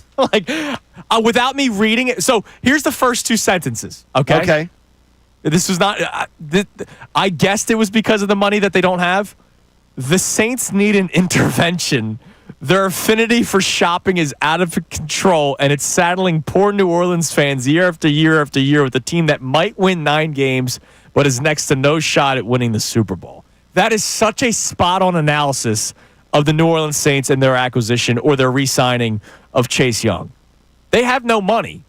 Without me reading it. So here's the first two sentences. Okay. Okay. This was not. I guessed it was because of the money that they don't have. The Saints need an intervention. Their affinity for shopping is out of control, and it's saddling poor New Orleans fans year after year after year with a team that might win 9 games, but is next to no shot at winning the Super Bowl. That is such a spot-on analysis of the New Orleans Saints and their acquisition or their re-signing of Chase Young. They have no money.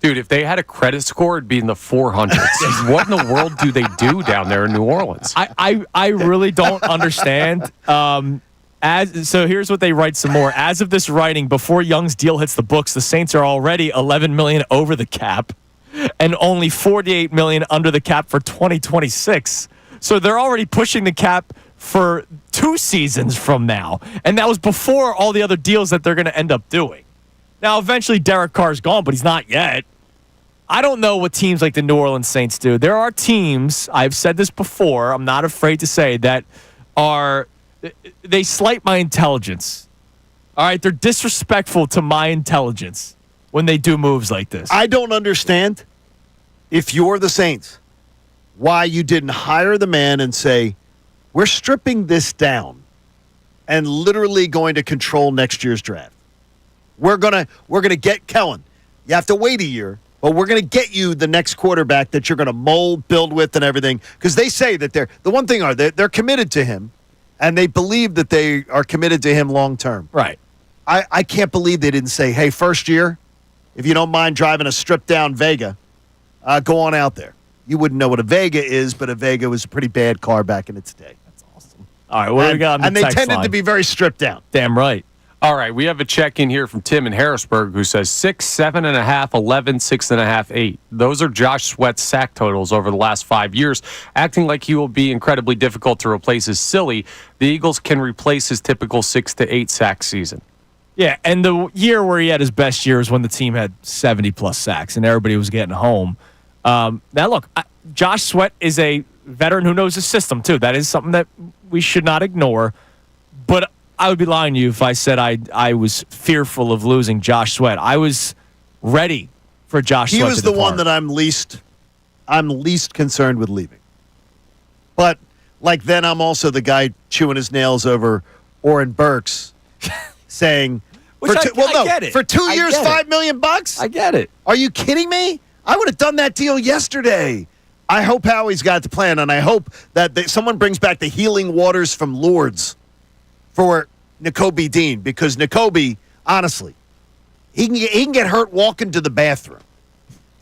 Dude, if they had a credit score, it'd be in the 400s. What in the world do they do down there in New Orleans? I really don't understand. So here's what they write some more. As of this writing, before Young's deal hits the books, the Saints are already $11 million over the cap and only $48 million under the cap for 2026. So they're already pushing the cap for 2 seasons from now. And that was before all the other deals that they're going to end up doing. Now, eventually Derek Carr's gone, but he's not yet. I don't know what teams like the New Orleans Saints do. There are teams, I've said this before, I'm not afraid to say, that they slight my intelligence. All right, they're disrespectful to my intelligence when they do moves like this. I don't understand, if you're the Saints, why you didn't hire the man and say, we're stripping this down and literally going to control next year's draft. We're gonna get Kellen. You have to wait a year, but we're gonna get you the next quarterback that you're gonna mold, build with, and everything. Because they say that they're committed to him, and they believe that they are committed to him long term. Right. I can't believe they didn't say, hey, first year, if you don't mind driving a stripped down Vega, go on out there. You wouldn't know what a Vega is, but a Vega was a pretty bad car back in its day. That's awesome. All right, what do we got on the And they text tended line? to be very stripped down. Damn right. All right, we have a check-in here from Tim in Harrisburg who says 6, 7.5, 11, 6.5, 8. Those are Josh Sweat's sack totals over the last 5 years. Acting like he will be incredibly difficult to replace is silly. The Eagles can replace his typical 6 to 8 sack season. Yeah, and the year where he had his best year was when the team had 70-plus sacks and everybody was getting home. Now, look, Josh Sweat is a veteran who knows the system, too. That is something that we should not ignore. But I would be lying to you if I said I was fearful of losing Josh Sweat. I was ready for Josh Sweat to He was the depart. one that I'm least concerned with leaving. But, like, then I'm also the guy chewing his nails over Oren Burks saying, I get it. for 2 I years, get it. $5 million? I get it. Are you kidding me? I would have done that deal yesterday. I hope Howie's got the plan, and I hope that someone brings back the healing waters from Lourdes for Nakobe Dean, because Nakobe, honestly, he can get hurt walking to the bathroom.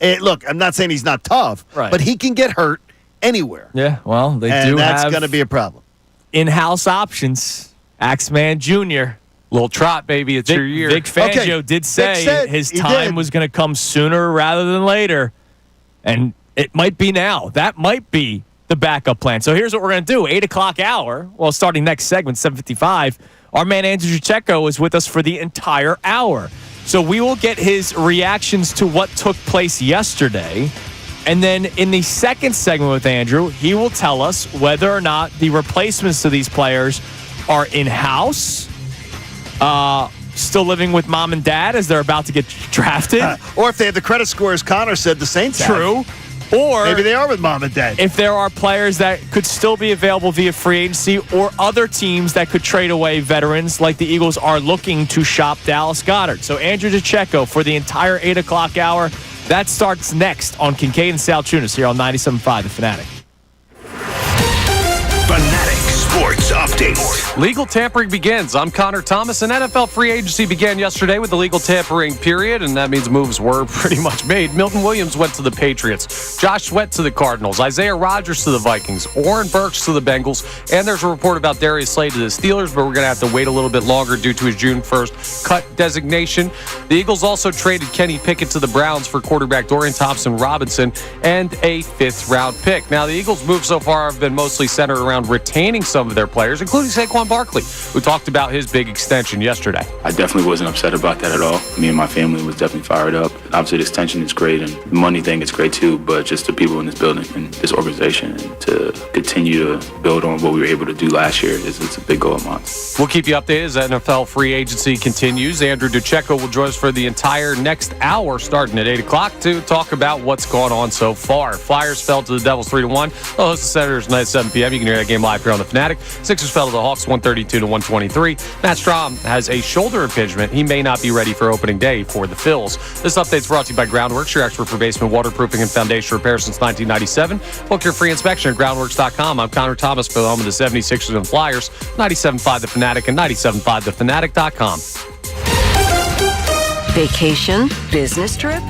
Look, I'm not saying he's not tough, right, but he can get hurt anywhere. Yeah, well, they and do that's have going to be a problem. in-house options. Axeman Jr. Little trot, baby. It's your year. Vic Fangio did say his time was going to come sooner rather than later, and it might be now. That might be the backup plan. So here's what we're going to do. 8 o'clock hour, well, starting next segment, 7:55, our man Andrew Juchecko is with us for the entire hour. So we will get his reactions to what took place yesterday. And then in the second segment with Andrew, he will tell us whether or not the replacements to these players are in-house, still living with mom and dad as they're about to get drafted. Or if they have the credit score, as Connor said, the Saints have. True. Or maybe they are with mom and dad. If there are players that could still be available via free agency or other teams that could trade away veterans like the Eagles are looking to shop Dallas Goedert. So Andrew Juchecko for the entire 8 o'clock hour. That starts next on Kincade Salciunas here on 97.5 The Fanatic. Fanatic Sports Update. Legal tampering begins. I'm Connor Thomas, and NFL free agency began yesterday with the legal tampering period, and that means moves were pretty much made. Milton Williams went to the Patriots, Josh Sweat to the Cardinals, Isaiah Rodgers to the Vikings, Oren Burks to the Bengals, and there's a report about Darius Slay to the Steelers, but we're going to have to wait a little bit longer due to his June 1st cut designation. The Eagles also traded Kenny Pickett to the Browns for quarterback Dorian Thompson-Robinson and a 5th-round pick. Now, the Eagles' moves so far have been mostly centered around retaining some of their players, including Saquon Barkley, who talked about his big extension yesterday. I definitely wasn't upset about that at all. Me and my family was definitely fired up. Obviously, this tension is great, and the money thing is great too, but just the people in this building and this organization, and to continue to build on what we were able to do last year, it's a big goal of mine. We'll keep you updated as NFL free agency continues. Andrew Juchecko will join us for the entire next hour, starting at 8 o'clock, to talk about what's gone on so far. Flyers fell to the Devils 3-1. They'll host the Senators tonight at 7 p.m. You can hear that game live here on The Fanatic. Sixers fell to the Hawks 132-123. Matt Strom has a shoulder impingement. He may not be ready for opening day for the Phils. This update's brought to you by Groundworks, your expert for basement waterproofing and foundation repair since 1997. Book your free inspection at groundworks.com. I'm Connor Thomas for the home of the 76ers and Flyers, 97.5 The Fanatic and 97.5thefanatic.com. Vacation? Business trip?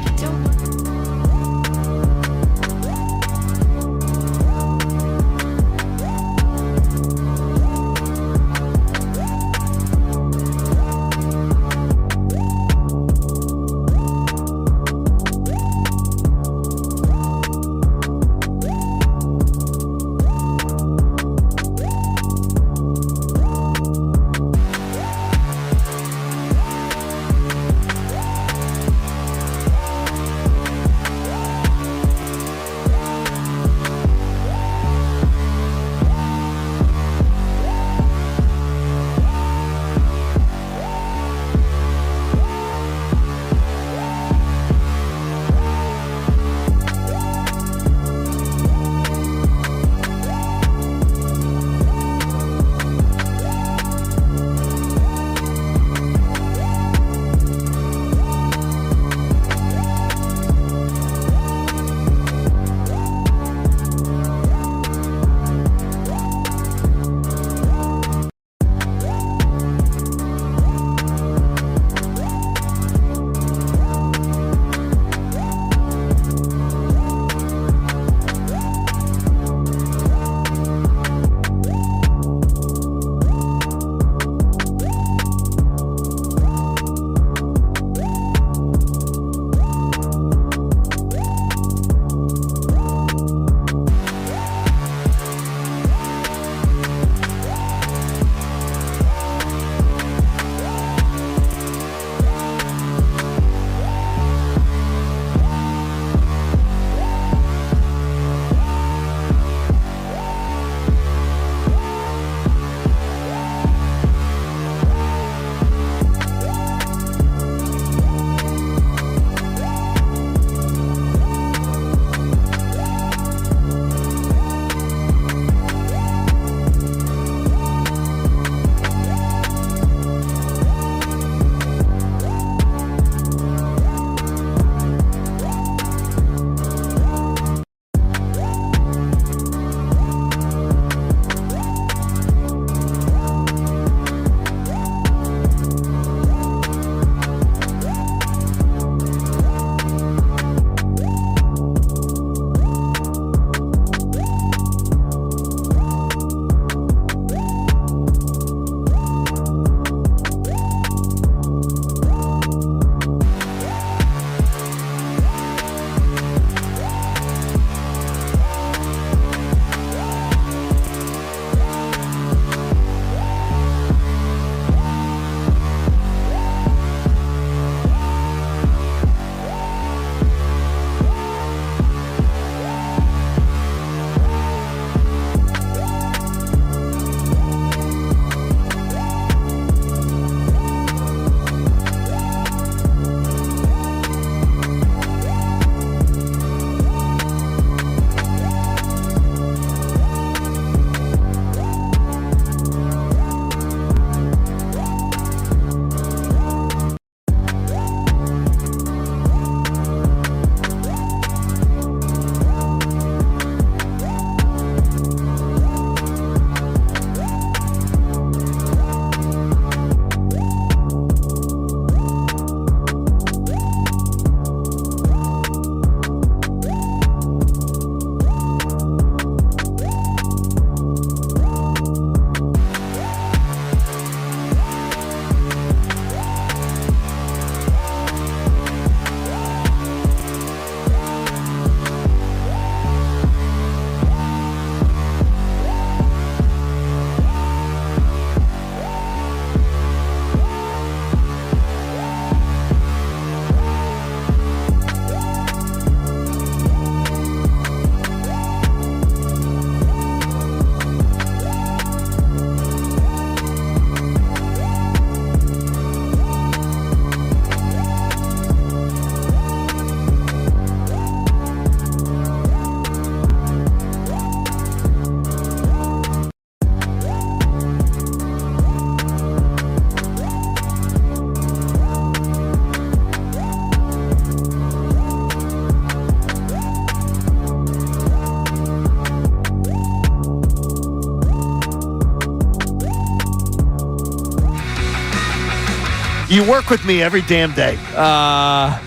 You work with me every damn day. I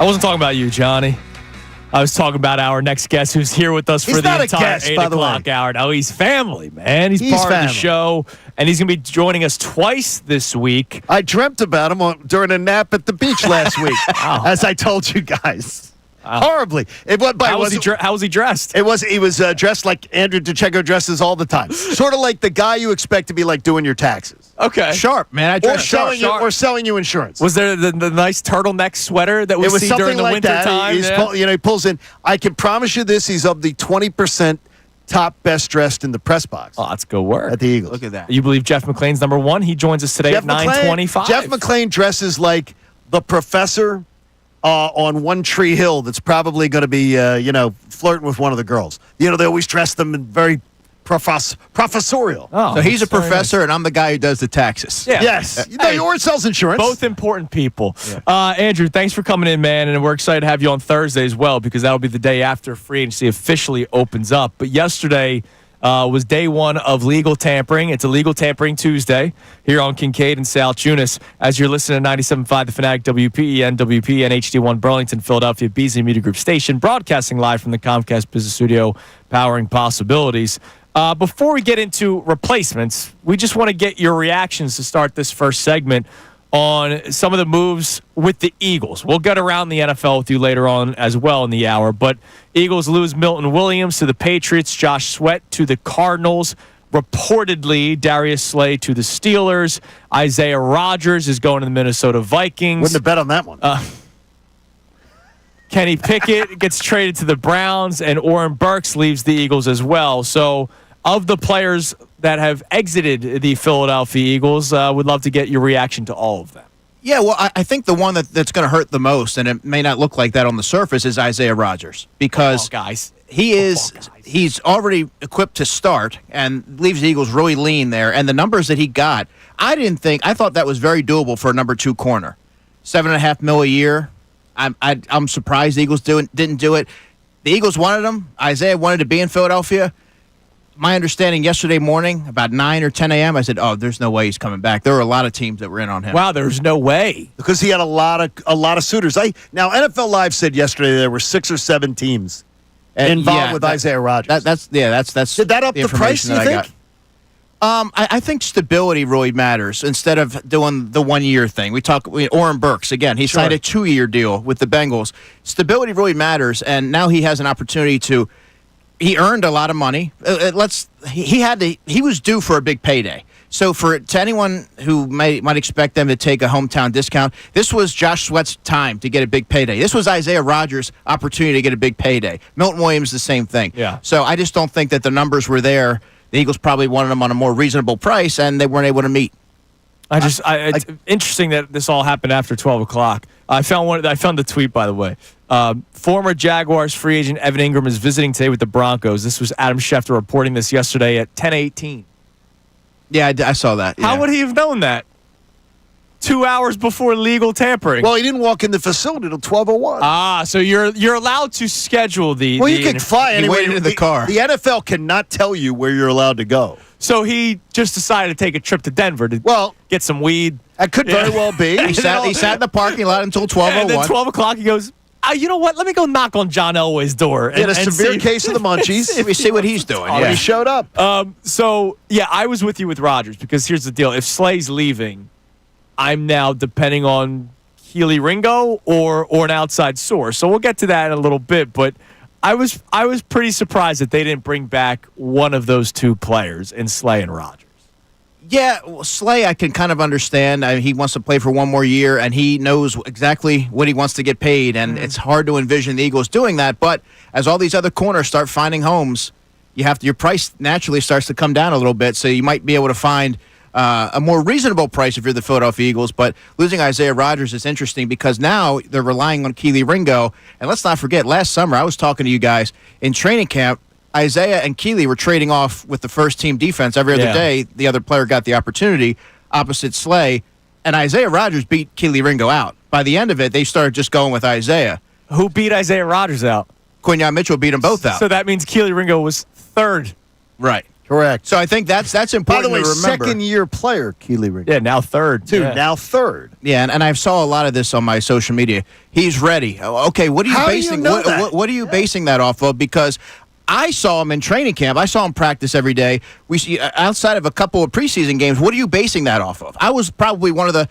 wasn't talking about you, Johnny. I was talking about our next guest who's here with us for the entire 8 o'clock hour. No, he's family, man. He's part of the show, and he's going to be joining us twice this week. I dreamt about him during a nap at the beach last week, as I told you guys. Horribly. How was he dressed? He was dressed like Andrew DeCecco dresses all the time. Sort of like the guy you expect to be like doing your taxes. Okay. Sharp, man. I dress selling you insurance. Was there the nice turtleneck sweater that we see during the winter time? He pulls in. I can promise you this. He's of the 20% top best dressed in the press box. Oh, that's good work. At the Eagles. Look at that. You believe Jeff McClain's number one? He joins us today at 9:25. Jeff McClain dresses like the professor on One Tree Hill that's probably going to be, flirting with one of the girls. They always dress them in very professorial. Oh, so he's a professor, and I'm the guy who does the taxes. Yeah. Yes. Or sells insurance. Both important people. Yeah. Andrew, thanks for coming in, man, and we're excited to have you on Thursday as well because that'll be the day after free agency officially opens up. But yesterday was day one of legal tampering. It's a legal tampering Tuesday here on Kincade and Salciunas. As you're listening to 97.5 The Fanatic, WPEN, HD1 Burlington, Philadelphia, Beasley Media Group Station, broadcasting live from the Comcast Business Studio, powering possibilities. Before we get into replacements, we just want to get your reactions to start this first segment on some of the moves with the Eagles. We'll get around the NFL with you later on as well in the hour, but Eagles lose Milton Williams to the Patriots, Josh Sweat to the Cardinals, reportedly Darius Slay to the Steelers, Isaiah Rodgers is going to the Minnesota Vikings. Wouldn't have bet on that one. Kenny Pickett gets traded to the Browns, and Oren Burks leaves the Eagles as well. So of the players that have exited the Philadelphia Eagles, would love to get your reaction to all of them. Yeah, well, I think the one that's going to hurt the most, and it may not look like that on the surface, is Isaiah Rodgers because he's already equipped to start and leaves the Eagles really lean there. And the numbers that he got, I thought that was very doable for a number 2 corner. $7.5 million a year. I'm surprised the Eagles didn't do it. The Eagles wanted him. Isaiah wanted to be in Philadelphia. My understanding yesterday morning, about 9 or 10 a.m., I said, "Oh, there's no way he's coming back." There were a lot of teams that were in on him. Wow, there's no way because he had a lot of suitors. Now NFL Live said yesterday there were 6 or 7 teams involved with Isaiah Rodgers. That's did that up the price? You think? I think stability really matters instead of doing the 1-year thing. Oren Burks, again, he signed a 2-year deal with the Bengals. Stability really matters, and now he has an opportunity to. He earned a lot of money. He was due for a big payday. So to anyone who might expect them to take a hometown discount, this was Josh Sweat's time to get a big payday. This was Isaiah Rodgers' opportunity to get a big payday. Milton Williams, the same thing. Yeah. So I just don't think that the numbers were there. The Eagles probably wanted them on a more reasonable price, and they weren't able to meet. It's interesting that this all happened after 12 o'clock. I found the tweet, by the way. Former Jaguars free agent Evan Ingram is visiting today with the Broncos. This was Adam Schefter reporting this yesterday at 10:18. Yeah, I saw that. How would he have known that? 2 hours before legal tampering. Well, he didn't walk in the facility until 12:01. So you're allowed to schedule the. Well, you can fly anywhere. Waited in the car. The NFL cannot tell you where you're allowed to go. So he just decided to take a trip to Denver to get some weed. That could very well be. He sat in the parking lot until 12:01. And then 12 o'clock, he goes, you know what? Let me go knock on John Elway's door. He had a severe case of the munchies. We see what he's doing. He showed up. I was with you with Rodgers because here's the deal. If Slay's leaving, I'm now depending on Keely Ringo or an outside source. So we'll get to that in a little bit. But I was pretty surprised that they didn't bring back one of those 2 players in Slay and Rodgers. Yeah, well, Slay I can kind of understand. He wants to play for 1 more year, and he knows exactly what he wants to get paid, and it's hard to envision the Eagles doing that. But as all these other corners start finding homes, your price naturally starts to come down a little bit, so you might be able to find a more reasonable price if you're the Philadelphia Eagles. But losing Isaiah Rodgers is interesting because now they're relying on Keely Ringo. And let's not forget, last summer I was talking to you guys in training camp. Isaiah and Keely were trading off with the first-team defense every other day. The other player got the opportunity opposite Slay, and Isaiah Rodgers beat Keely Ringo out. By the end of it, they started just going with Isaiah. Who beat Isaiah Rodgers out? Quinyon Mitchell beat them both out. So that means Keely Ringo was 3rd. Right. Correct. So I think that's By important the way, to remember. second-year player, Keely Ringo. Yeah, now third. Dude, Yeah. now third. Yeah, and I saw a lot of this on my social media. He's ready. Okay, what are you How do you basing know that? what are you basing that off of? Because I saw him in training camp. I saw him practice every day. We see outside of a couple of preseason games. What are you basing that off of? I was probably one of the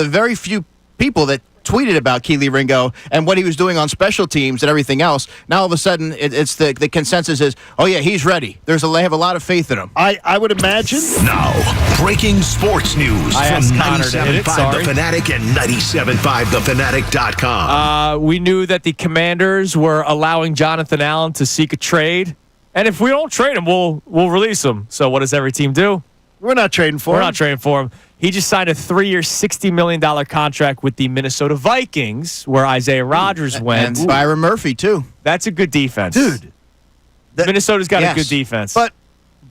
very few people that tweeted about Keely Ringo and what he was doing on special teams and everything else. Now all of a sudden, it's the consensus is, oh yeah, he's ready. They have a lot of faith in him. I would imagine. Now, breaking sports news I from asked Connor to hit it, 97.5 sorry. The Fanatic and 97.5thefanatic.com. We knew that the Commanders were allowing Jonathan Allen to seek a trade, and if we don't trade him, we'll release him. So what does every team do? We're not trading for We're him. not trading for him. He just signed a 3-year, $60 million contract with the Minnesota Vikings, where Isaiah Rodgers went. And Byron Murphy too. That's a good defense, Dude. Minnesota's got Yes. a good defense.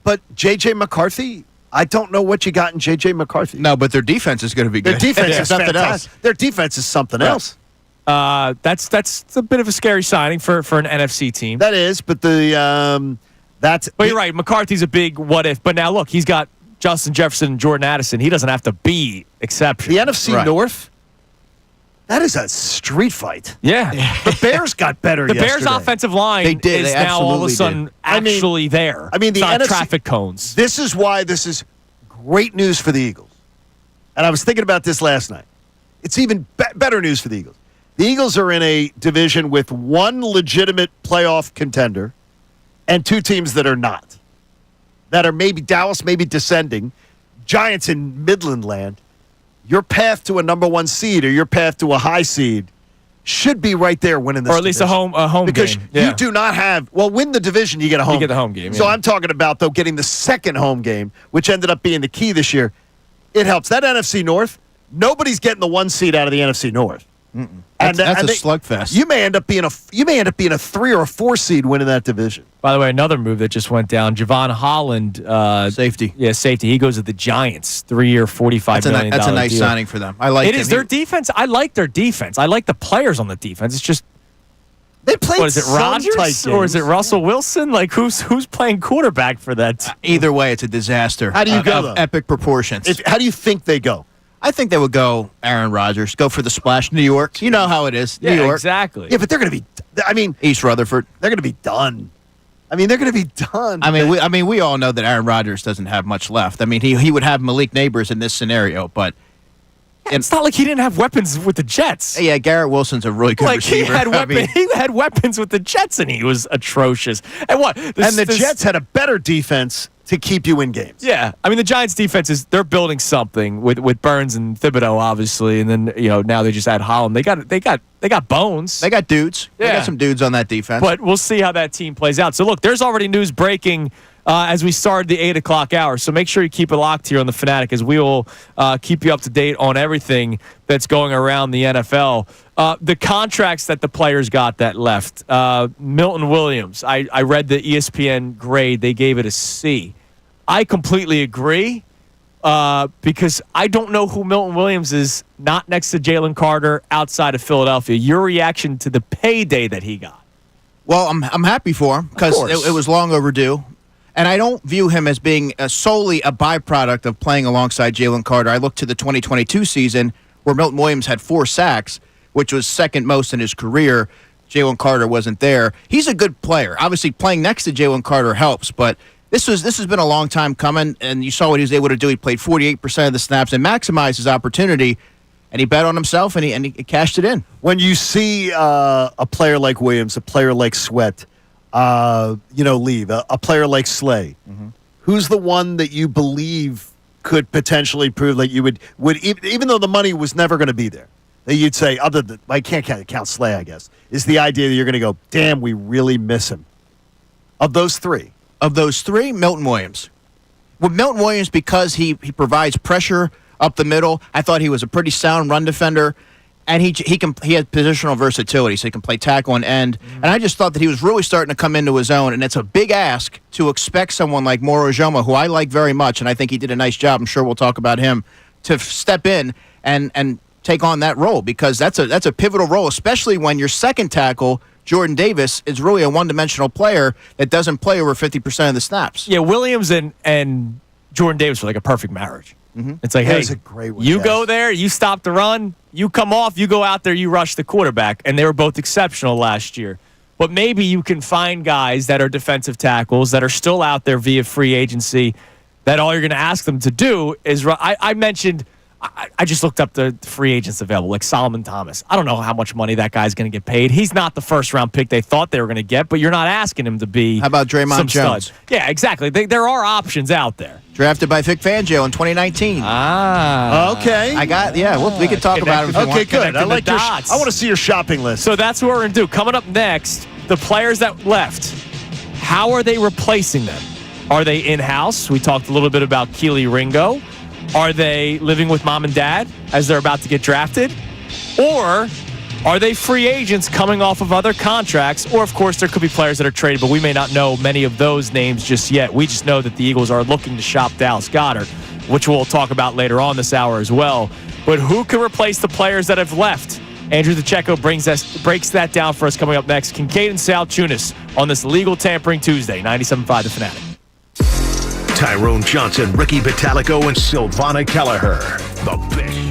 But J.J. McCarthy, I don't know what you got in J.J. McCarthy. No, but their defense is going to be Their good. defense If is nothing fantastic. else. Their defense is something Right. else. That's a bit of a scary signing for an NFC team. That is, but that's. But you're right. McCarthy's a big what if. But now look, he's got Justin Jefferson and Jordan Addison. He doesn't have to be exceptional. The NFC Right. North. That is a street fight. Yeah. The Bears got better. The Bears' yesterday. offensive line They did. is They now all of a absolutely sudden did. actually there. I mean, the it's not NFC traffic cones. This is why this is great news for the Eagles. And I was thinking about this last night. It's even better news for the Eagles. The Eagles are in a division with one legitimate playoff contender and two teams that are not. That are maybe Dallas, maybe descending. Giants in Midland land. Your path to a number one seed or your path to a high seed should be right there winning this Or at least division. a home Because game. Yeah. you do not have, well, win the division, you get a home. You get the home game, So yeah. I'm talking about, though, getting the second home game, which ended up being the key this year. It helps. That NFC North, nobody's getting the one seed out of the NFC North. That's a slugfest. You may end up being a 3 or a 4 seed winning that division. By the way, another move that just went down. Javon Holland, Safety. Yeah, safety. He goes to the Giants. 3-year, $45 million. That's a nice deal. signing for them. I like It is their defense. I like their defense. I like the players on the defense. It's just, They played what is it, some tight Rodgers or is it games. Russell Wilson? Like who's playing quarterback for that? Either way, it's a disaster. How do you go, of though? epic proportions. How do you think they go? I think they would go Aaron Rodgers, go for the splash. New York. You know how it is. New York. exactly. Yeah, but they're going to be, East Rutherford. they're going to be done. They're going to be done. We all know that Aaron Rodgers doesn't have much left. I mean, he would have Malik Neighbors in this scenario, but It's not like he didn't have weapons with the Jets. yeah, Garrett Wilson's a really good Like receiver. he had weapons with the Jets, and he was atrocious. And what? and the Jets had a better defense to keep you in games. Yeah, I mean the Giants' defense they're building something with Burns and Thibodeau, obviously, and then now they just add Holland. They got bones. They got dudes. They Yeah. got some dudes on that defense. But we'll see how that team plays out. So, look, there's already news breaking as we started the 8 o'clock hour. So make sure you keep it locked here on The Fanatic as we will keep you up to date on everything that's going around the NFL. The contracts that the players got that left. Milton Williams, I read the ESPN grade. They gave it a C. I completely agree because I don't know who Milton Williams is not next to Jalen Carter outside of Philadelphia. Your reaction to the payday that he got? Well, I'm happy for him because it was long overdue. And I don't view him as being solely a byproduct of playing alongside Jalen Carter. I look to the 2022 season where Milton Williams had 4 sacks, which was second most in his career. Jalen Carter wasn't there. He's a good player. Obviously, playing next to Jalen Carter helps, but this has been a long time coming, and you saw what he was able to do. He played 48% of the snaps and maximized his opportunity, and he bet on himself, and he cashed it in. When you see a player like Williams, a player like Sweat, leave, a player like Slay, who's the one that you believe could potentially prove that you would even though the money was never going to be there, that you'd say, other than, I can't count Slay, I guess, is the idea that you're going to go, damn, we really miss him. Of those three, Milton Williams. With Milton Williams, because he provides pressure up the middle, I thought he was a pretty sound run defender. And he has positional versatility, so he can play tackle and end. And I just thought that he was really starting to come into his own, and it's a big ask to expect someone like Moro Ojomo, who I like very much, and I think he did a nice job. I'm sure we'll talk about him, to step in and take on that role because that's a pivotal role, especially when your second tackle, Jordan Davis, is really a one-dimensional player that doesn't play over 50% of the snaps. Yeah, Williams and Jordan Davis were like a perfect marriage. Mm-hmm. It's like, That hey, was a great one, you yes. go there, you stop the run, you come off, you go out there, you rush the quarterback. And they were both exceptional last year. But maybe you can find guys that are defensive tackles that are still out there via free agency that all you're going to ask them to do is run. I mentioned, I just looked up the free agents available, like Solomon Thomas. I don't know how much money that guy's going to get paid. He's not the first-round pick they thought they were going to get, but you're not asking him to be. How about Draymond some Jones? Stud. Yeah, exactly. There are options out there. Drafted by Vic Fangio in 2019. Okay. We could talk about it if you Okay, want. good. I Connecting like the your. dots. I want to see your shopping list. So that's what we're going to do. Coming up next, the players that left, how are they replacing them? Are they in-house? We talked a little bit about Keely Ringo. Are they living with mom and dad as they're about to get drafted? Or are they free agents coming off of other contracts? Or, of course, there could be players that are traded, but we may not know many of those names just yet. We just know that the Eagles are looking to shop Dallas Goedert, which we'll talk about later on this hour as well. But who can replace the players that have left? Andrew DeCecco breaks that down for us coming up next. Kincade and Salciunas on this Legal Tampering Tuesday, 97.5 The Fanatic. Tyrone Johnson, Ricky Vitalico, and Silvana Kelleher. The best.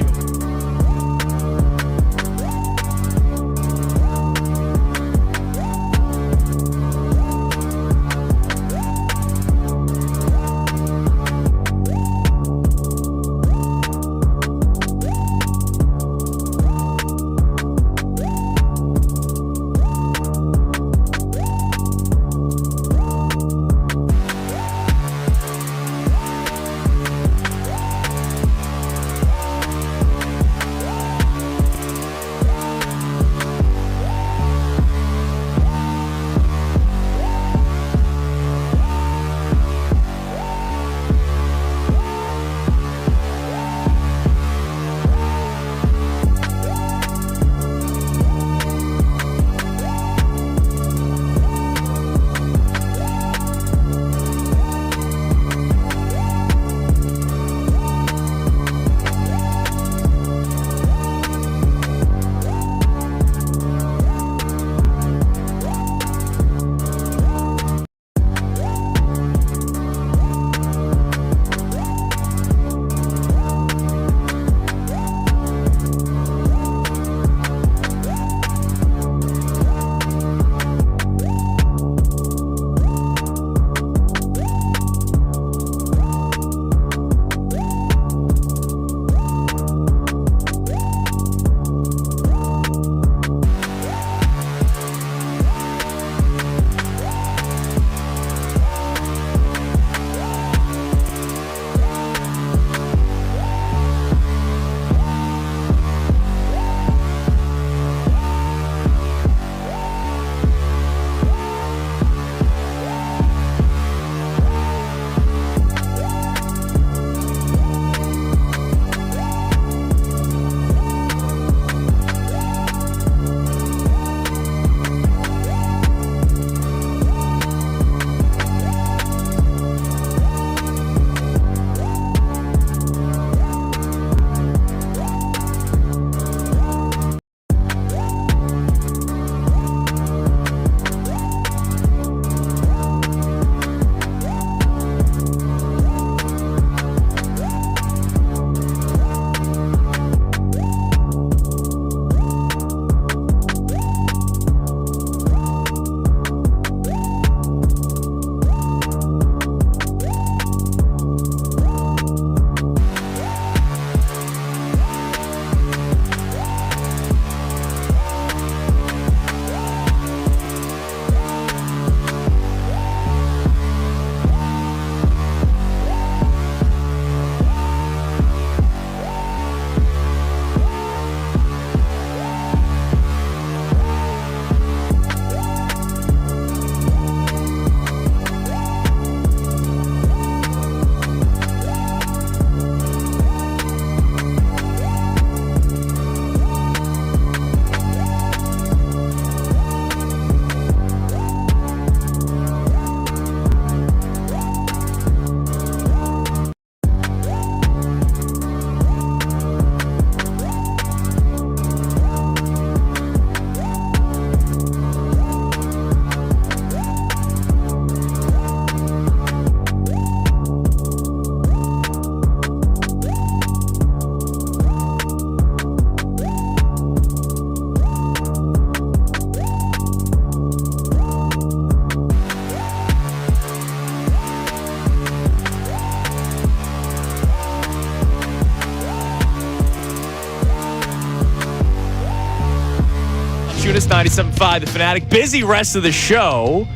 97.5 The Fanatic. Busy rest of the show.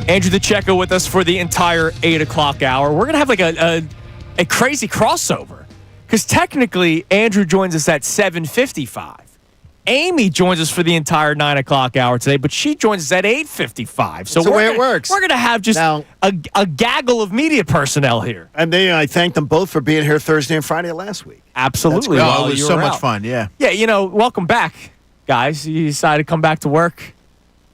Andrew DeCecco with us for the entire 8 o'clock hour. We're going to have like a crazy crossover because technically Andrew joins us at 7:55. Amy joins us for the entire 9 o'clock hour today, but she joins us at 8:55. So the way it works. We're going to have just a gaggle of media personnel here. And I thank them both for being here Thursday and Friday last week. Absolutely. It was so much fun, yeah. Yeah, welcome back, guys. You decided to come back to work.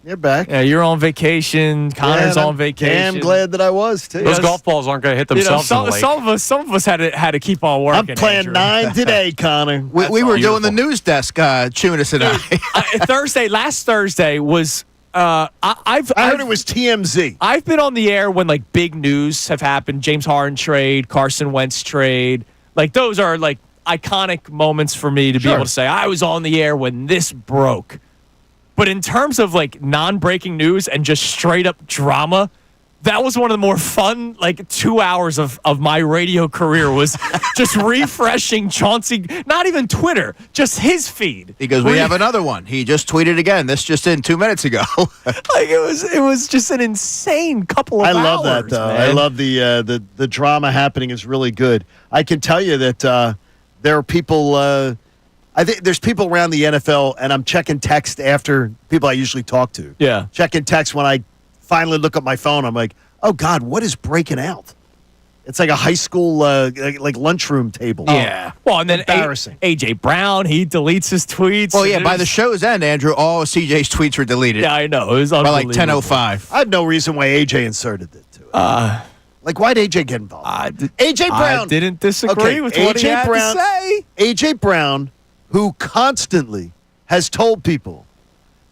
You're back. Yeah, you're on vacation. Connor's on vacation. Damn glad that I was, too. Those golf balls aren't going to hit themselves in the lake. Some of us had to keep on working. I'm playing Andrew. 9 today, Connor. We were doing the news desk, Chunas and I. Last Thursday was. I heard it was TMZ. I've been on the air when like big news have happened. James Harden trade, Carson Wentz trade. Like those are like iconic moments for me to be able to say I was on the air when this broke. But in terms of like non-breaking news and just straight up drama, that was one of the more fun, like 2 hours of my radio career was just refreshing Chauncey, not even Twitter, just his feed. He goes, we have another one. He just tweeted again. This just in 2 minutes ago. Like it was just an insane couple of hours. I love that though. Man. I love the drama happening is really good. I can tell you that there are people. I think there's people around the NFL, and I'm checking text after people I usually talk to. Yeah. Checking text when I finally look at my phone. I'm like, oh, God, what is breaking out? It's like a high school like lunchroom table. Yeah. Well, and then embarrassing. A.J. Brown, he deletes his tweets. Well, yeah, by the show's end, Andrew, all of CJ's tweets were deleted. Yeah, I know. It was by like unbelievable. 10:05. I have no reason why AJ inserted it to it. Like, why'd AJ get involved? AJ Brown. I didn't disagree with what he had to say. AJ Brown, who constantly has told people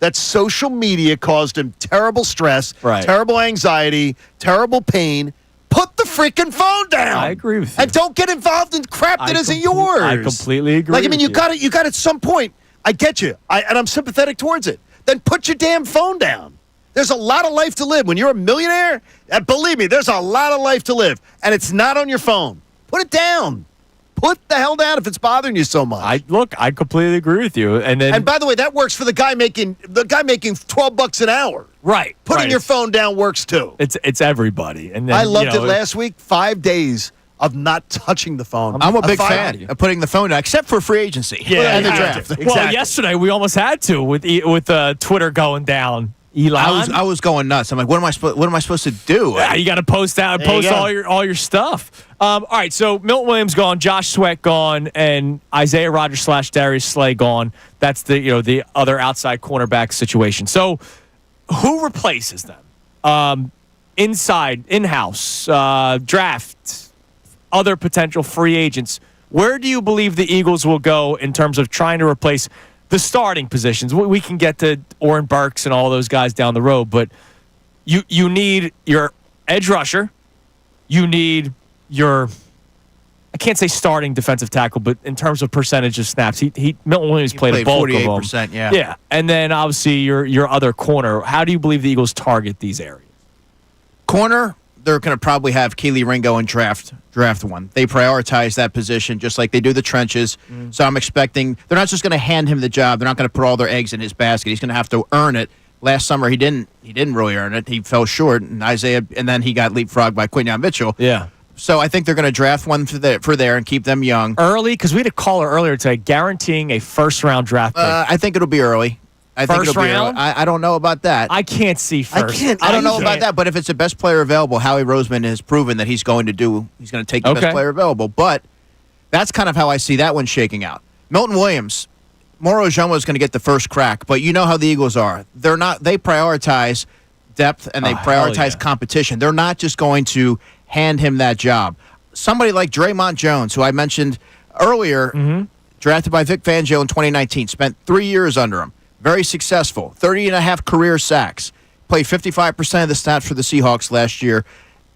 that social media caused him terrible stress, terrible anxiety, terrible pain. Put the freaking phone down. I agree with you. And don't get involved in crap that isn't yours. I completely agree. Like, I mean, you got it at some point. I get you. And I'm sympathetic towards it. Then put your damn phone down. There's a lot of life to live. When you're a millionaire, believe me, there's a lot of life to live. And it's not on your phone. Put it down. Put the hell down if it's bothering you so much. I completely agree with you. And by the way, that works for the guy making $12 an hour. Right. Putting your phone down works too. It's everybody. And then, I loved it last week. 5 days of not touching the phone. I'm a big fan of putting the phone down, except for free agency and the draft. Exactly. Well, yesterday we almost had to with Twitter going down. Elon. I was going nuts. I'm like, what am I supposed to do? Yeah, you got to post all your stuff. All right, so Milton Williams gone, Josh Sweat gone, and Isaiah Rodgers / Darius Slay gone. That's the other outside cornerback situation. So who replaces them? Inside, in-house, draft, other potential free agents. Where do you believe the Eagles will go in terms of trying to replace the starting positions? We can get to Oren Burks and all those guys down the road, but you need your edge rusher. You need your, I can't say starting defensive tackle, but in terms of percentage of snaps, Milton Williams played a bulk of them. 48%, yeah. Yeah, and then obviously your other corner. How do you believe the Eagles target these areas? Corner, they're going to probably have Keely Ringo in draft one. They prioritize that position just like they do the trenches. So I'm expecting they're not just going to hand him the job. They're not going to put all their eggs in his basket. He's going to have to earn it. Last summer he didn't really earn it. He fell short, and then he got leapfrogged by Quinyon Mitchell. Yeah. So I think they're going to draft one for there and keep them young early, because we had a caller earlier today guaranteeing a first-round draft pick. I think it'll be early. First round? I don't know about that. I can't see first. I don't know about that, but if it's the best player available, Howie Roseman has proven that he's going to take the best player available. But that's kind of how I see that one shaking out. Milton Williams, Moro Ojomo is going to get the first crack, but you know how the Eagles are. They prioritize depth and they prioritize competition. They're not just going to hand him that job. Somebody like Draymond Jones, who I mentioned earlier, drafted by Vic Fangio in 2019, spent 3 years under him. Very successful, 30.5 career sacks, played 55% of the stats for the Seahawks last year,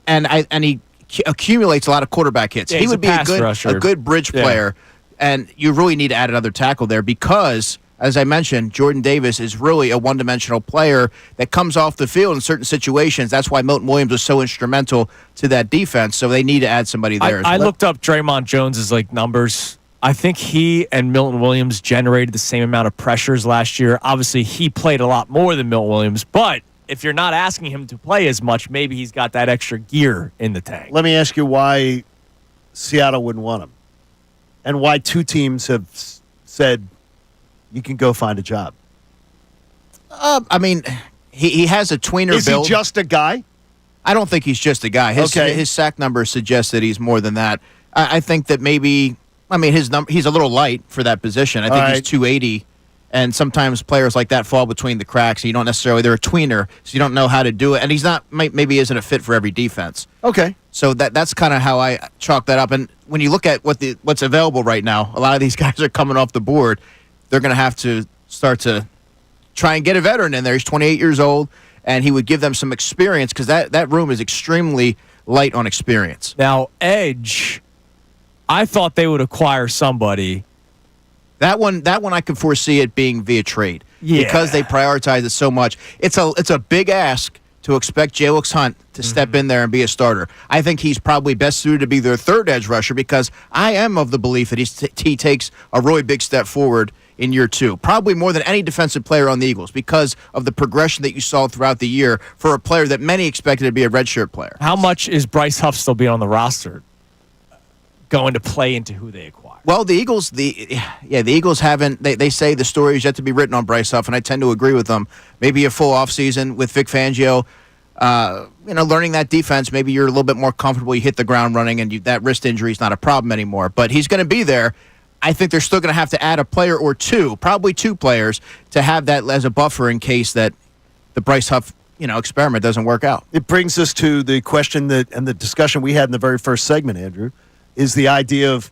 and he accumulates a lot of quarterback hits. Yeah, he would be a good bridge player, and you really need to add another tackle there because, as I mentioned, Jordan Davis is really a one-dimensional player that comes off the field in certain situations. That's why Milton Williams was so instrumental to that defense, so they need to add somebody there. I looked up Draymond Jones's numbers I think he and Milton Williams generated the same amount of pressures last year. Obviously, he played a lot more than Milton Williams, but if you're not asking him to play as much, maybe he's got that extra gear in the tank. Let me ask you why Seattle wouldn't want him and why two teams have said you can go find a job. I mean, he has a tweener Is build. He just a guy? I don't think he's just a guy. His sack number suggests that he's more than that. I think that maybe, he's a little light for that position. I think he's 280, and sometimes players like that fall between the cracks. And you don't necessarily, they're a tweener, so you don't know how to do it. And he's not, maybe isn't a fit for every defense. Okay. So that's kind of how I chalk that up. And when you look at what's available right now, a lot of these guys are coming off the board. They're going to have to start to try and get a veteran in there. He's 28 years old, and he would give them some experience because that room is extremely light on experience. Now, edge, I thought they would acquire somebody. That one I could foresee it being via trade because they prioritize it so much. It's a big ask to expect Jalix Hunt to step in there and be a starter. I think he's probably best suited to be their third edge rusher because I am of the belief that he takes a really big step forward in year two, probably more than any defensive player on the Eagles because of the progression that you saw throughout the year for a player that many expected to be a redshirt player. How much is Bryce Huff still being on the roster going to play into who they acquire? Well, the Eagles, the Eagles haven't. They say the story is yet to be written on Bryce Huff, and I tend to agree with them. Maybe a full offseason with Vic Fangio, learning that defense. Maybe you're a little bit more comfortable. You hit the ground running, and that wrist injury is not a problem anymore. But he's going to be there. I think they're still going to have to add a player or two, probably two players, to have that as a buffer in case that the Bryce Huff experiment doesn't work out. It brings us to the question and the discussion we had in the very first segment, Andrew, is the idea of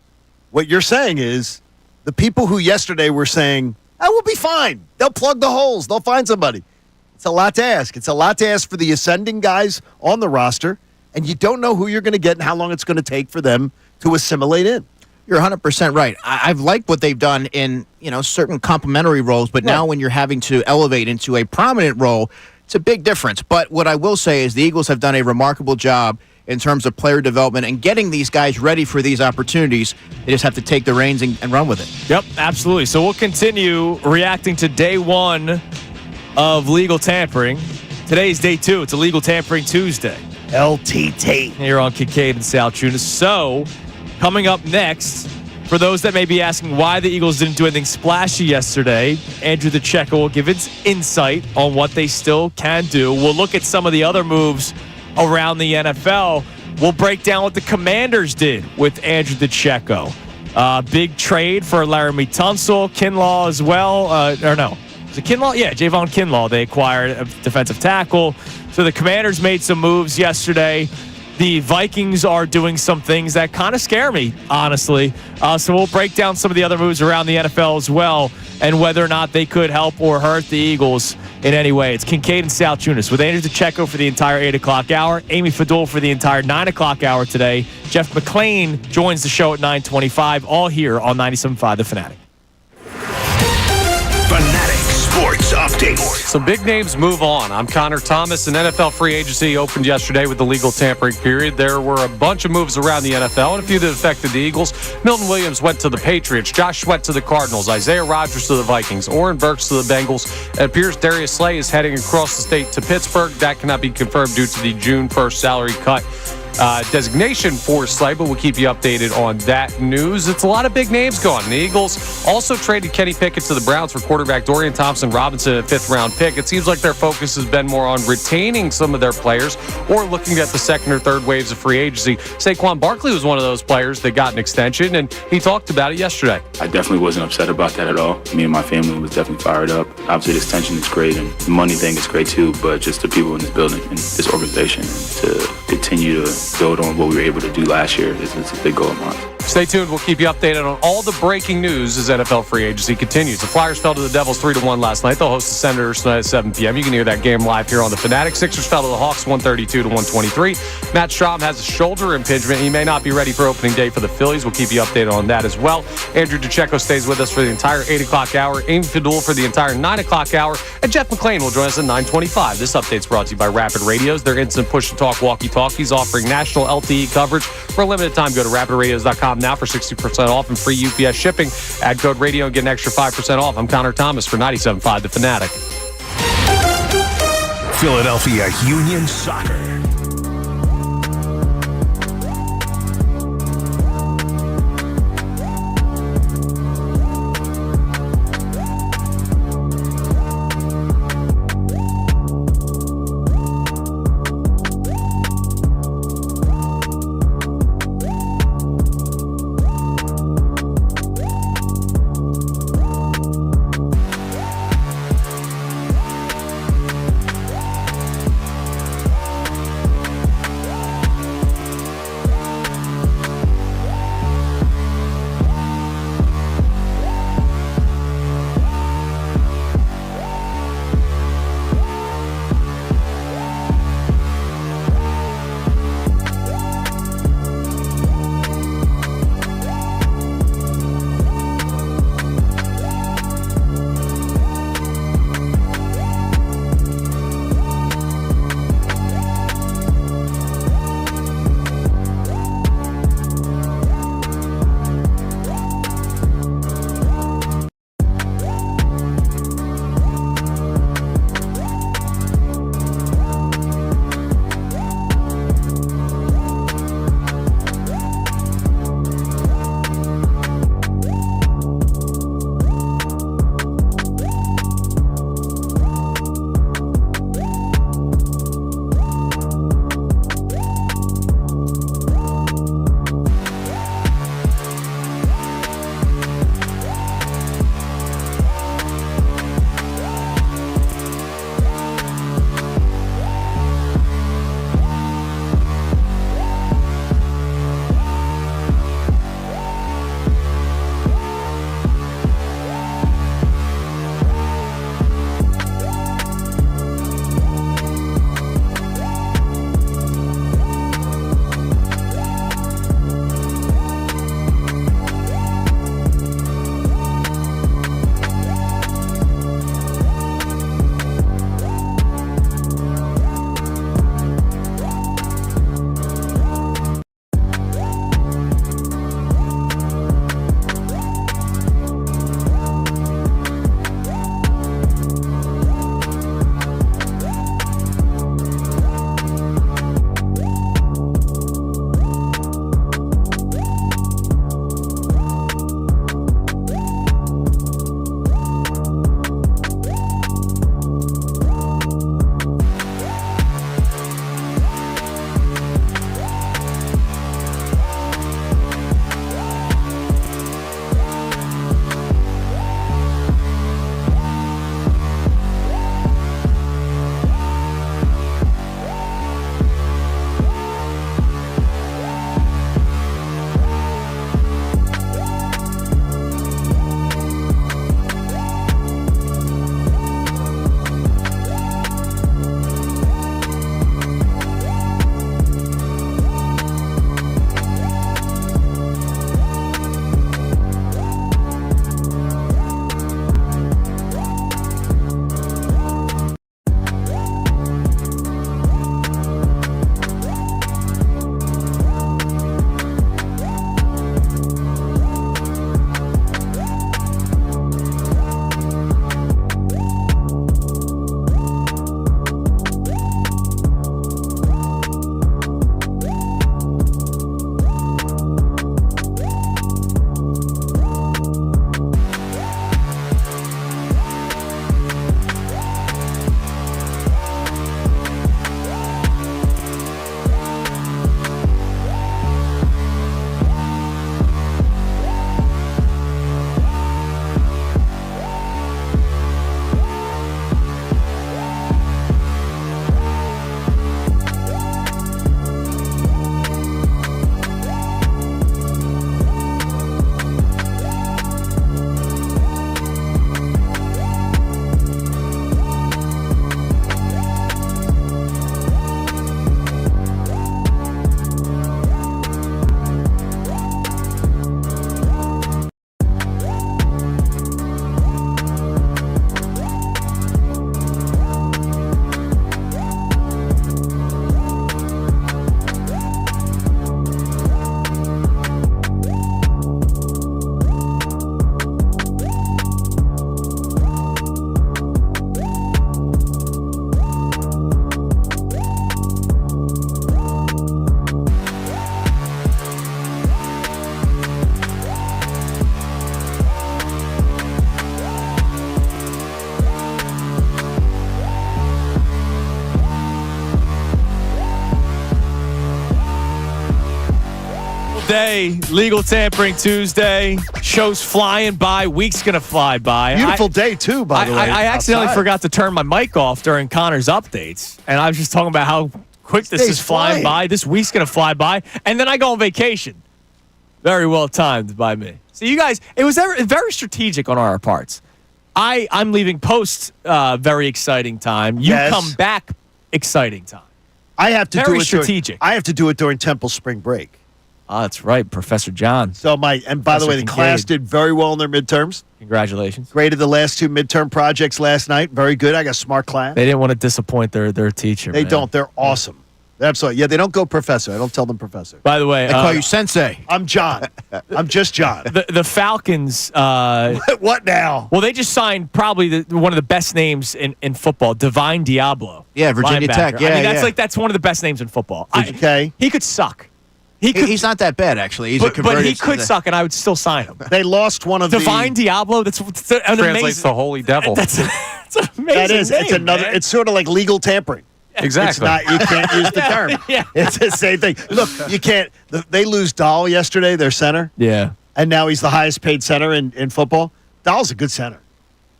what you're saying is the people who yesterday were saying, we'll be fine. They'll plug the holes. They'll find somebody. It's a lot to ask. It's a lot to ask for the ascending guys on the roster, and you don't know who you're going to get and how long it's going to take for them to assimilate in. You're 100% right. I've liked what they've done in certain complementary roles, but now when you're having to elevate into a prominent role, it's a big difference. But what I will say is the Eagles have done a remarkable job in terms of player development and getting these guys ready for these opportunities. They just have to take the reins and run with it. Yep, absolutely. So we'll continue reacting to day one of legal tampering. Today's day two. It's a legal tampering Tuesday. LTT. Here on Kincade and Salciunas. So coming up next, for those that may be asking why the Eagles didn't do anything splashy yesterday, Andrew DeCecco will give its insight on what they still can do. We'll look at some of the other moves around the NFL. We'll break down what the Commanders did with Andrew DeCecco. Big trade for Laramie Tunsil, Kinlaw as well. Was it Kinlaw? Yeah, Javon Kinlaw. They acquired a defensive tackle. So the Commanders made some moves yesterday. The Vikings are doing some things that kind of scare me, honestly. So we'll break down some of the other moves around the NFL as well and whether or not they could help or hurt the Eagles in any way. It's Kincade and Salciunas with Andrew DeCecco for the entire 8 o'clock hour, Amy Fadul for the entire 9 o'clock hour today. Jeff McClain joins the show at 9:25, all here on 97.5 The Fanatic. Fanatic Sports Update. Some big names move on. I'm Connor Thomas, and NFL free agency opened yesterday with the legal tampering period. There were a bunch of moves around the NFL, and a few that affected the Eagles. Milton Williams went to the Patriots. Josh Sweat to the Cardinals. Isaiah Rodgers to the Vikings. Oren Burks to the Bengals. It appears Darius Slay is heading across the state to Pittsburgh. That cannot be confirmed due to the June 1st salary cut designation for Slay, but we'll keep you updated on that news. It's a lot of big names going. The Eagles also traded Kenny Pickett to the Browns for quarterback Dorian Thompson-Robinson, a 5th-round pick. It seems like their focus has been more on retaining some of their players or looking at the second or third waves of free agency. Saquon Barkley was one of those players that got an extension, and he talked about it yesterday. I definitely wasn't upset about that at all. Me and my family was definitely fired up. Obviously, this tension is great, and the money thing is great too, but just the people in this building and this organization, and to continue to build on what we were able to do last year is a big goal of mine. Stay tuned. We'll keep you updated on all the breaking news as NFL free agency continues. The Flyers fell to the Devils 3-1 last night. They'll host the Senators tonight at 7 p.m. You can hear that game live here on the Fanatic. Sixers fell to the Hawks 132-123. Matt Strahm has a shoulder impingement. He may not be ready for opening day for the Phillies. We'll keep you updated on that as well. Andrew DeCecco stays with us for the entire 8 o'clock hour. Amy Fadul for the entire 9 o'clock hour. And Jeff McClain will join us at 9:25. This update's brought to you by Rapid Radios. Their instant push-to-talk walkie-talkies offering national LTE coverage. For a limited time, go to rapidradios.com UPS.com now for 60% off and free UPS shipping. Add code radio and get an extra 5% off. I'm Connor Thomas for 97.5 The Fanatic. Philadelphia Union Soccer. day. Legal Tampering Tuesday. Show's flying by. Week's going to fly by. Beautiful day, too, by the way. I accidentally outside. forgot to turn my mic off during Connor's updates. And I was just talking about how quick this is flying by. This week's going to fly by. And then I go on vacation. Very well timed by me. So you guys, it was very strategic on our parts. I'm leaving post very exciting time. You come back exciting time. I have to Very do it strategic. I have to do it during Temple spring break. Oh, that's right, Professor John. So by the way, the class Kincade. did very well in their midterms. Congratulations. Graded the last 2 midterm projects last night. Very good. I got a smart class. They didn't want to disappoint their teacher. They man. don't. They're awesome. Absolutely. Yeah, they don't go professor. I don't tell them professor. By the way, They call you sensei. I'm John. I'm just John. the Falcons. What now? Well, they just signed probably one of the best names in football, Divine Diablo. Yeah, Virginia linebacker. Tech. Yeah, I mean, yeah. that's one of the best names in football. Okay. He could suck. He's not that bad, actually. He's a but converted. he could suck, and I would still sign him. They lost one of Divine Diablo. That's an Translates amazing. to Holy Devil. That's an amazing. That is. Name, It's another. man. It's sort of like legal tampering. Exactly. It's not. You can't use the term. Yeah. It's the same thing. Look, you can't. They lose Dahl yesterday, their center, Yeah. and now he's the highest paid center in football. Dahl's a good center.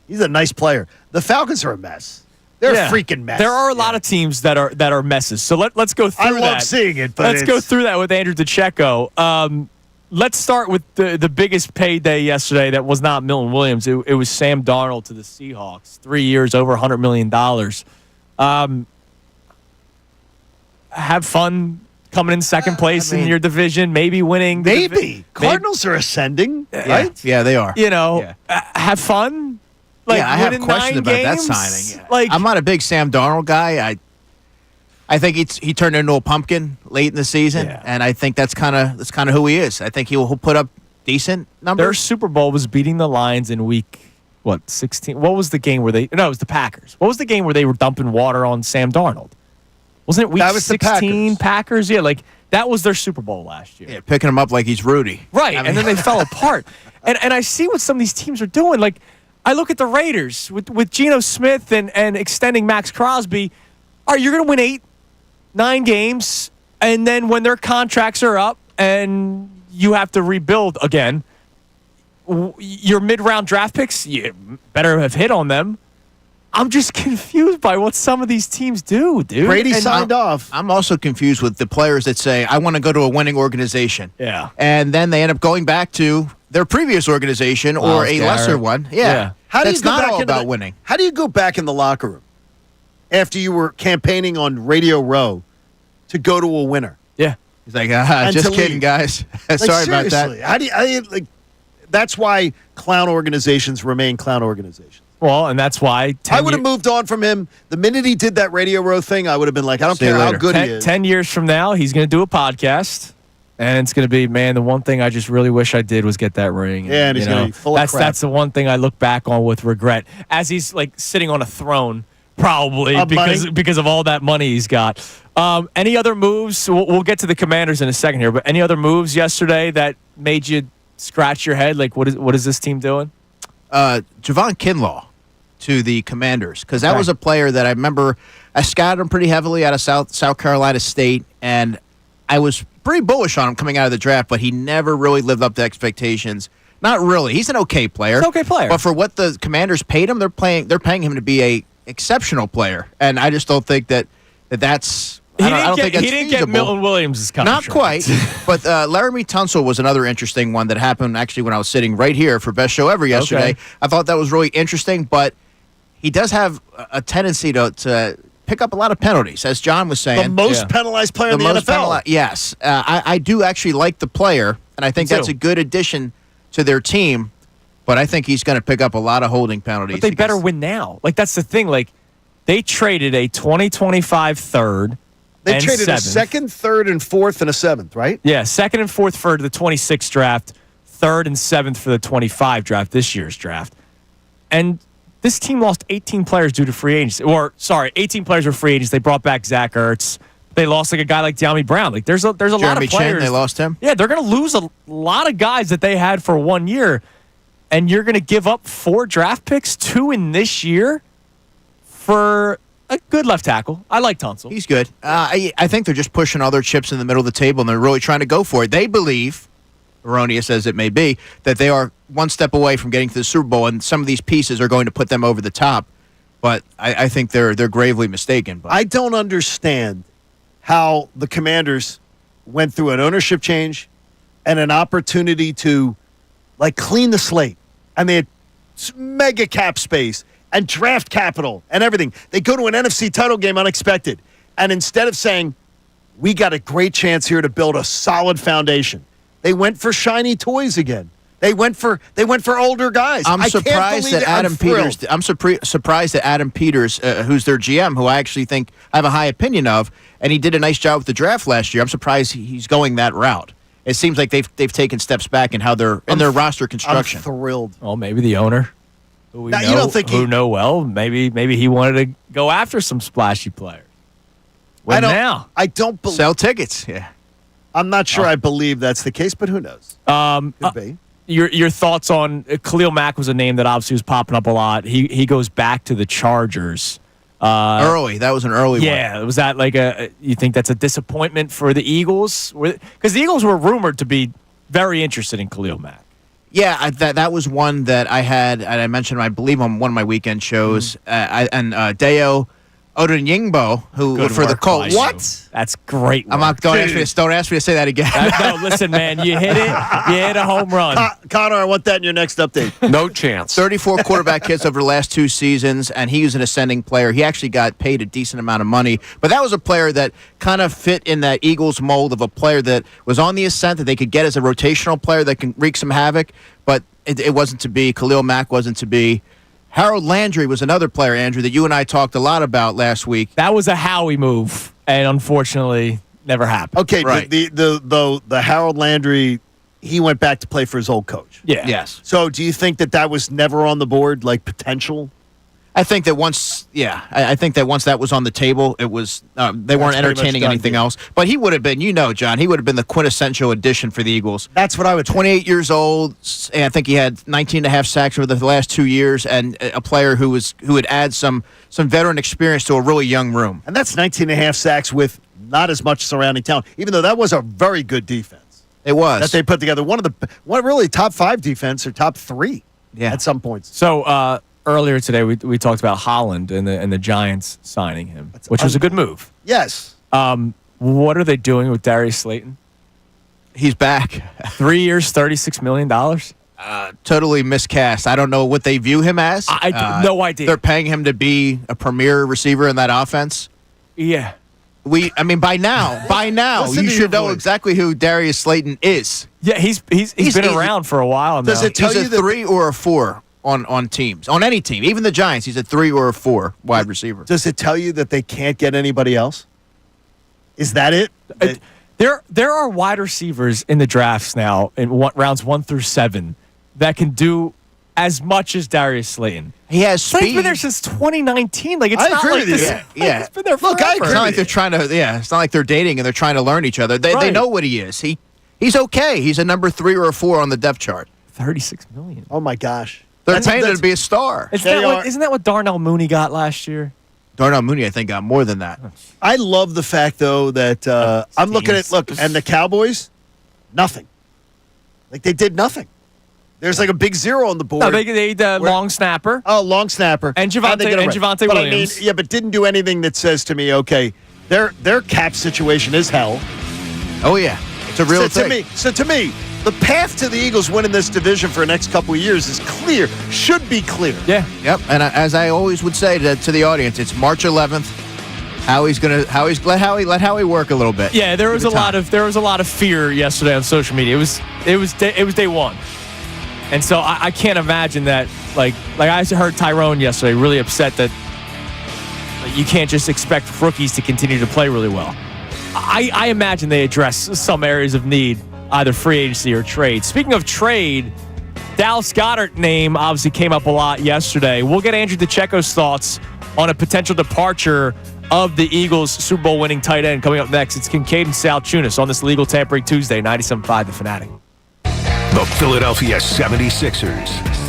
He's a nice player. The Falcons are a mess. They're a freaking mess. There are a lot of teams that are messes. So let's go through that. I love seeing it, but let's go through that with Andrew DeCecco. Let's start with the biggest payday yesterday that was not Milton Williams. It was Sam Darnold to the Seahawks. 3 years, over $100 million. Have fun coming in second place in your division, maybe winning. Maybe. Cardinals are ascending, right? Yeah, they are. You know, Yeah. have fun. Like, I have winning questions 9 about that games. signing. Yeah. Like, I'm not a big Sam Darnold guy. I think he turned into a pumpkin late in the season, and I think that's kind of who he is. I think he'll put up decent numbers. their Super Bowl was beating the Lions in week 16. What was the game where it was the Packers. What was the game where they were dumping water on Sam Darnold? Wasn't it week That was the 16 Packers? Yeah, like that was their Super Bowl last year. Yeah, picking him up like he's Rudy. Right, and then they fell apart. And I see what some of these teams are doing. Like, I look at the Raiders with Geno Smith and extending Max Crosby. All right, you're going to win 8-9 games, and then when their contracts are up and you have to rebuild again, your mid-round draft picks, you better have hit on them. I'm just confused by what some of these teams do, dude. Brady And signed off. I'm also confused with the players that say, I want to go to a winning organization. Yeah. And then they end up going back to their previous organization or Myles a Garrett. lesser one. Yeah. How do That's you go not back all into about winning. How do you go back in the locker room after you were campaigning on Radio Row to go to a winner? Yeah. He's like, And just to kidding, leave. guys. Like, Sorry about seriously, that. How do you, like? That's why clown organizations remain clown organizations. Well, and that's why I would have moved on from him the minute he did that Radio Row thing. I would have been like, I don't See you care how later. good he is. 10 years from now, he's going to do a podcast, and it's going to be, man, the one thing I just really wish I did was get that ring. Yeah, and he's gonna be full of crap. That's the one thing I look back on with regret, as he's like sitting on a throne, probably Of money? because of all that money he's got. Any other moves? We'll get to the Commanders in a second here, but any other moves yesterday that made you scratch your head? Like, what is this team doing? Javon Kinlaw to the Commanders, because that was a player that I remember I scouted him pretty heavily out of South Carolina State, and I was pretty bullish on him coming out of the draft, but he never really lived up to expectations. Not really. He's an okay player. He's an okay player. But for what the Commanders paid him, they're paying him to be a exceptional player, and I just don't think that's. I don't think that's he didn't feasible. get Milton Williams' contract. Not quite, but Laramie Tunsil was another interesting one that happened actually when I was sitting right here for Best Show Ever yesterday. Okay. I thought that was really interesting, but he does have a tendency to pick up a lot of penalties, as John was saying. The most penalized player in the NFL. Yes. I do actually like the player, and I think Me that's too. a good addition to their team, but I think he's going to pick up a lot of holding penalties. But they better win now. Like, that's the thing. Like, they traded a 2025 third. They and traded a seventh. second, third, and fourth, and a seventh, right? Yeah, second and fourth for the 26 draft, third and seventh for the 25 draft, this year's draft. And this team lost 18 players due to free agency. 18 players were free agents. They brought back Zach Ertz. They lost like a guy like De'Ami Brown. Like, there's a lot of Jeremy players. Chin, they lost him. Yeah, they're going to lose a lot of guys that they had for 1 year. And you're going to give up 4 draft picks, 2 in this year, for A good left tackle. I like Tunsil. He's good. I think they're just pushing all their chips in the middle of the table, and they're really trying to go for it. They believe, erroneous as it may be, that they are one step away from getting to the Super Bowl, and some of these pieces are going to put them over the top. But I think they're gravely mistaken. But I don't understand how the Commanders went through an ownership change and an opportunity to, clean the slate. And they had mega cap space and draft capital and everything. They go to an NFC title game unexpected. And instead of saying, we got a great chance here to build a solid foundation, they went for shiny toys again. They went for older guys. I'm surprised that Adam Peters. I'm surprised that Adam Peters, who's their GM, who I actually think I have a high opinion of, and he did a nice job with the draft last year. I'm surprised he's going that route. It seems like they've taken steps back in how they're in their roster construction. I'm thrilled. Well, maybe the owner, who know well, maybe he wanted to go after some splashy players. I don't believe sell tickets. Yeah, I'm not sure. I believe that's the case, but who knows? Could be. Your thoughts on Khalil Mack was a name that obviously was popping up a lot. He goes back to the Chargers. Early. That was an early one. Yeah. Was that you think that's a disappointment for the Eagles? Because the Eagles were rumored to be very interested in Khalil Mack. Yeah, that was one that I had, and I mentioned, I believe, on one of my weekend shows. Deo Odonyingbo, who for the Colts. What? That's great. Don't ask me to say that again. No, listen, man. You hit it. You hit a home run. Connor, I want that in your next update. No chance. 34 quarterback hits over the last 2 seasons, and he was an ascending player. He actually got paid a decent amount of money. But that was a player that kind of fit in that Eagles mold of a player that was on the ascent, that they could get as a rotational player that can wreak some havoc. But it wasn't to be. Khalil Mack wasn't to be. Harold Landry was another player, Andrew, that you and I talked a lot about last week. That was a Howie move, and unfortunately, never happened. Okay, right. The Harold Landry, he went back to play for his old coach. Yeah. Yes. So do you think that was never on the board, potential? I think that once that was on the table, it was they weren't entertaining anything else. But he would have been, John, he would have been the quintessential addition for the Eagles. That's what I would. 28 years old, and I think he had 19.5 sacks over the last 2 years, and a player who would add some veteran experience to a really young room. And that's 19.5 sacks with not as much surrounding talent, even though that was a very good defense. It was that they put together one really top 5 defense or top 3 at some points. So. Earlier today, we talked about Holland and the Giants signing him, which was a good move. Yes. What are they doing with Darius Slayton? He's back. 3 years, $36 million? Totally miscast. I don't know what they view him as. No idea. They're paying him to be a premier receiver in that offense. Yeah. By now, you should know exactly who Darius Slayton is. Yeah, he's been around for a while now. Does it tell he's you a 3 or a 4? On teams, on any team, even the Giants, he's a 3 or a 4 wide receiver. Does it tell you that they can't get anybody else? Is that it? There are wide receivers in the drafts now in rounds 1 through 7 that can do as much as Darius Slayton. He has speed. Slayton's been there since 2019. I agree with you. Yeah. He's been there forever. Look, I agree. It's not like they're trying to. Yeah, it's not like they're dating and they're trying to learn each other. They know what he is. He's okay. He's a number 3 or a 4 on the depth chart. $36 million. Oh my gosh. They're paying him to be a star. Isn't that what Darnell Mooney got last year? Darnell Mooney, I think, got more than that. I love the fact, though, that I'm looking at, and the Cowboys, nothing. They did nothing. There's a big 0 on the board. No, they long snapper. Oh, long snapper. And Javonte Williams. But didn't do anything that says to me, okay, their cap situation is hell. Oh, yeah. It's a real thing. To me, the path to the Eagles winning this division for the next couple of years is clear, should be clear. Yeah. Yep. And as I always would say to the audience, it's March 11th. Let Howie work a little bit. Yeah, there was a lot of fear yesterday on social media. It was day 1, and so I can't imagine that. Like I heard Tyrone yesterday really upset that you can't just expect rookies to continue to play really well. I imagine they address some areas of need, either free agency or trade. Speaking of trade, Dallas Goedert name obviously came up a lot yesterday. We'll get Andrew DeCecco's thoughts on a potential departure of the Eagles' Super Bowl winning tight end coming up next. It's Kincade Salciunas on this Legal Tampering Tuesday, 97.5 The Fanatic. The Philadelphia 76ers.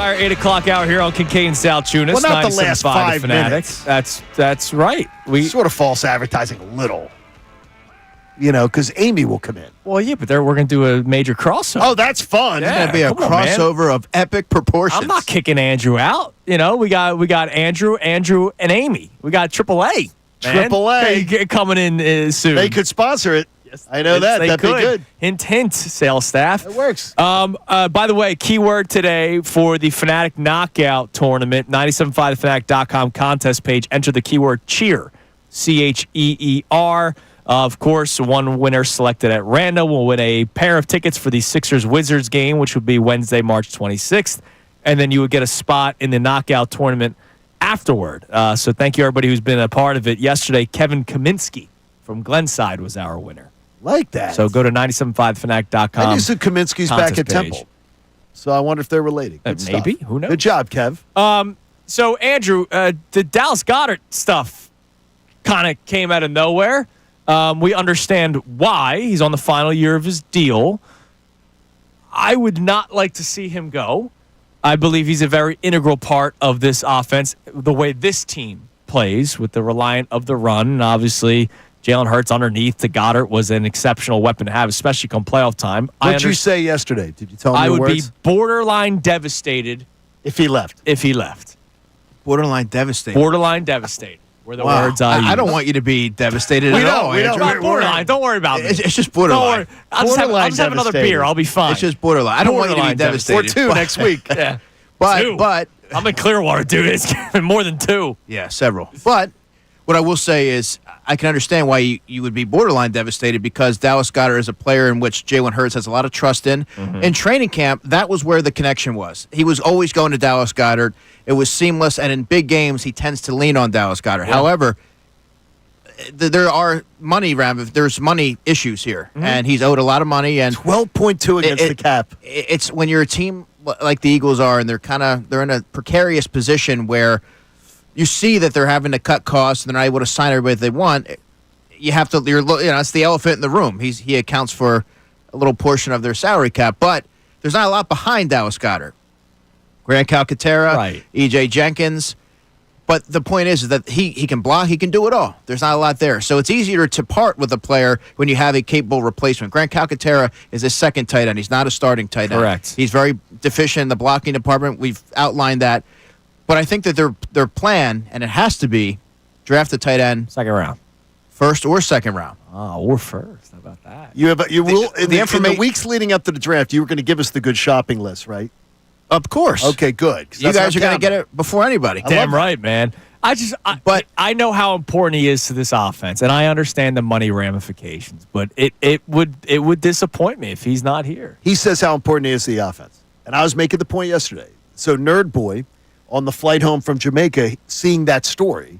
entire 8 o'clock hour here on Kincade and Salciunas. Well, not the last 97.5 5 Fanatic. minutes. That's right. We sort of false advertising a little. Because Amy will come in. Well, yeah, but we're going to do a major crossover. Oh, that's fun. Yeah. It's going to be a Come on, man. crossover of epic proportions. I'm not kicking Andrew out. We got Andrew, and Amy. We got AAA. Man. AAA. Coming in soon. They could sponsor it. Yes, I know that. That'd be good. Hint, hint, sales staff. It works. By the way, keyword today for the Fanatic Knockout Tournament, 975thefanatic.com contest page. Enter the keyword cheer, CHEER. Of course, one winner selected at random will win a pair of tickets for the Sixers-Wizards game, which would be Wednesday, March 26th. And then you would get a spot in the knockout tournament afterward. So thank you, everybody who's been a part of it. Yesterday, Kevin Kaminsky from Glenside was our winner. Like that. So go to 975thefanatic.com. I knew some Kaminsky's back at page. Temple. So I wonder if they're related. Good Maybe. stuff. Who knows? Good job, Kev. So, Andrew, the Dallas Goedert stuff kind of came out of nowhere. We understand why. He's on the final year of his deal. I would not like to see him go. I believe he's a very integral part of this offense, the way this team plays with the reliant of the run. And obviously, Jalen Hurts underneath to Goddard was an exceptional weapon to have, especially come playoff time. What did you say yesterday? Did you tell me I your would words? be borderline devastated if he left. Borderline devastated. Borderline devastated were the Wow. words I used. I don't want you to be devastated We at know, all, we know. Andrew. Not borderline. Don't worry about me. It's just borderline. Don't worry. I'll just have another devastated. beer. I'll be fine. It's just borderline. I don't want you to be Borderline devastated. Or 2 but- next week. Yeah. Two. But I'm in Clearwater, dude. It's more than 2. yeah, several. But what I will say is I can understand why you would be borderline devastated because Dallas Goedert is a player in which Jalen Hurts has a lot of trust in. Mm-hmm. In training camp, that was where the connection was. He was always going to Dallas Goedert. It was seamless, and in big games, he tends to lean on Dallas Goedert. Yeah. However, there are there's money issues here, and he's owed a lot of money. And 12.2 against the cap. It's when you're a team like the Eagles are, and they're in a precarious position where you see that they're having to cut costs and they're not able to sign everybody they want. You have to, it's the elephant in the room. He accounts for a little portion of their salary cap, but there's not a lot behind Dallas Goedert. Grant Calcaterra, Right. E.J. Jenkins. But the point is that he can block, he can do it all. There's not a lot there. So it's easier to part with a player when you have a capable replacement. Grant Calcaterra is a second tight end. He's not a starting tight end. Correct. He's very deficient in the blocking department. We've outlined that. But I think that their plan, and it has to be, draft a tight end Second round. first or second round. Oh, or first. How about that? In the informa- weeks leading up to the draft, you were going to give us the good shopping list, right? Of course. Okay, good. 'Cause You that's guys what are going I'm to get counting it before anybody. Damn right, man. But I know how important he is to this offense, and I understand the money ramifications. But it would disappoint me if he's not here. He says how important he is to the offense. And I was making the point yesterday. So Nerd Boy, on the flight home from Jamaica, seeing that story,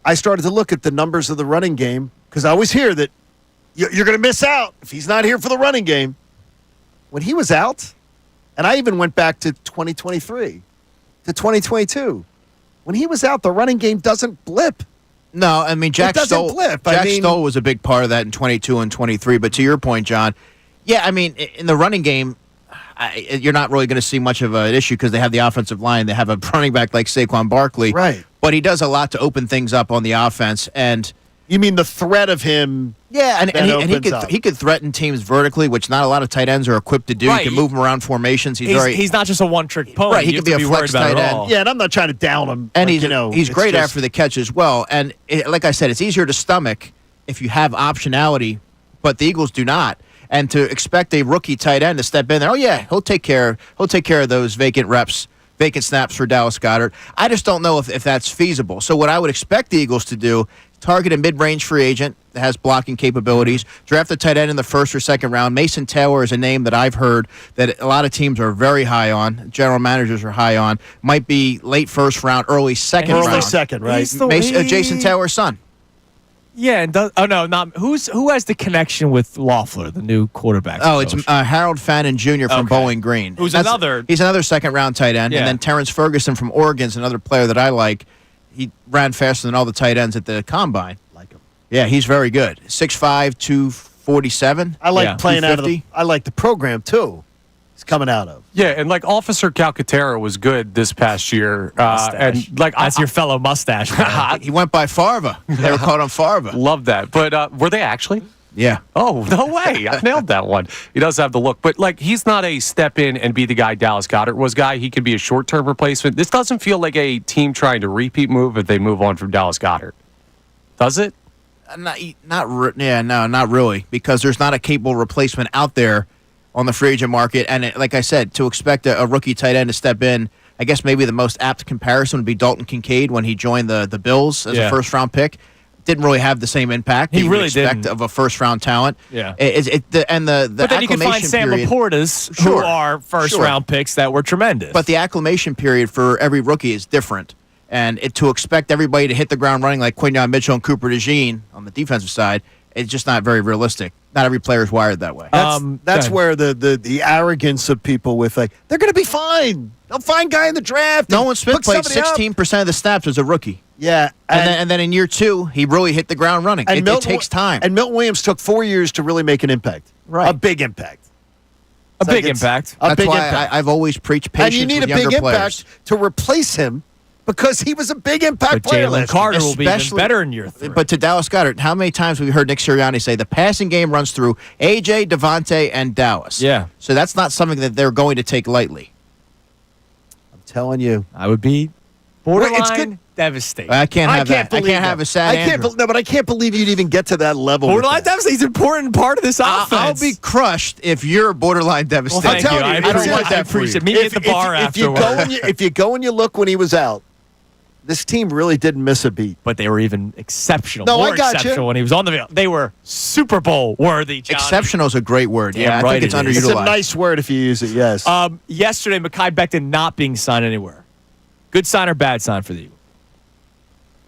I started to look at the numbers of the running game because I always hear that you're going to miss out if he's not here for the running game. When he was out, and I even went back to 2023, to 2022. When he was out, the running game doesn't blip. No, I mean, Jack doesn't Stoll. blip. Jack I mean- Stoll was a big part of that in 22 and 23. But to your point, John, yeah, I mean, in the running game, you're not really going to see much of an issue because they have the offensive line. They have a running back like Saquon Barkley. Right. But he does a lot to open things up on the offense. And You mean the threat of him? yeah, and opens up. he could threaten teams vertically, which not a lot of tight ends are equipped to do. Right. He can move them around formations. He's not just a one-trick pony. Right, he You could have be to a flex worried about tight it end. all. Yeah, and I'm not trying to down him. And like, he's it's great just- after the catch as well. And like I said, it's easier to stomach if you have optionality, but the Eagles do not. And to expect a rookie tight end to step in there, oh yeah, he'll take care of those vacant snaps for Dallas Goedert. I just don't know if that's feasible. So what I would expect the Eagles to do, target a mid-range free agent that has blocking capabilities, draft a tight end in the first or second round. Mason Taylor is a name that I've heard that a lot of teams are very high on, general managers are high on, might be late first round, early second Early round. second, right? Jason Taylor's son. Yeah, and who has the connection with Loeffler, the new quarterback? Oh, it's coach? Harold Fannin Jr. from Okay. Bowling Green. He's He's another second-round tight end. Yeah. And then Terrence Ferguson from Oregon is another player that I like. He ran faster than all the tight ends at the Combine. Like him. Yeah, he's very good. 6'5", 247. I like Yeah. playing out of the. 250. I like the program too. it's coming out of. Yeah, and like Officer Calcaterra was good this past year. And like That's your fellow mustache. He went by Farva. They were called on Farva. Love that. But were they actually? Yeah. Oh, no way. I nailed that one. He does have the look. But, like, he's not a step in and be the guy Dallas Goedert was guy. He could be a short-term replacement. This doesn't feel like a team trying to repeat move if they move on from Dallas Goedert. Does it? Not really, because there's not a capable replacement out there on the free agent market. And like I said, to expect a rookie tight end to step in, I guess maybe the most apt comparison would be Dalton Kincade when he joined the Bills as a first-round pick. Didn't really have the same impact. He really didn't. Of a first-round talent. Yeah. But then you can find Sam Laportas, who are first-round picks that were tremendous. But the acclimation period for every rookie is different. And to expect everybody to hit the ground running like Quinyon Mitchell and Cooper DeJean on the defensive side, it's just not very realistic. Not every player is wired that way. That's where the arrogance of people with, like, they're going to be fine. They'll find guy in the draft. Nolan Smith played 16% of the snaps as a rookie. Yeah. And then in year 2, he really hit the ground running. It takes time. And Milton Williams took 4 years to really make an impact. Right. A big impact. A big impact. That's why I've always preached patience with younger players. And you need a big impact to replace him because he was a big impact player. Jalen Carter will be even better in year 3. But to Dallas Goedert, how many times have we heard Nick Sirianni say the passing game runs through A.J., Devontae, and Dallas? Yeah. So that's not something that they're going to take lightly. I'm telling you. I would be borderline devastated. I can't have that. I can't have a sad Andrew. No, but I can't believe you'd even get to that level. Borderline devastated is an important part of this offense. I'll be crushed if you're borderline devastated. Well, thank you. I don't want that for you. Meet me at the bar afterwards. If you go and you look when he was out, this team really didn't miss a beat. But they were even exceptional. No, more I got exceptional you. when he was on the field. They were Super Bowl worthy, Johnny. Exceptional is a great word. Damn I right think it's underutilized. It's a nice word if you use it, yes. Yesterday, Mekhi Becton not being signed anywhere. Good sign or bad sign for the Eagles?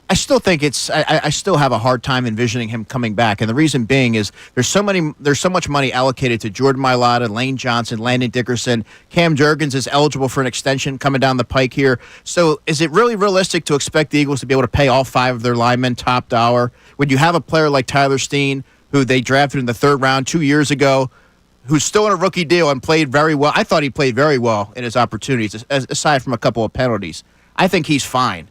I still think I still have a hard time envisioning him coming back, and the reason being is there's so much money allocated to Jordan Mailata, Lane Johnson, Landon Dickerson. Cam Jurgens is eligible for an extension coming down the pike here. So is it really realistic to expect the Eagles to be able to pay all 5 of their linemen top dollar? Would you have a player like Tyler Steen, who they drafted in the 3rd round 2 years ago, who's still in a rookie deal and played very well? I thought he played very well in his opportunities, aside from a couple of penalties. I think he's fine.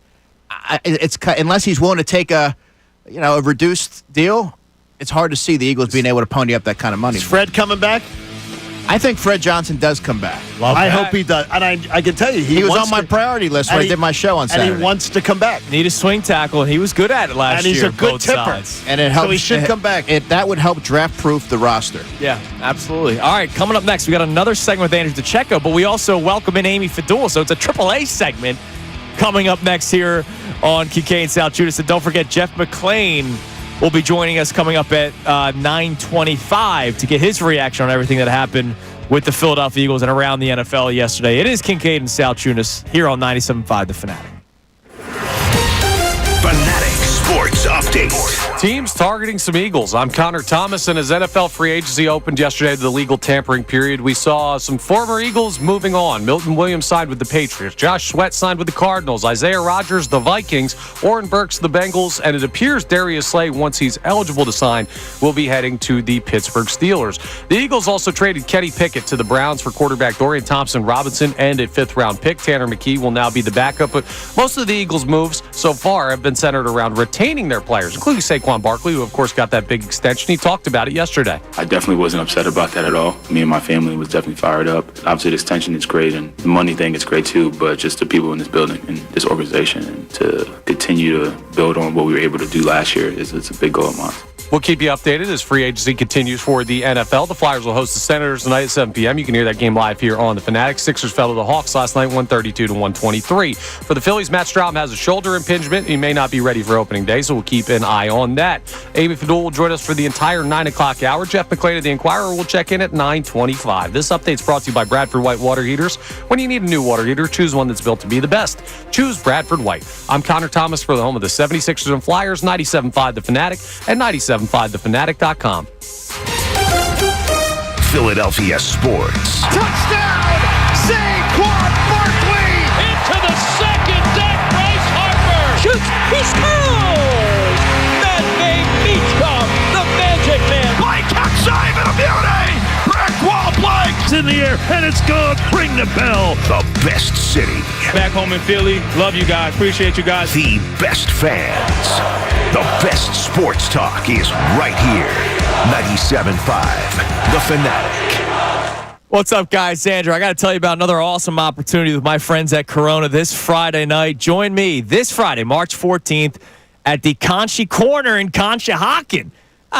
It's unless he's willing to take a reduced deal, it's hard to see the Eagles being able to pony up that kind of money. Is Fred coming back? I think Fred Johnson does come back. I hope he does. And I can tell you, he was on my priority list when I did my show on Saturday. And he wants to come back. Need a swing tackle, and he was good at it last year. And he's a good tipper. Sides. And it helps. So he should come back. That would help draft-proof the roster. Yeah, absolutely. All right, coming up next, we got another segment with Andrew DeCecco, but we also welcome in Amy Fadul, so it's a AAA segment coming up next here on Kincade Salciunas. And don't forget, Jeff McClain will be joining us coming up at 9:25 to get his reaction on everything that happened with the Philadelphia Eagles and around the NFL yesterday. It is Kincade and Salciunas here on 97.5 The Fanatic. Fanatic Sports Update. Teams targeting some Eagles. I'm Connor Thomas, and as NFL free agency opened yesterday to the legal tampering period, we saw some former Eagles moving on. Milton Williams signed with the Patriots. Josh Sweat signed with the Cardinals. Isaiah Rodgers, the Vikings. Oren Burks, the Bengals. And it appears Darius Slay, once he's eligible to sign, will be heading to the Pittsburgh Steelers. The Eagles also traded Kenny Pickett to the Browns for quarterback Dorian Thompson-Robinson and a 5th-round pick. Tanner McKee will now be the backup. But most of the Eagles' moves so far have been centered around retaining their players, including Saquon Barkley, who, of course, got that big extension. He talked about it yesterday. I definitely wasn't upset about that at all. Me and my family was definitely fired up. Obviously, the extension is great, and the money thing is great too, but just the people in this building and this organization, and to continue to build on what we were able to do last year, it's a big goal of mine. We'll keep you updated as free agency continues for the NFL. The Flyers will host the Senators tonight at 7 p.m. You can hear that game live here on the Fanatic. Sixers fell to the Hawks last night, 132-123. For the Phillies, Matt Strahm has a shoulder impingement. He may not be ready for opening day, so we'll keep an eye on that. Amy Fadul will join us for the entire 9 o'clock hour. Jeff McClain of the Inquirer will check in at 9:25. This update's brought to you by Bradford White Water Heaters. When you need a new water heater, choose one that's built to be the best. Choose Bradford White. I'm Connor Thomas for the home of the 76ers and Flyers, 97.5 The Fanatic and 97.5thefanatic.com. Philadelphia Sports. Touchdown! Saquon Barkley! Into the second deck, Bryce Harper! Shoots! He scores! That gave Beachcomb the magic man! Blake Simon, a beauty! Brick wall Blake! in the air, and it's gone. Ring the bell. The best city. Back home in Philly. Love you guys. Appreciate you guys. The best fans. The best sports talk is right here. 97.5, The Fanatic. What's up, guys? Andrew, I got to tell you about another awesome opportunity with my friends at Corona this Friday night. Join me this Friday, March 14th, at the Conchie Corner in Conshohocken.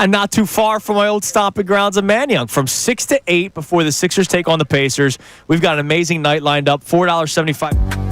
Not too far from my old stomping grounds of Manayunk. From 6 to 8 before the Sixers take on the Pacers. We've got an amazing night lined up. $4.75.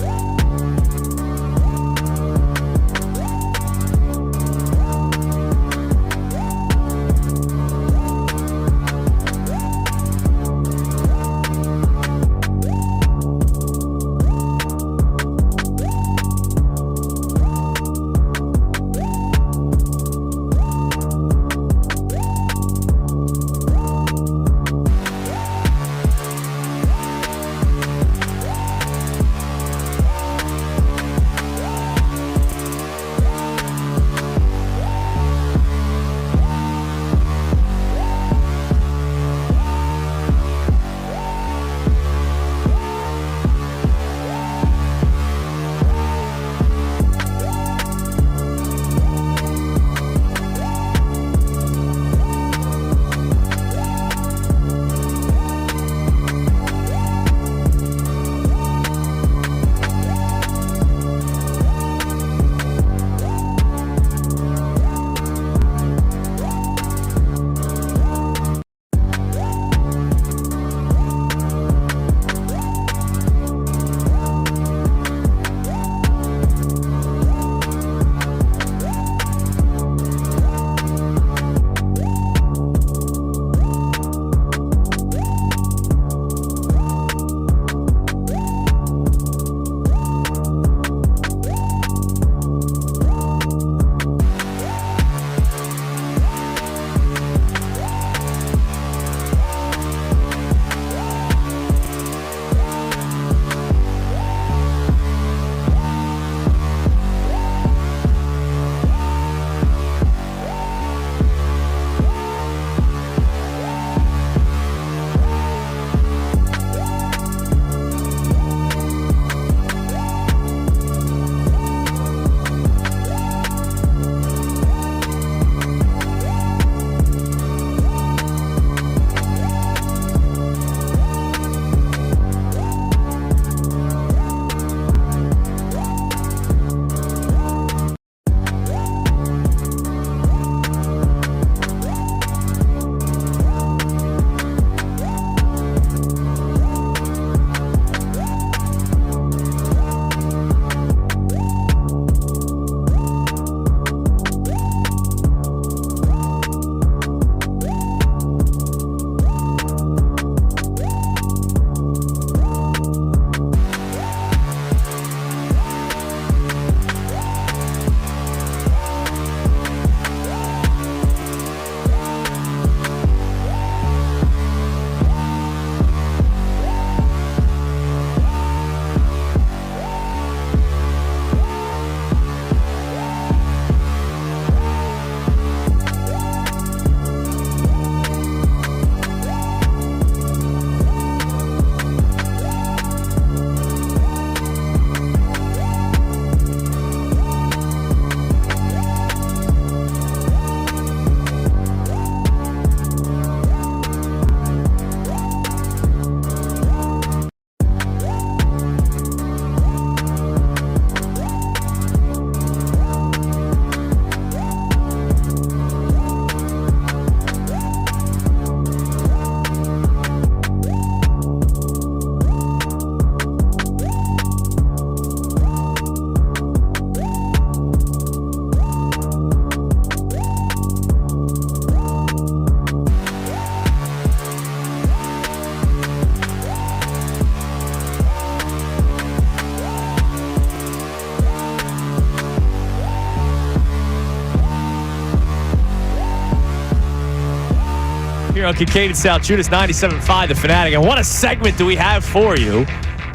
here on Kincade Salciunas 97.5 The Fanatic. And what a segment do we have for you,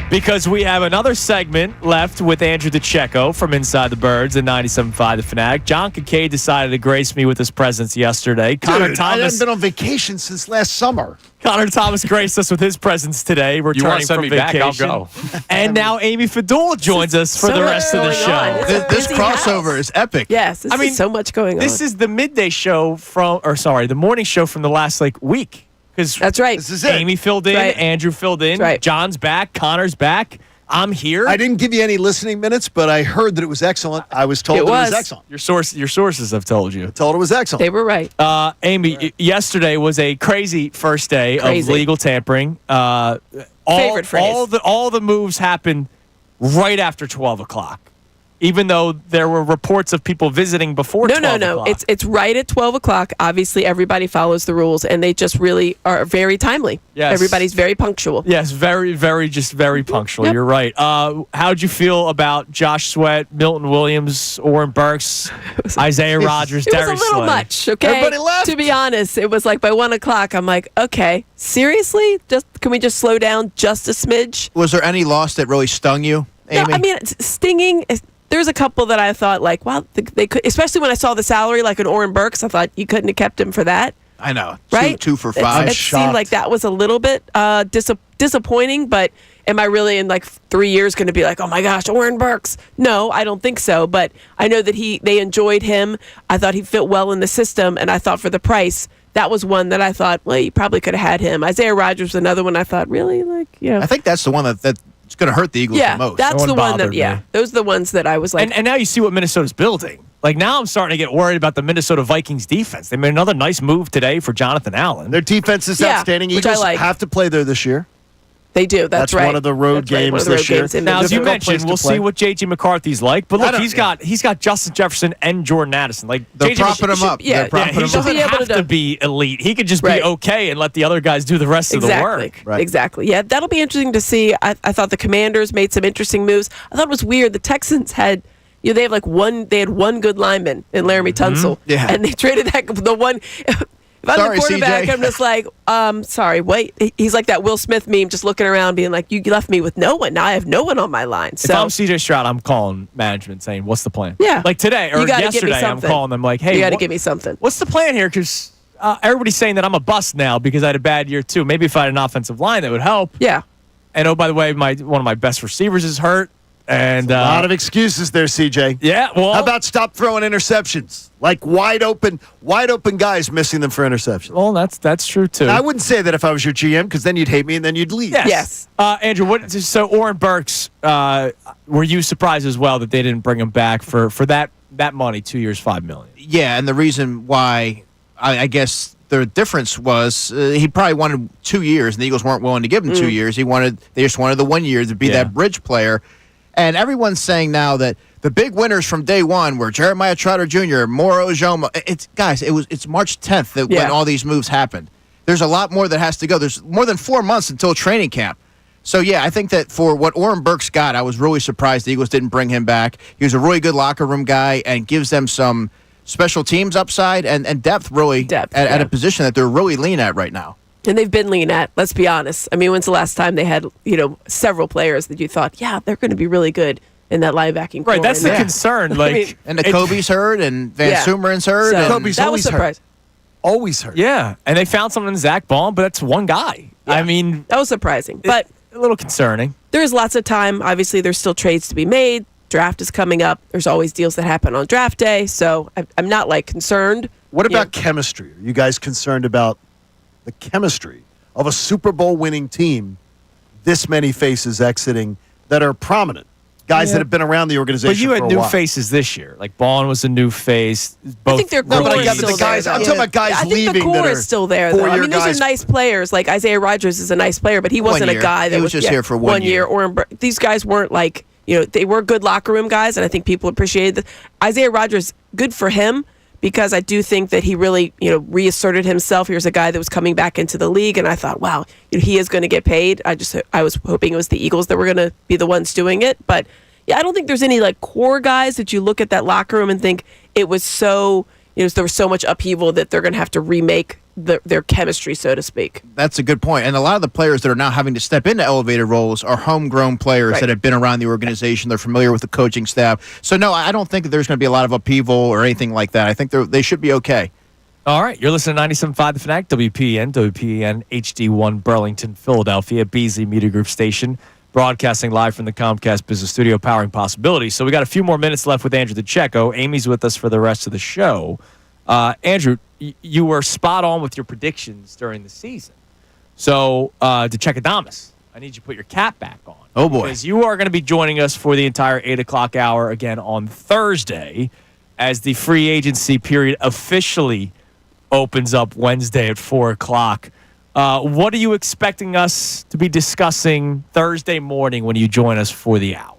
because we have another segment left with Andrew DeCecco from Inside the Birds and 97.5 The Fanatic. John Kincade decided to grace me with his presence yesterday. Dude, I haven't been on vacation since last summer. Connor Thomas graced us with his presence today. You want Returning to send from me back? vacation. I'll go. And now Amy Fadul joins us for so the much rest of the going show. on. It's a This busy crossover house. is epic. Yes, this is so much going on. This is the midday show the morning show from the last week. Because That's right. This is it. Amy filled in, Right. Andrew filled in, Right. John's back, Connor's back. I'm here. I didn't give you any listening minutes, but I heard that it was excellent. I was told It that it was was. excellent. Your sources have told you. Told it was excellent. They were right. Amy, yesterday was a crazy first day of Crazy. legal tampering. Favorite phrase. All the moves happened right after 12 o'clock, even though there were reports of people visiting before 12 o'clock. It's right at 12 o'clock. Obviously, everybody follows the rules, and they just really are very timely. Yes. Everybody's very punctual. Yes, very punctual. Yep. You're right. How'd you feel about Josh Sweat, Milton Williams, Orrin Burks, Isaiah Rogers, It was Darius a little Slay? much, okay? Everybody left. To be honest, it was like by 1 o'clock, I'm like, okay, seriously? Can we just slow down just a smidge? Was there any loss that really stung you, Amy? No, I mean, it's stinging. There's a couple that I thought like, wow, they could, especially when I saw the salary like an Orrin Burks, I thought you couldn't have kept him for that. I know. Right? Two for five. It seemed like that was a little bit disappointing, but am I really in 3 years going to be like, oh my gosh, Orrin Burks? No, I don't think so. But I know that they enjoyed him. I thought he fit well in the system, and I thought for the price, that was one that I thought, well, you probably could have had him. Isaiah Rogers was another one I thought, really? I think that's the one that's going to hurt the Eagles the most. That's That the one one that, bothered me. those are the ones that I was like. And now you see what Minnesota's building. Now I'm starting to get worried about the Minnesota Vikings defense. They made another nice move today for Jonathan Allen. Their defense is Yeah, outstanding. which I Eagles like. have to play there this year. They do. That's right. one of the road That's right, games one of the road this year. games in Now, as you Difficult place mentioned, to we'll play. see what J.J. McCarthy's like. But I look, don't- he's got Justin Jefferson and Jordan Addison. They're J.J. propping him up. yeah, They're propping he him should up. doesn't be able have to to do- be elite. He could just Right. be okay and let the other guys do the rest of the work. Right. Exactly. Yeah, that'll be interesting to see. I thought the Commanders made some interesting moves. I thought it was weird. The Texans had, they have they had one good lineman in Laramie Tunsil. Yeah. And they traded the one. If I'm Sorry, the quarterback, CJ. I'm just like, sorry, wait. He's like that Will Smith meme, just looking around being like, you left me with no one. Now I have no one on my line. If So I'm CJ Stroud, I'm calling management saying, what's the plan? Yeah. Like today or You gotta give me yesterday, I'm something. calling them like, hey, you got to what- give me something. what's the plan here? Because everybody's saying that I'm a bust now because I had a bad year too. Maybe if I had an offensive line, that would help. Yeah. And oh, by the way, one of my best receivers is hurt. And A lot of excuses there, CJ. yeah, well, How about stop throwing interceptions? Like wide open guys missing them for interceptions. well, that's true too. I wouldn't say that if I was your GM because then you'd hate me and then you'd leave. Yes. Yes. Andrew, so Orrin Burks, were you surprised as well that they didn't bring him back for that money, 2 years, $5 million? Yeah, and the reason why I guess the difference was he probably wanted 2 years, and the Eagles weren't willing to give him 2 years. They just wanted the 1 year to be that bridge player. And everyone's saying now that the big winners from day one were Jeremiah Trotter Jr., Moro Ojomo. It's March 10th when all these moves happened. There's a lot more that has to go. There's more than 4 months until training camp. So, yeah, I think that for what Orrin Burks got, I was really surprised the Eagles didn't bring him back. He was a really good locker room guy and gives them some special teams upside and depth, really, at a position that they're really lean at right now. And they've been lean at, let's be honest. I mean, when's the last time they had, several players that you thought, yeah, they're going to be really good in that linebacking core? Right, that's the concern. And Kobe's hurt, and Van Sumeren's hurt. So, and Kobe's that was always hurt. surprising. Always hurt. Yeah, and they found someone in Zach Baum, but that's one guy. Yeah. I mean, That was surprising. But a little concerning. there is lots of time. Obviously, there's still trades to be made. Draft is coming up. There's always deals that happen on draft day. So I'm not concerned. What about chemistry? Are you guys concerned about the chemistry of a Super Bowl winning team? This many faces exiting that are prominent. Guys that have been around the organization But you had for a new while. faces this year. Like Baum was a new face. Both I think their core but is yeah, still the guys, there. I'm though. talking about guys I think leaving the core that are is still there. Though. I four-year mean, these guys. are nice players. Like Isaiah Rogers is a nice player, but he wasn't year. a guy that He was just here for 1 year. Or these guys weren't they were good locker room guys, and I think people appreciated Isaiah Rogers. Good for him. Because I do think that he really, reasserted himself. Here's a guy that was coming back into the league, and I thought, wow, he is going to get paid. I was hoping it was the Eagles that were going to be the ones doing it. But yeah, I don't think there's any core guys that you look at that locker room and think it was so, there was so much upheaval that they're going to have to remake their chemistry, so to speak. That's a good point. And a lot of the players that are now having to step into elevated roles are homegrown players that have been around the organization. They're familiar with the coaching staff. So, no, I don't think that there's going to be a lot of upheaval or anything like that. I think they should be okay. All right, you're listening to 97.5 The Fanatic, WPEN HD1 Burlington, Philadelphia, Beasley Media Group station, broadcasting live from the Comcast Business Studio, powering possibilities. So we got a few more minutes left with Andrew DeCecco. Amy's with us for the rest of the show. Andrew, you were spot on with your predictions during the season. So, DeCeccodamus, I need you to put your cap back on. Oh, boy. Because you are going to be joining us for the entire 8 o'clock hour again on Thursday as the free agency period officially opens up Wednesday at 4 o'clock. What are you expecting us to be discussing Thursday morning when you join us for the hour?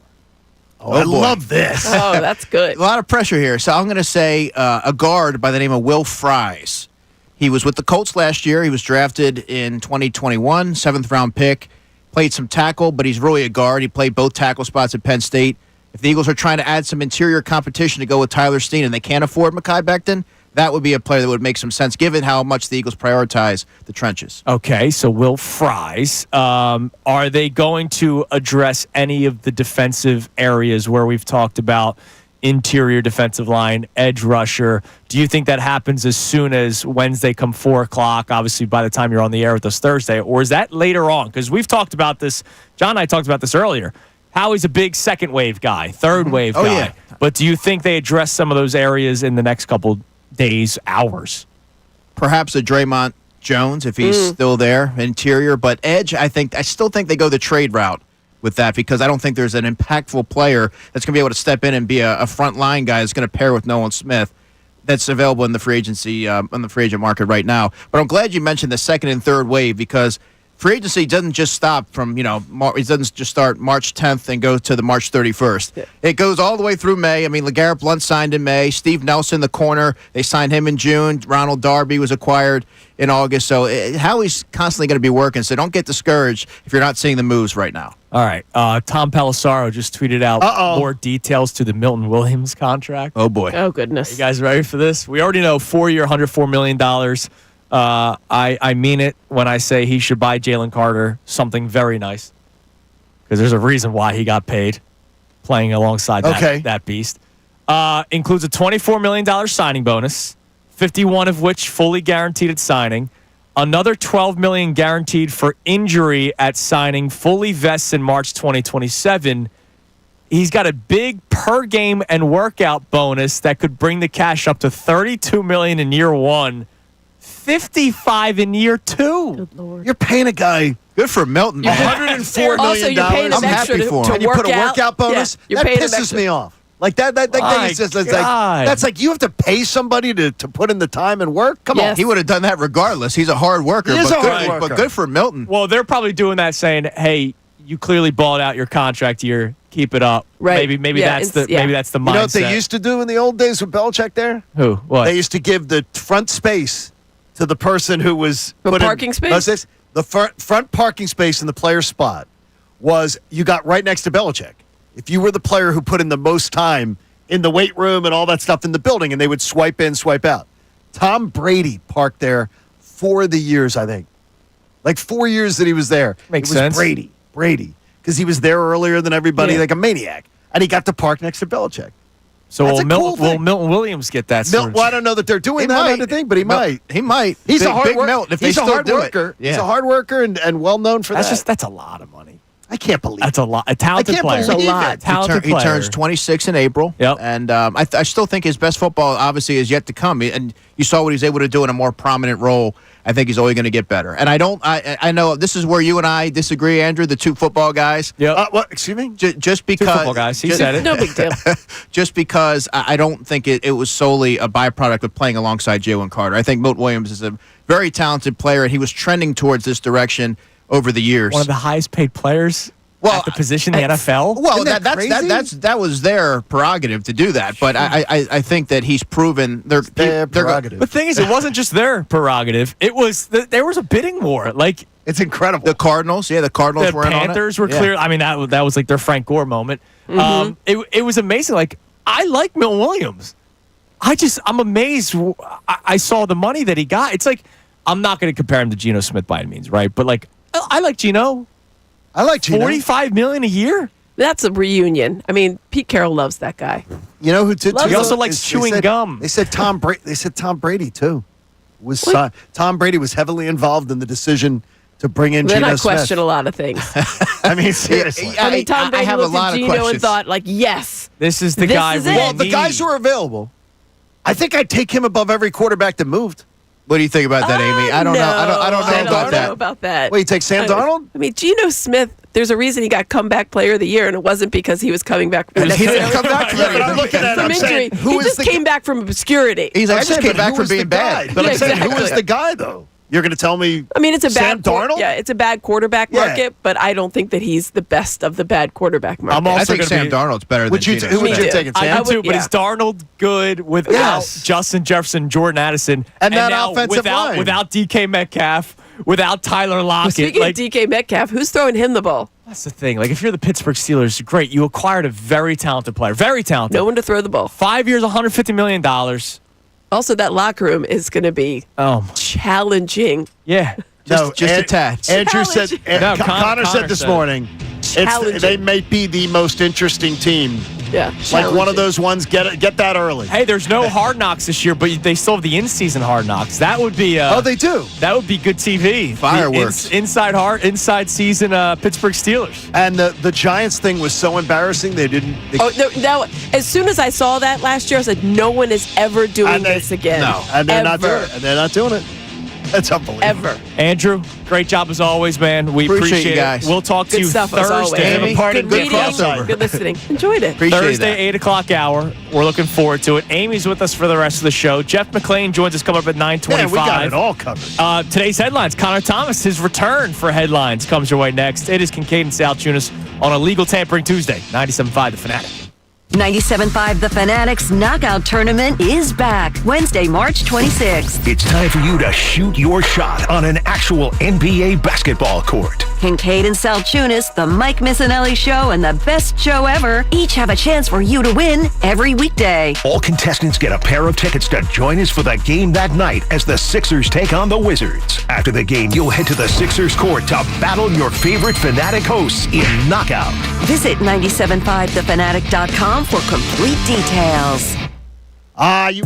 Oh, I love this. Oh, that's good. A lot of pressure here. So I'm going to say a guard by the name of Will Fries. He was with the Colts last year. He was drafted in 2021, 7th-round pick. Played some tackle, but he's really a guard. He played both tackle spots at Penn State. If the Eagles are trying to add some interior competition to go with Tyler Steen and they can't afford Mekhi Becton, that would be a player that would make some sense given how much the Eagles prioritize the trenches. Okay, so Will Fries. Are they going to address any of the defensive areas where we've talked about interior defensive line, edge rusher? Do you think that happens as soon as Wednesday come 4 o'clock, obviously by the time you're on the air with us Thursday, or is that later on? Because we've talked about this, John and I talked about this earlier. Howie's a big second wave guy, third wave guy. Yeah. But do you think they address some of those areas in the next couple days, hours? Perhaps a Draymond Jones if he's still there, interior. But edge, I still think they go the trade route with that because I don't think there's an impactful player that's going to be able to step in and be a front line guy that's going to pair with Nolan Smith that's available in the free agency on the free agent market right now. But I'm glad you mentioned the second and third wave because free agency doesn't just stop from, it doesn't just start March 10th and go to the March 31st. Yeah. It goes all the way through May. I mean, LeGarrette Blount signed in May. Steve Nelson, the corner, they signed him in June. Ronald Darby was acquired in August. So Howie's constantly going to be working. So don't get discouraged if you're not seeing the moves right now. All right. Tom Pelissaro just tweeted out more details to the Milton Williams contract. Oh, boy. Oh, goodness. Are you guys ready for this? We already know 4-year, $104 million. I mean it when I say he should buy Jalen Carter something very nice because there's a reason why he got paid playing alongside that beast. Includes a $24 million signing bonus, 51 of which fully guaranteed at signing. Another $12 million guaranteed for injury at signing, fully vests in March 2027. He's got a big per game and workout bonus that could bring the cash up to $32 million in year one. 55 in year two. Good Lord. You're paying a guy good for Milton. $104 million. Also, you're paying him I'm extra happy for him. to And you work put a workout bonus? Yeah, that pisses me off. Like that that's like you have to pay somebody to put in the time and work? Come on. He would have done that regardless. He's a hard worker. He is a hard worker. But good for Milton. Well, they're probably doing that saying, hey, you clearly balled out your contract year. Keep it up. Right. Maybe that's the mindset. You know what they used to do in the old days with Belichick there? Who? What? They used to give the front space to the person who was parking space? The front parking space in the player spot was you got right next to Belichick. If you were the player who put in the most time in the weight room and all that stuff in the building, and they would swipe in, swipe out. Tom Brady parked there for the years, I think. Like 4 years that he was there. Makes it was sense. Brady. Because he was there earlier than everybody, like a maniac. And he got to park next to Belichick. So will Milton Williams get that? Well, I don't know that they're doing that kind of thing, but he might. He might. He's a hard worker. He's a hard worker. Yeah. He's a hard worker and well known for that. That's a lot of money. I can't believe that's a lot. A talented player. That's a lot. He turns 26 in April. Yep. And I still think his best football obviously is yet to come. And you saw what he's able to do in a more prominent role. I think he's only going to get better. And I know this is where you and I disagree, Andrew, the two football guys. Yeah. What? Excuse me? Just because. Two football guys. He said it. No big deal. Just because I don't think it was solely a byproduct of playing alongside Jalen Carter. I think Milton Williams is a very talented player, and he was trending towards this direction over the years. One of the highest paid players at the position in the NFL. Well, that was their prerogative to do that, but I think that he's proven their prerogative. The thing is, it wasn't just their prerogative. It was there was a bidding war. Like it's incredible. The Cardinals, the Cardinals were in on it. Panthers were clear. I mean, that was like their Frank Gore moment. Mm-hmm. It was amazing. Like I like Milton Williams. I'm amazed. I saw the money that he got. It's like I'm not going to compare him to Geno Smith by any means, right? But like I like Geno. I like Geno. $45 million a year. That's a reunion. I mean, Pete Carroll loves that guy. You know who did? He also likes chewing gum. They said Tom Brady. They said Tom Brady too. Tom Brady was heavily involved in the decision to bring in Then Geno I Smith. question a lot of things. I mean, seriously. I mean, Tom Brady have a looked lot at of Geno and questions. thought, like, yes. This is the This guy is we it. Well, the need. guys who are available, I think I'd take him above every quarterback that moved. What do you think about that, Amy? I don't know. I don't know about that. Wait, you take Sam Darnold? I mean, Geno Smith, there's a reason he got comeback player of the year, and it wasn't because he was coming back from He didn't come back from from injury. injury. He just came back from obscurity. He's like, I I'm just saying, came back who from was the being guy? bad. But Yeah, I'm saying, who was exactly. the guy, though? You're going to tell me I mean, it's a Sam bad Darnold? Yeah, it's a bad quarterback Yeah. market, but I don't think that he's the best of the bad quarterback market. I'm also I think gonna Sam be- Darnold's better than Would you Geno who would Smith. you take? I Sam? do too, but yeah. is Darnold good without Yes. Justin Jefferson, Jordan Addison, And that now offensive line. without DK Metcalf, without Tyler Lockett? Speaking Like, of DK Metcalf, who's throwing him the ball? that's the thing. Like, if you're the Pittsburgh Steelers, great. You acquired a very talented player, very talented. No one to throw the ball. 5 years, $150 million. Also, that locker room is going to be challenging. Yeah. Just a tad. Andrew said, No, Connor said this said it. morning, they may be the most interesting team. Yeah, Like one of those ones, get that early. Hey, there's no Hard Knocks this year, but they still have the in-season Hard Knocks. That would be. Oh, they do. That would be good TV. Fireworks. The inside season Pittsburgh Steelers. And the Giants thing was so embarrassing they didn't. Oh, no, as soon as I saw that last year, I said, no one is ever doing this again. No, and they're not Ever. doing it. And they're not doing it. That's unbelievable. Ever. Andrew, great job as always, man. We Appreciate appreciate you guys. it. We'll talk to Good you stuff as always. Thursday. Amy, Good reading, crossover. good listening. Enjoyed it. Appreciate Thursday, that. 8 o'clock hour. We're looking forward to it. Amy's with us for the rest of the show. Jeff McClain joins us coming up at 9:25. Man, we got it all covered. Today's headlines. Connor Thomas, his return for headlines comes your way next. It is Kincade and Salciunas on a Legal Tampering Tuesday. 97.5 The Fanatic. 97.5 The Fanatics Knockout Tournament is back Wednesday, March 26th. It's time for you to shoot your shot on an actual NBA basketball court. Kincade and Salciunas, the Mike Missanelli Show, and the best show ever each have a chance for you to win every weekday. All contestants get a pair of tickets to join us for the game that night as the Sixers take on the Wizards. After the game, you'll head to the Sixers court to battle your favorite Fanatic hosts in Knockout. Visit 975thefanatic.com for complete details. You.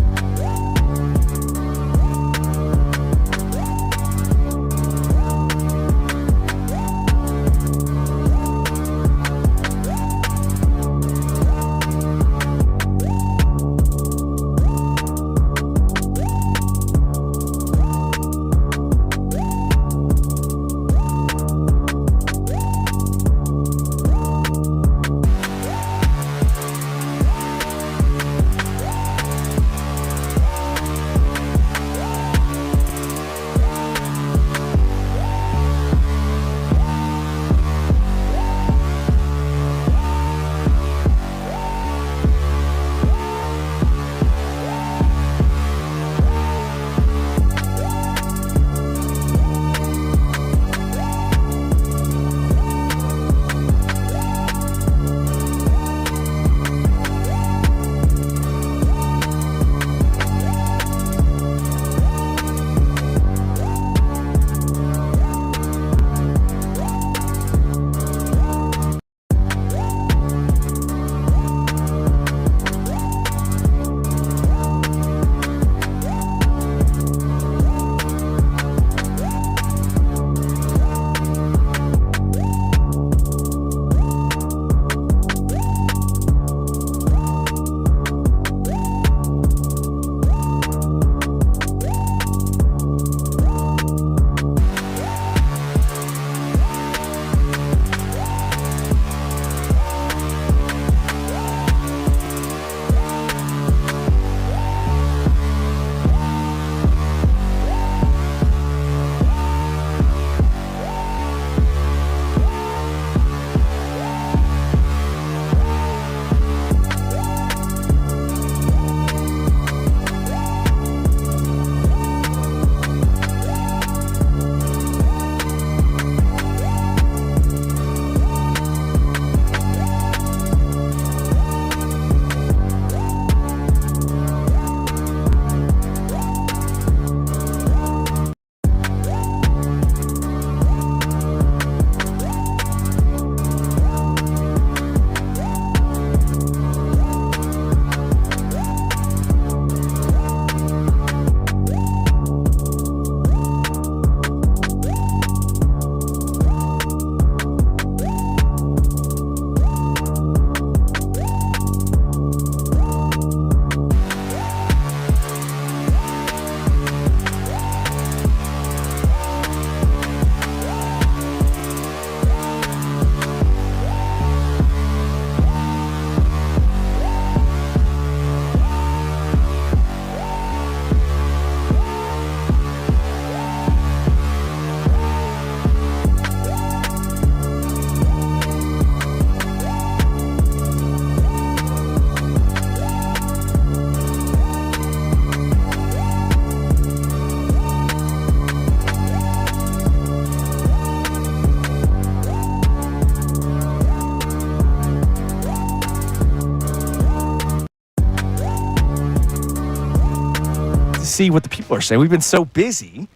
see what the people are saying. We've been so busy.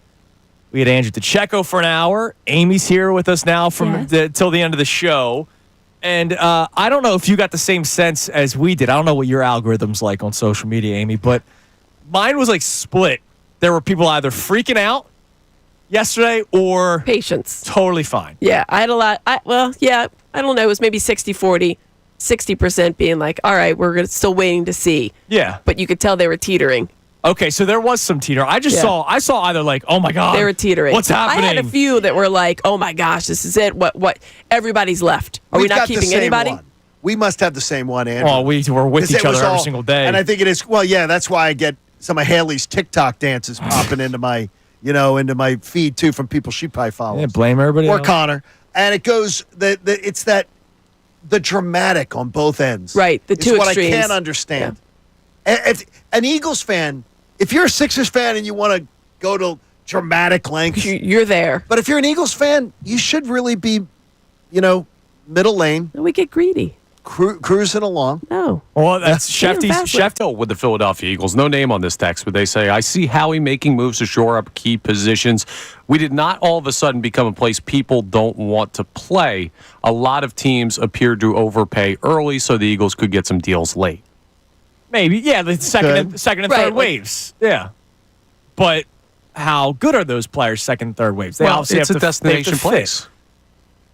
We had Andrew DeCecco for an hour. Amy's here with us now till the end of the show. And I don't know if you got the same sense as we did. I don't know what your algorithm's like on social media, Amy, but mine was like split. There were people either freaking out yesterday or patience. Totally fine. Yeah, I had a lot. I don't know. It was maybe 60-40, 60% being like, all right, we're still waiting to see. Yeah. But you could tell they were teetering. Okay, so there was some teeter. I saw either like, oh my God. They were teetering. What's happening? I had a few that were like, oh my gosh, this is it. What? Everybody's left. Are we not keeping anybody? One. We must have the same one, Andrew. Well, we were with each other every single day. And I think it is, that's why I get some of Haley's TikTok dances popping into my, into my feed too from people she probably follows. Yeah, blame everybody Or else. Connor. And it goes, it's the dramatic on both ends. Right, the two extremes. extremes. What I can't understand. Yeah. If an Eagles fan, if you're a Sixers fan and you want to go to dramatic lengths, you're there. But if you're an Eagles fan, you should really be, middle lane. We get greedy. Cruising along. No. Well, that's Shefty with the Philadelphia Eagles. No name on this text, but they say, I see Howie making moves to shore up key positions. We did not all of a sudden become a place people don't want to play. A lot of teams appeared to overpay early so the Eagles could get some deals late. Maybe, yeah, the second and third waves. Yeah. But how good are those players, second and third waves? They obviously it's have a to destination place.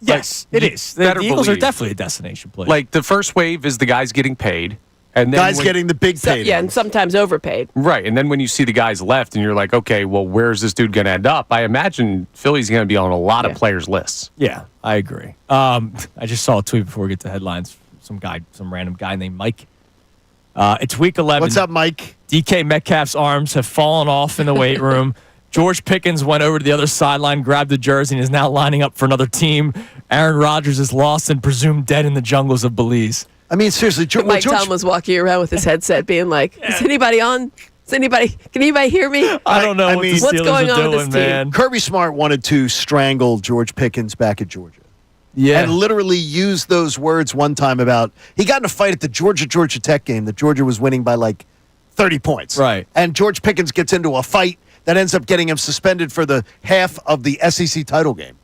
Yes, it is. The Eagles are definitely a destination place. Like, the first wave is the guys getting paid. And then guys getting the big pay. Yeah, and sometimes overpaid. Right, and then when you see the guys left and you're like, okay, well, where's this dude going to end up? I imagine Philly's going to be on a lot of players' lists. Yeah, I agree. I just saw a tweet before we get to headlines. Some random guy named Mike. It's week 11. What's up, Mike? DK Metcalf's arms have fallen off in the weight room. George Pickens went over to the other sideline, grabbed the jersey, and is now lining up for another team. Aaron Rodgers is lost and presumed dead in the jungles of Belize. I mean, seriously, Mike Tom was walking around with his headset being like, is anybody on? Can anybody hear me? I don't know what the Steelers going are on doing, with this team? man. Kirby Smart wanted to strangle George Pickens back at Georgia. Yeah. And literally used those words one time about, he got in a fight at the Georgia Tech game that Georgia was winning by like 30 points. Right. And George Pickens gets into a fight that ends up getting him suspended for the half of the SEC title game.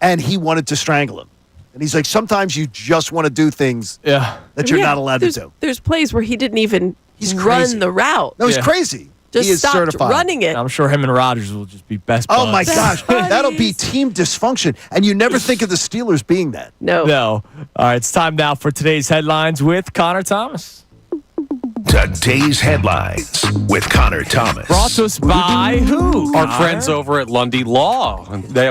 And he wanted to strangle him. And he's like, sometimes you just want to do things that you're not allowed to do. There's plays where he didn't even He's run crazy. the route. No, he's crazy. Just he is stopped certified. running it. I'm sure him and Rodgers will just be best Oh, buds. my gosh. That'll be team dysfunction. And you never think of the Steelers being that. No. All right, it's time now for today's headlines with Connor Thomas. Today's headlines with Connor Thomas. Brought to us by who? Our friends over at Lundy Law.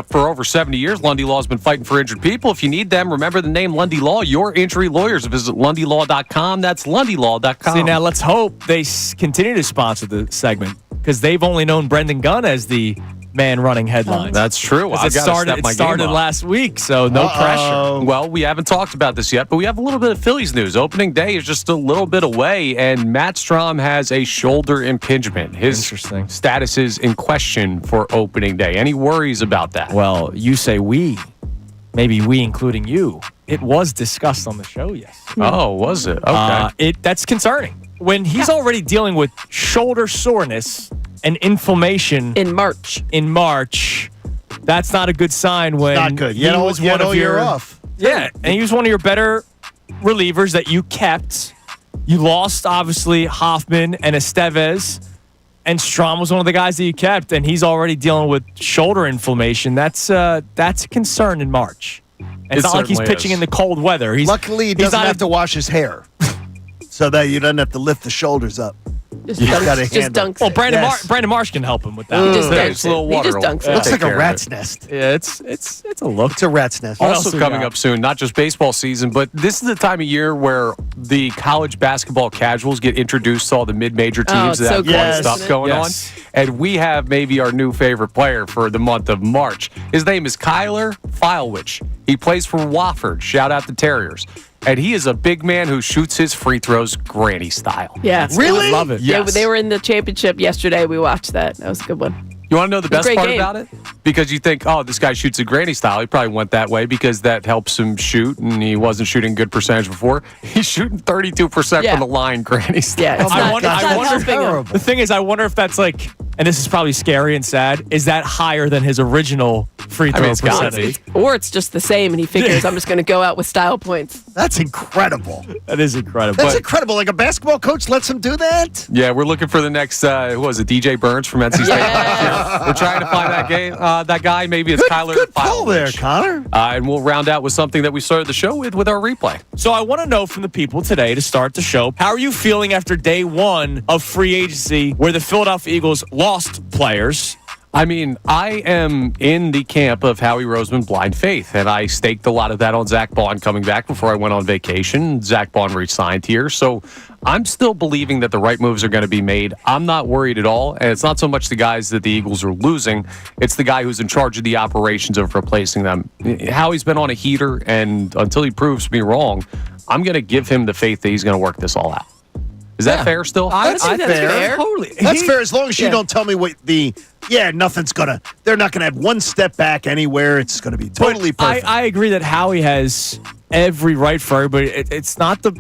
For over 70 years, Lundy Law has been fighting for injured people. If you need them, remember the name Lundy Law, your injury lawyers. Visit lundylaw.com. That's lundylaw.com. See, now let's hope they continue to sponsor the segment because they've only known Brendan Gunn as the man running headlines. That's true. It started last week, so no pressure. Well, we haven't talked about this yet, but we have a little bit of Phillies news. Opening day is just a little bit away, and Matt Strom has a shoulder impingement. His status is in question for opening day. Any worries about that? Well, you say we. Maybe we, including you. It was discussed on the show, yes. Oh, was it? Okay. That's concerning. When he's already dealing with shoulder soreness and inflammation in March, that's not a good sign. When not good. He was one of your off. Yeah, and he was one of your better relievers that you kept. You lost obviously Hoffman and Estevez, and Strom was one of the guys that you kept, and he's already dealing with shoulder inflammation. That's a concern in March. And it's not like he's pitching in the cold weather. Luckily, he doesn't have to wash his hair, so that you don't have to lift the shoulders up. Just dunks. Well, Brandon Marsh can help him with that. He just dunks it. A little water. He just dunks It looks it. like a rat's nest. Yeah, it's a look. It's a rat's nest. Also coming up soon, not just baseball season, but this is the time of year where the college basketball casuals get introduced to all the mid-major teams that have fun stuff going on. And we have maybe our new favorite player for the month of March. His name is Kyler Filewich. He plays for Wofford. Shout out the Terriers. And he is a big man who shoots his free throws granny style. Yeah. Really? I love it. Yes. They were in the championship yesterday. We watched that. That was a good one. You want to know the best part game. about it? Because you think, oh, this guy shoots a granny style. He probably went that way because that helps him shoot, and he wasn't shooting good percentage before. He's shooting 32% from the line granny style. Yeah, it's not helping him. The thing is, I wonder if that's like and this is probably scary and sad, is that higher than his original free throw percentage? Or it's just the same, and he figures I'm just going to go out with style points. That's incredible. That is incredible. That's incredible. Like a basketball coach lets him do that? Yeah, we're looking for the next, who was it, DJ Burns from NC State? Yeah. We're trying to find that guy. Maybe it's Kyler. Good pull there, Connor. And we'll round out with something that we started the show with our replay. So I want to know from the people today to start the show, how are you feeling after day one of free agency where the Philadelphia Eagles lost players? I mean, I am in the camp of Howie Roseman blind faith, and I staked a lot of that on Zach Bond coming back before I went on vacation. Zach Bond re-signed here, so I'm still believing that the right moves are going to be made. I'm not worried at all, and it's not so much the guys that the Eagles are losing, it's the guy who's in charge of the operations of replacing them. Howie's been on a heater, and until he proves me wrong, I'm going to give him the faith that he's going to work this all out. Is that fair still? I think that's fair. Totally. That's fair as long as you don't tell me what nothing's gonna. They're not gonna have one step back anywhere. It's gonna be totally perfect. I agree that Howie has every right for everybody. It's not the.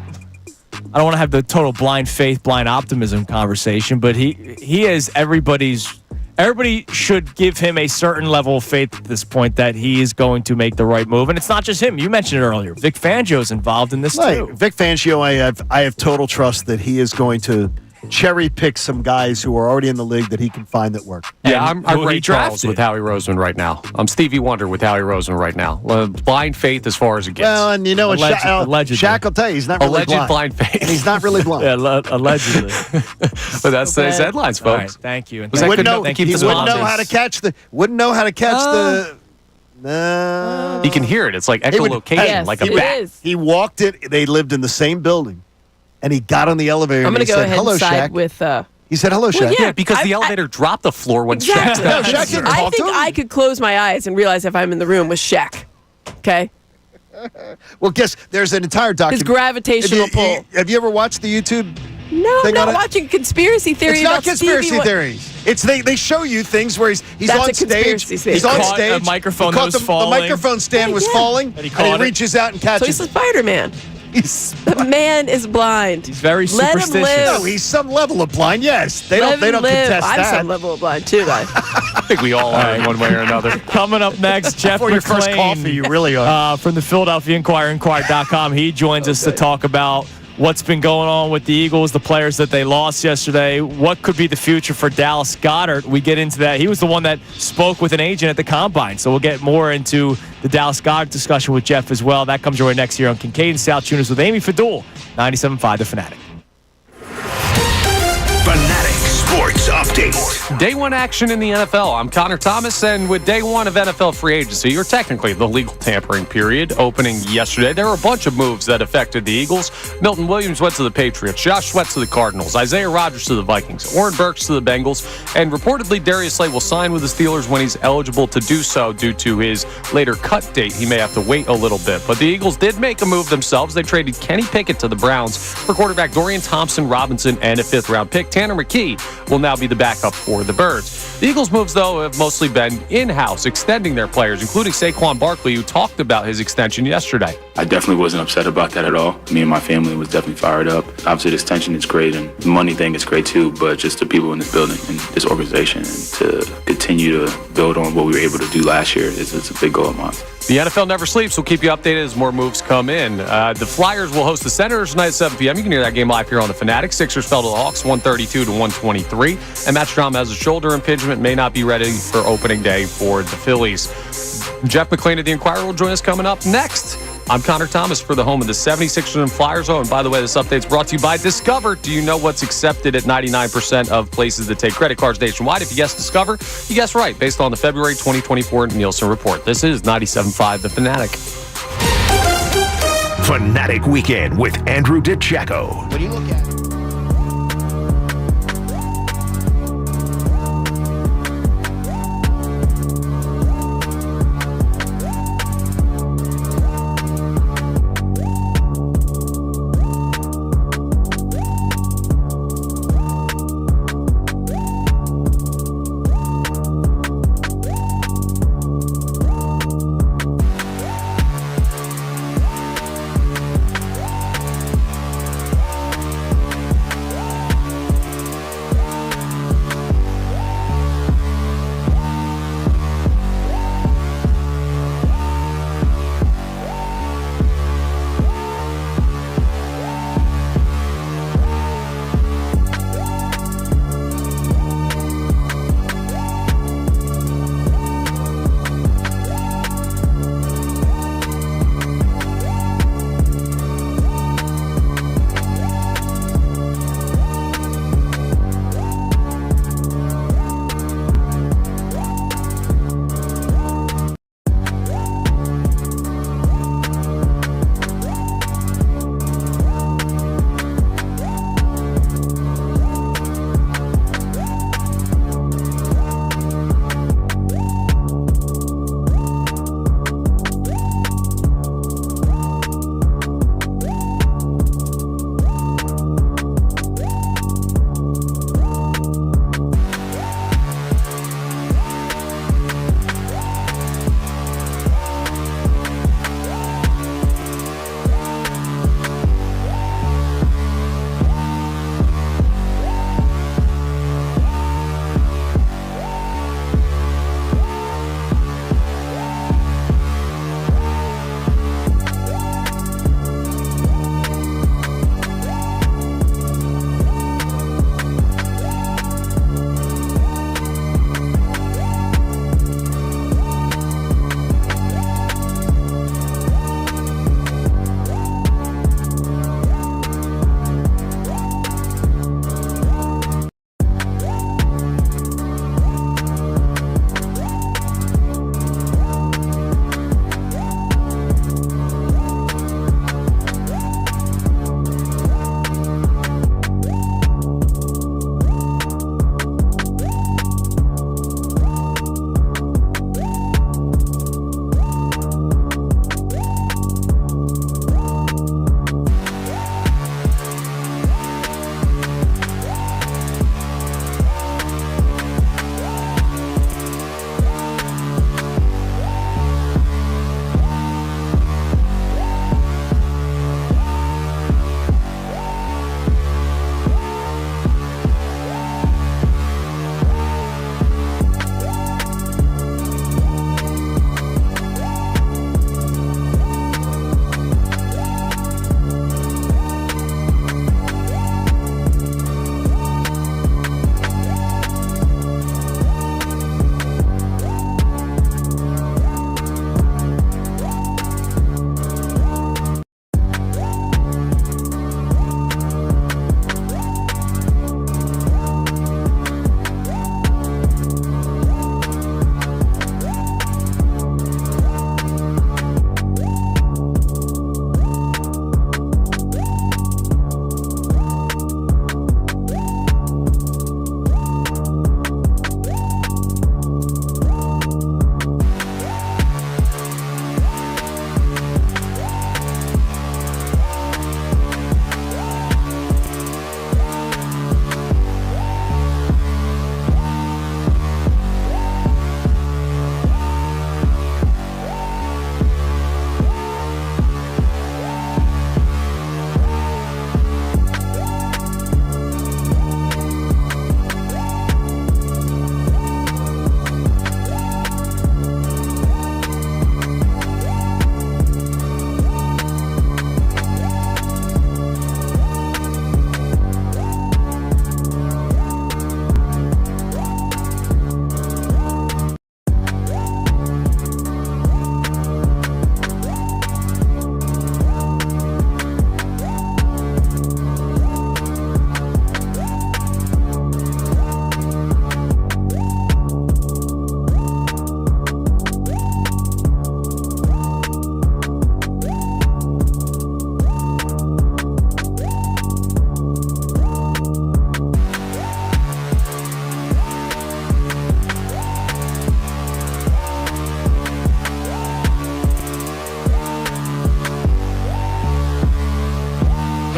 I don't want to have the total blind faith, blind optimism conversation, but he is everybody's. Everybody should give him a certain level of faith at this point that he is going to make the right move. And it's not just him. You mentioned it earlier. Vic Fangio's involved in this too. Vic Fangio, I have total trust that he is going to cherry pick some guys who are already in the league that he can find that work. Yeah, I'm Ray Charles with Howie Roseman right now. I'm Stevie Wonder with Howie Roseman right now. Blind faith as far as it gets. Well, and you know what? Allegedly. Shaq will tell you he's not really blind faith. And he's not really blind. Yeah, allegedly. But that's today's headlines, folks. All right, thank you. And he wouldn't know how to catch the. No. He can hear it. It's like echolocation, like a bat. He walked it. They lived in the same building. And he got on the elevator. I'm going to go ahead hello, and side Shaq. with. He said, hello, Shaq. Yeah, because the elevator dropped the floor when exactly. Shaq. No, Shaq didn't I talk think to him. I could close my eyes and realize if I'm in the room with Shaq. Okay? Well, guess there's an entire documentary. His gravitational pull. Have you ever watched the YouTube? No, I'm not watching a conspiracy theory. It's not conspiracy theories. It's they show you things where he's That's on a conspiracy stage. theory. He's on Caught stage. a microphone He caught that was falling. The microphone stand was falling, and he reaches out and So catches he's a it. Spider-Man. The man is blind. He's very Let him superstitious. live. No, he's some level of blind. Yes, they Let don't him live. contest I'm that. some level of blind too, guys. I think we all are in one way or another. Coming up next, Jeff For your first McClain, coffee, you really are. from the Philadelphia Inquirer, Inquirer.com. He joins us to talk about what's been going on with the Eagles, the players that they lost yesterday, what could be the future for Dallas Goedert. We get into that. He was the one that spoke with an agent at the Combine, so we'll get more into the Dallas Goedert discussion with Jeff as well. That comes your way next year on Kincade Salciunas with Amy Fadul, 97.5 The Fanatic. Fanatic Sports Update. Day one action in the NFL. I'm Connor Thomas, and with day one of NFL free agency, or technically the legal tampering period, opening yesterday, there were a bunch of moves that affected the Eagles. Milton Williams went to the Patriots, Josh Sweat to the Cardinals, Isaiah Rodgers to the Vikings, Oren Burks to the Bengals, and reportedly Darius Slay will sign with the Steelers when he's eligible to do so due to his later cut date. He may have to wait a little bit, but the Eagles did make a move themselves. They traded Kenny Pickett to the Browns for quarterback Dorian Thompson-Robinson and a fifth-round pick. Tanner McKee will now be the backup for the Birds. The Eagles' moves, though, have mostly been in-house, extending their players, including Saquon Barkley, who talked about his extension yesterday. I definitely wasn't upset about that at all. Me and my family was definitely fired up. Obviously, this tension is great, and the money thing is great too, but just the people in this building and this organization, and to continue to build on what we were able to do last year is a big goal of mine. The NFL never sleeps. We'll keep you updated as more moves come in. The Flyers will host the Senators tonight at 7 p.m. You can hear that game live here on the Fanatic. Sixers fell to the Hawks 132-123. And Matt Strom has a shoulder impingement, may not be ready for opening day for the Phillies. Jeff McClain of the Inquirer will join us coming up next. I'm Connor Thomas for the home of the 76ers and Flyers. Oh, and by the way, this update's brought to you by Discover. Do you know what's accepted at 99% of places that take credit cards nationwide? If you guess Discover, you guess right, based on the February 2024 Nielsen report. This is 97.5 The Fanatic. Fanatic Weekend with Andrew DiCecco. What do you look at?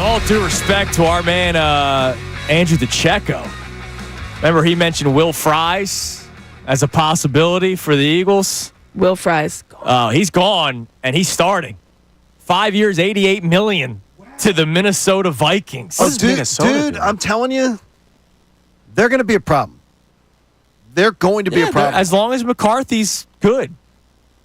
all due respect to our man Andrew DeCecco, remember he mentioned Will Fries as a possibility for the Eagles? Will Fries. He's gone, and he's starting. 5 years, $88 million to the Minnesota Vikings. Oh, dude, I'm telling you, they're going to be a problem. They're going to be a problem. As long as McCarthy's good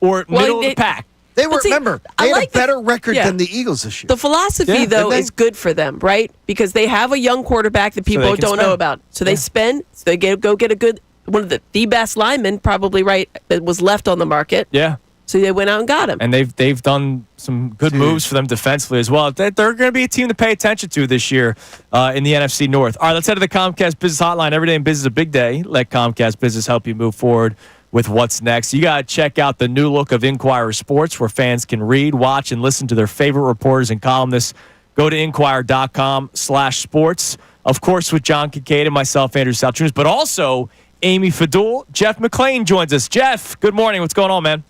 or middle of the pack. They were, remember, they had a better record yeah. than the Eagles this year. The philosophy, though, is good for them, right? Because they have a young quarterback that people don't know about. So they spend, so they go get a good, one of the best linemen, probably, right, that was left on the market. Yeah. So they went out and got him. And they've done some good moves for them defensively as well. They're going to be a team to pay attention to this year in the NFC North. All right, let's head to the Comcast Business Hotline. Every day in business is a big day. Let Comcast Business help you move forward with what's next. You got to check out the new look of Inquirer Sports, where fans can read, watch, and listen to their favorite reporters and columnists. Go to inquirer.com/sports. Of course, with John Kincade and myself, Andrew Salciunas, but also Amy Fadul. Jeff McClain joins us. Jeff, good morning. What's going on, man?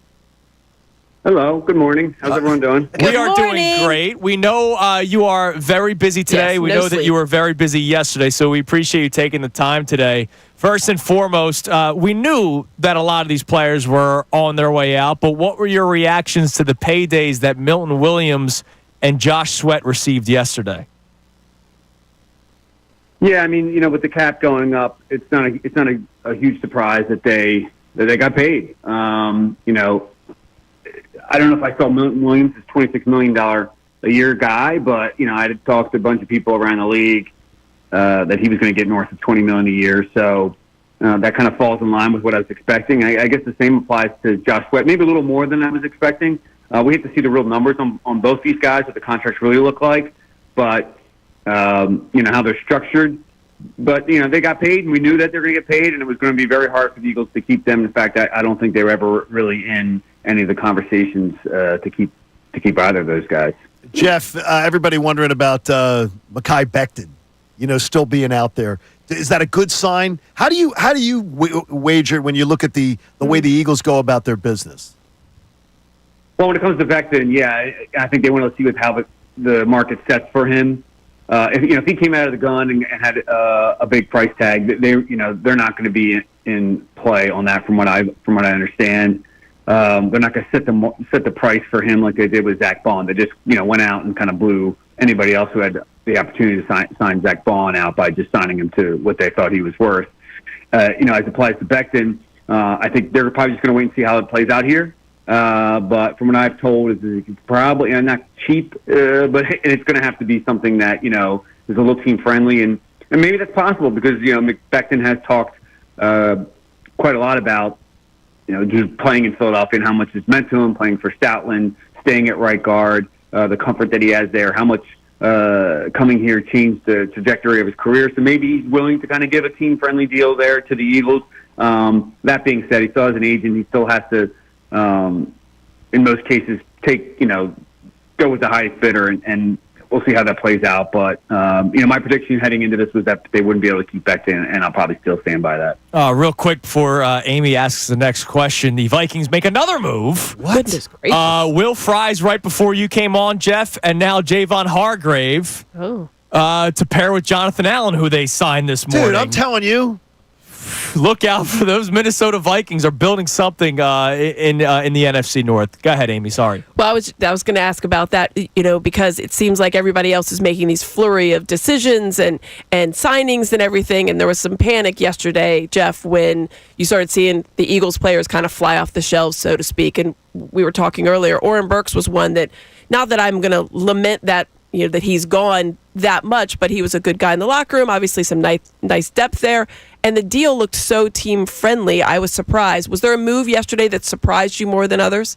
Hello. Good morning. How's everyone doing? We are doing great. We know you are very busy today. Yes, we no know that sleep. you were very busy yesterday, so we appreciate you taking the time today. First and foremost, we knew that a lot of these players were on their way out, but what were your reactions to the paydays that Milton Williams and Josh Sweat received yesterday? Yeah, I mean, with the cap going up, it's not a huge surprise that they got paid. I don't know if I saw Milton Williams as $26 million a year guy, but I had talked to a bunch of people around the league that he was going to get north of $20 million a year. So that kind of falls in line with what I was expecting. I guess the same applies to Josh Sweat, maybe a little more than I was expecting. We have to see the real numbers on both these guys, what the contracts really look like, but how they're structured. But they got paid, and we knew that they were going to get paid, and it was going to be very hard for the Eagles to keep them. In fact, I don't think they were ever really in any of the conversations to keep either of those guys. Jeff, everybody wondering about Mekhi Becton, still being out there. Is that a good sign? How do you wager when you look at the way the Eagles go about their business? Well, when it comes to Becton, yeah, I think they want to see how the market sets for him. If he came out of the gun and had a big price tag, they're not going to be in play on that. From what I understand, they're not going to set the price for him like they did with Zach Bond. They just went out and kind of blew anybody else who had the opportunity to sign Zach Bond out by just signing him to what they thought he was worth. As it applies to Becton, I think they're probably just going to wait and see how it plays out here. But from what I've told, is probably not cheap, but it's going to have to be something that is a little team friendly, and maybe that's possible because Becton has talked quite a lot about just playing in Philadelphia and how much it's meant to him, playing for Stoutland, staying at right guard, the comfort that he has there, how much coming here changed the trajectory of his career. So maybe he's willing to kind of give a team friendly deal there to the Eagles. That being said, he still has an agent. He still has to. In most cases, go with the highest bidder, and we'll see how that plays out. But my prediction heading into this was that they wouldn't be able to keep Becton, and I'll probably still stand by that. Real quick before Amy asks the next question, the Vikings make another move. What? Goodness gracious. Will Fries right before you came on, Jeff, and now Javon Hargrave to pair with Jonathan Allen, who they signed this morning. Dude, I'm telling you. Look out for those Minnesota Vikings are building something in the NFC North. Go ahead, Amy. Sorry. Well, I was going to ask about that, because it seems like everybody else is making these flurry of decisions and signings and everything. And there was some panic yesterday, Jeff, when you started seeing the Eagles players kind of fly off the shelves, so to speak. And we were talking earlier. Oren Burks was one that, not that I'm going to lament that that he's gone that much, but he was a good guy in the locker room. Obviously, some nice depth there. And the deal looked so team-friendly, I was surprised. Was there a move yesterday that surprised you more than others?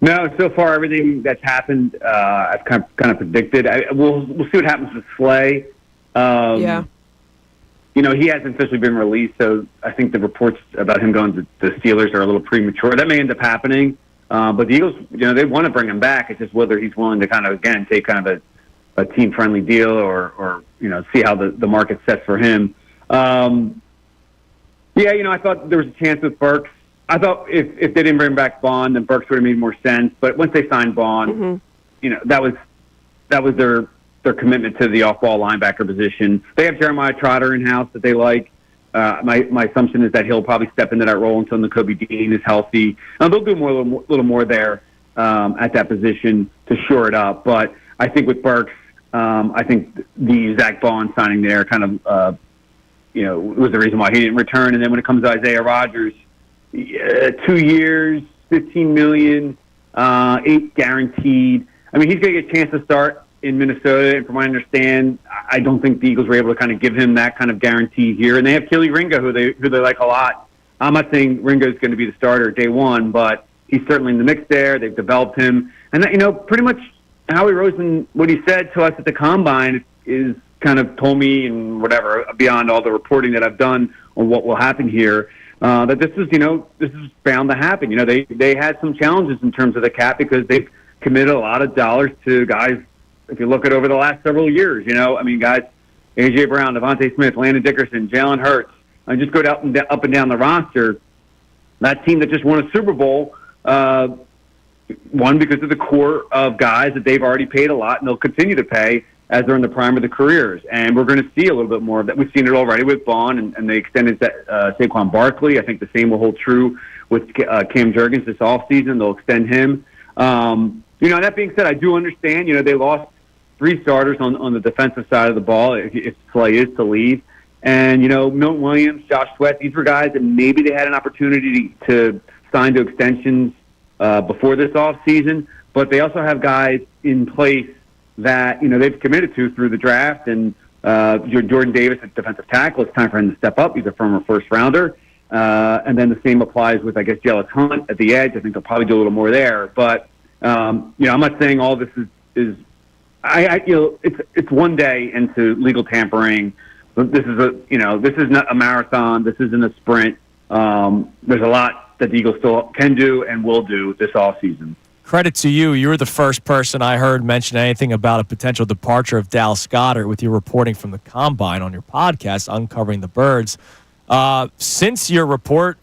No, so far everything that's happened, I've kind of predicted. We'll see what happens with Slay. Yeah. He hasn't officially been released, so I think the reports about him going to the Steelers are a little premature. That may end up happening. But the Eagles, they want to bring him back. It's just whether he's willing to kind of, again, take kind of a team-friendly deal or see how the market sets for him. I thought there was a chance with Burks. I thought if they didn't bring back Bond, then Burks would have made more sense. But once they signed Bond, that was their their commitment to the off-ball linebacker position. They have Jeremiah Trotter in-house that they like. My assumption is that he'll probably step into that role until Nakobe Dean is healthy. They'll do a little more there at that position to shore it up. But I think with Burks, I think the Zach Bond signing there kind of, was the reason why he didn't return. And then when it comes to Isaiah Rodgers, 2 years, $15 million, 8 guaranteed. I mean, he's going to get a chance to start in Minnesota, and from what I understand, I don't think the Eagles were able to kind of give him that kind of guarantee here. And they have Kelee Ringo, who they like a lot. I'm not saying Ringo is going to be the starter day one, but he's certainly in the mix there. They've developed him. And, pretty much Howie Roseman, what he said to us at the Combine is kind of told me and whatever, beyond all the reporting that I've done on what will happen here, that this is bound to happen. They had some challenges in terms of the cap because they've committed a lot of dollars to guys. If you look at over the last several years, guys, A.J. Brown, Devontae Smith, Landon Dickerson, Jalen Hurts, and just go up and down the roster. That team that just won a Super Bowl won because of the core of guys that they've already paid a lot, and they'll continue to pay as they're in the prime of their careers. And we're going to see a little bit more of that. We've seen it already with Bond, and they extended Saquon Barkley. I think the same will hold true with Cam Jurgens this offseason. They'll extend him. That being said, I do understand, they lost 3 starters on the defensive side of the ball if Slay is to leave. And, Milton Williams, Josh Sweat, these were guys that maybe they had an opportunity to sign to extensions before this offseason, but they also have guys in place that, they've committed to through the draft. And Jordan Davis at defensive tackle, it's time for him to step up. He's a former first-rounder. And then the same applies with, I guess, Jellis Hunt at the edge. I think they'll probably do a little more there. But, I'm not saying all this is it's one day into legal tampering. This is not a marathon. This isn't a sprint. There's a lot that the Eagles still can do and will do this offseason. Credit to you. You were the first person I heard mention anything about a potential departure of Dallas Goedert with your reporting from the Combine on your podcast, Uncovering the Birds. Since your report,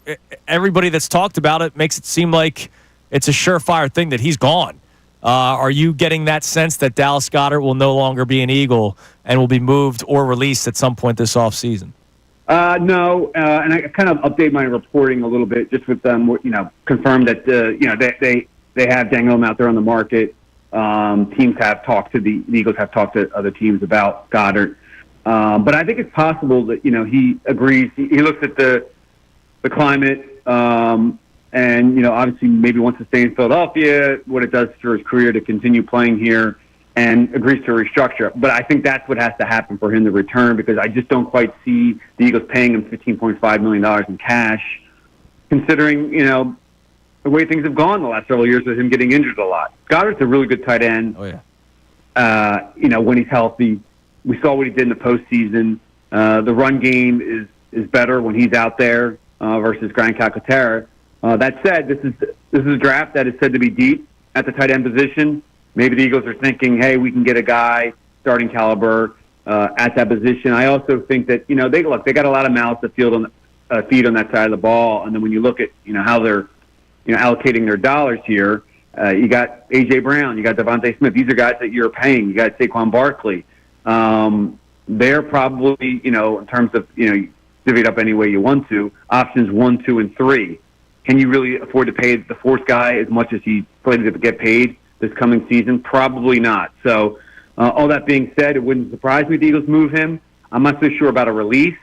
everybody that's talked about it makes it seem like it's a surefire thing that he's gone. Are you getting that sense that Dallas Goedert will no longer be an Eagle and will be moved or released at some point this offseason? No, and I kind of update my reporting a little bit just with them, confirm that, they have dangled him out there on the market. Teams have talked to the Eagles have talked to other teams about Goddard. But I think it's possible that, he agrees. He looks at the climate, and, obviously maybe wants to stay in Philadelphia, what it does for his career to continue playing here, and agrees to restructure. But I think that's what has to happen for him to return, because I just don't quite see the Eagles paying him $15.5 million in cash, considering, the way things have gone the last several years with him getting injured a lot. Goddard's a really good tight end. Oh, yeah. When he's healthy. We saw what he did in the postseason. The run game is better when he's out there versus Grand Calcaterra. That said, this is a draft that is said to be deep at the tight end position. Maybe the Eagles are thinking, hey, we can get a guy starting caliber at that position. I also think that they got a lot of mouths to feed on that side of the ball, and then when you look at how they're allocating their dollars here, you got A.J. Brown, you got Devontae Smith. These are guys that you're paying. You got Saquon Barkley. They're probably in terms of divvy it up any way you want to. Options 1, 2, and 3. Can you really afford to pay the fourth guy as much as he's slated to get paid this coming season? Probably not. So, all that being said, it wouldn't surprise me if the Eagles move him. I'm not so sure about a release.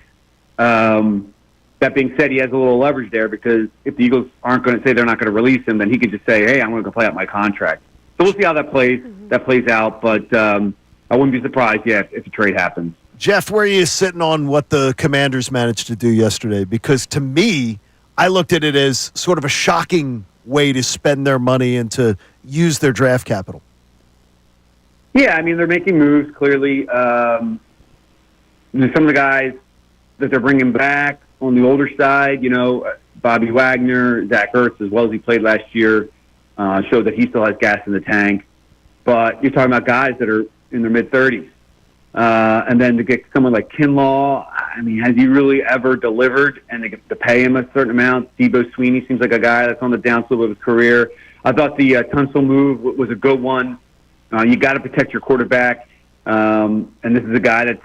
That being said, he has a little leverage there, because if the Eagles aren't going to say they're not going to release him, then he could just say, hey, I'm going to go play out my contract. So we'll see how that plays out. But I wouldn't be surprised, if a trade happens. Jeff, where are you sitting on what the Commanders managed to do yesterday? Because to me, I looked at it as sort of a shocking way to spend their money and to use their draft capital. Yeah, I mean, they're making moves, clearly. Some of the guys that they're bringing back on the older side, Bobby Wagner, Zach Ertz, as well as he played last year, showed that he still has gas in the tank. But you're talking about guys that are in their mid-30s. And then to get someone like Kinlaw, I mean, has he really ever delivered? And they get to pay him a certain amount. Debo Sweeney seems like a guy that's on the downslope of his career. I thought the Tunsil move was a good one. You got to protect your quarterback. And this is a guy that's,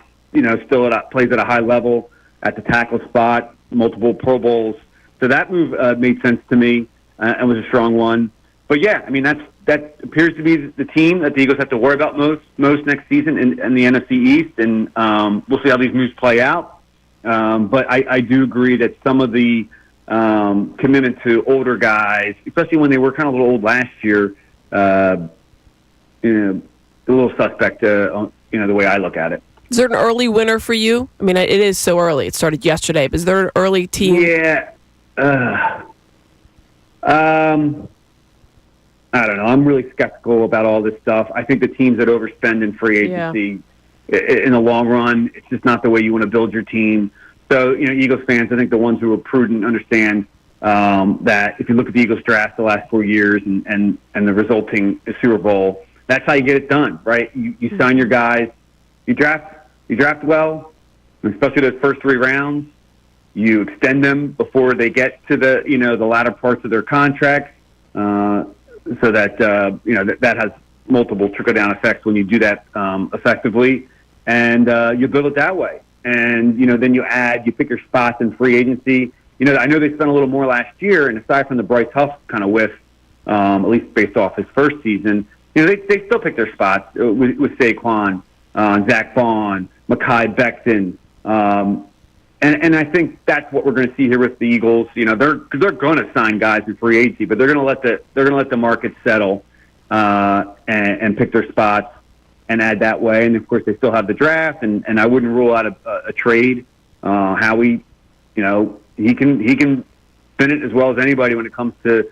still plays at a high level at the tackle spot, multiple Pro Bowls. So that move made sense to me and was a strong one. But yeah, I mean, that appears to be the team that the Eagles have to worry about most next season in the NFC East. And we'll see how these moves play out. But I do agree that some of the commitment to older guys, especially when they were kind of a little old last year, a little suspect, the way I look at it. Is there an early winner for you? I mean, it is so early. It started yesterday. But is there an early team? Yeah. I don't know. I'm really skeptical about all this stuff. I think the teams that overspend in free agency, in the long run, it's just not the way you want to build your team. So, Eagles fans, I think the ones who are prudent understand that if you look at the Eagles draft the last 4 years and the resulting Super Bowl, that's how you get it done, right? You sign your guys, you draft well, especially those first 3 rounds. You extend them before they get to the the latter parts of their contracts, so that that has multiple trickle down effects when you do that effectively, and you build it that way. And then you pick your spots in free agency. I know they spent a little more last year, and aside from the Bryce Huff kind of whiff, at least based off his first season, they still pick their spots with Saquon, Zach Bond, Mekhi Becton. And I think that's what we're going to see here with the Eagles. They're going to sign guys in free agency, but they're going to let the market settle and pick their spots and add that way. And of course, they still have the draft, and I wouldn't rule out a trade. Howie, he can spin it as well as anybody when it comes to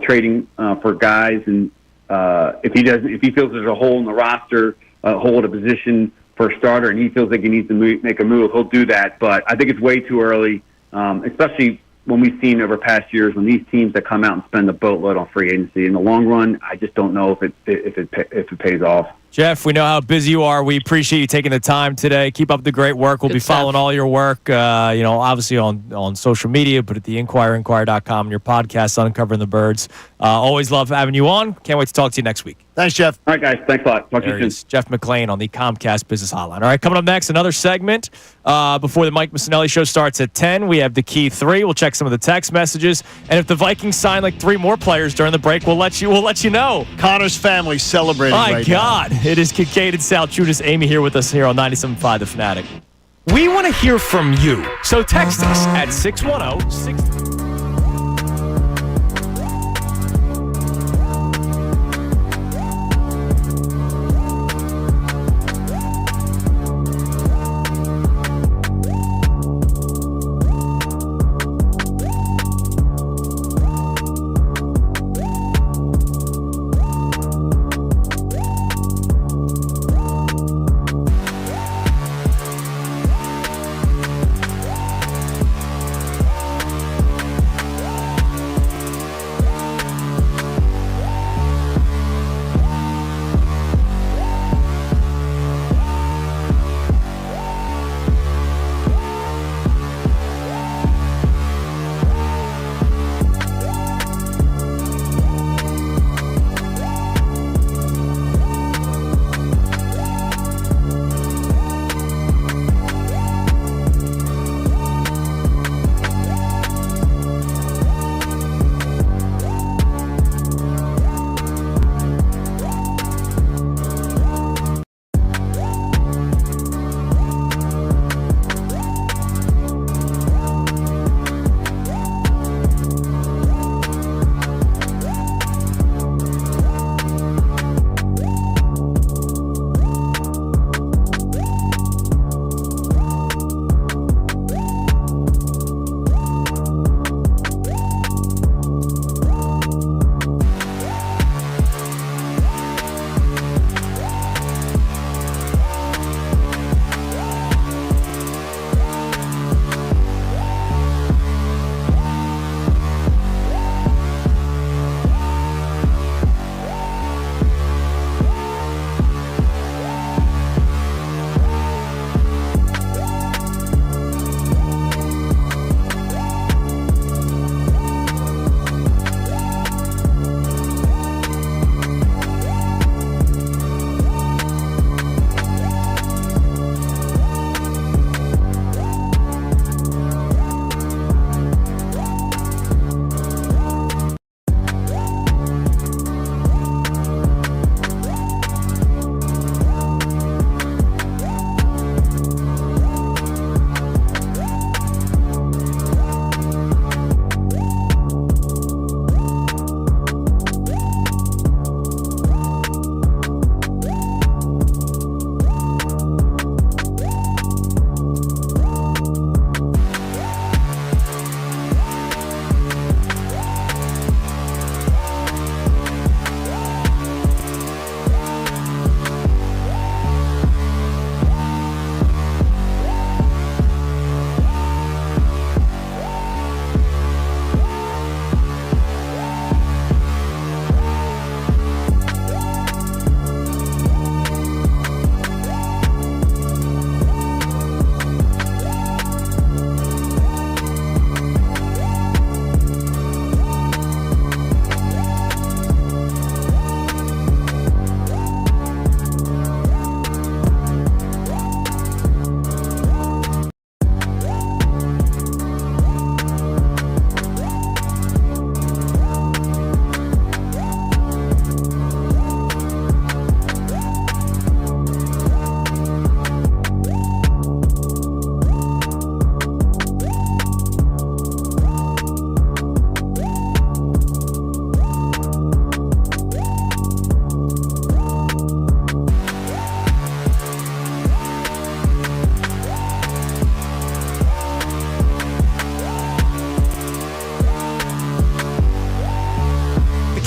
trading for guys. And if he feels there's a hole in the roster, a hole at a position for a starter, and he feels like he needs to make a move, he'll do that. But I think it's way too early, especially when we've seen over past years when these teams that come out and spend a boatload on free agency. In the long run, I just don't know if it pays off. Jeff, we know how busy you are. We appreciate you taking the time today. Keep up the great work. We'll be following all your work, obviously on social media, but at the Inquirer.com and your podcast, Uncovering the Birds. Always love having you on. Can't wait to talk to you next week. Thanks, Jeff. All right, guys. Thanks a lot. Talk to you soon. Jeff McClain on the Comcast Business Hotline. All right, coming up next, another segment before the Mike Missanelli Show starts at 10. We have the Key 3. We'll check some of the text messages. And if the Vikings sign like 3 more players during the break, we'll let you know. Connor's family celebrating My right God. now. It is Kincade Salciunas. Amy here with us here on 97.5 The Fanatic. We want to hear from you. So text us at 610-6...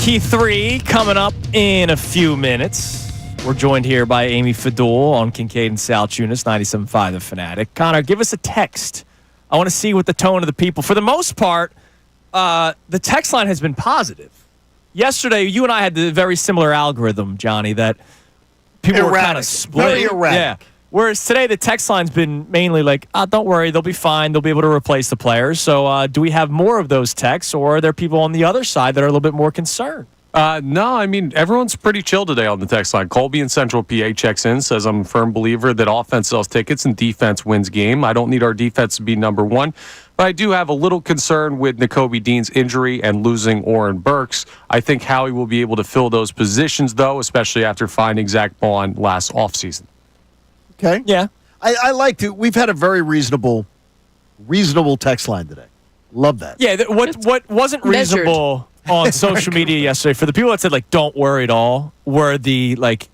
Key 3 coming up in a few minutes. We're joined here by Amy Fadul on Kincade Salciunas, 97.5 The Fanatic. Connor, give us a text. I want to see what the tone of the people. For the most part, the text line has been positive. Yesterday, you and I had the very similar algorithm, Johnny, that people were kind of split. Very erratic. Yeah. Whereas today, the text line's been mainly like, don't worry, they'll be fine. They'll be able to replace the players. So do we have more of those texts, or are there people on the other side that are a little bit more concerned? No, I mean, everyone's pretty chill today on the text line. Colby in Central PA checks in, says, I'm a firm believer that offense sells tickets and defense wins game. I don't need our defense to be number one, but I do have a little concern with Nakobe Dean's injury and losing Oren Burks. I think Howie will be able to fill those positions, though, especially after finding Zach Bond last offseason. Okay. Yeah. I like to. We've had a very reasonable text line today. Love that. Yeah. What wasn't reasonable on social media yesterday for the people that said, like, don't worry at all, were the, like,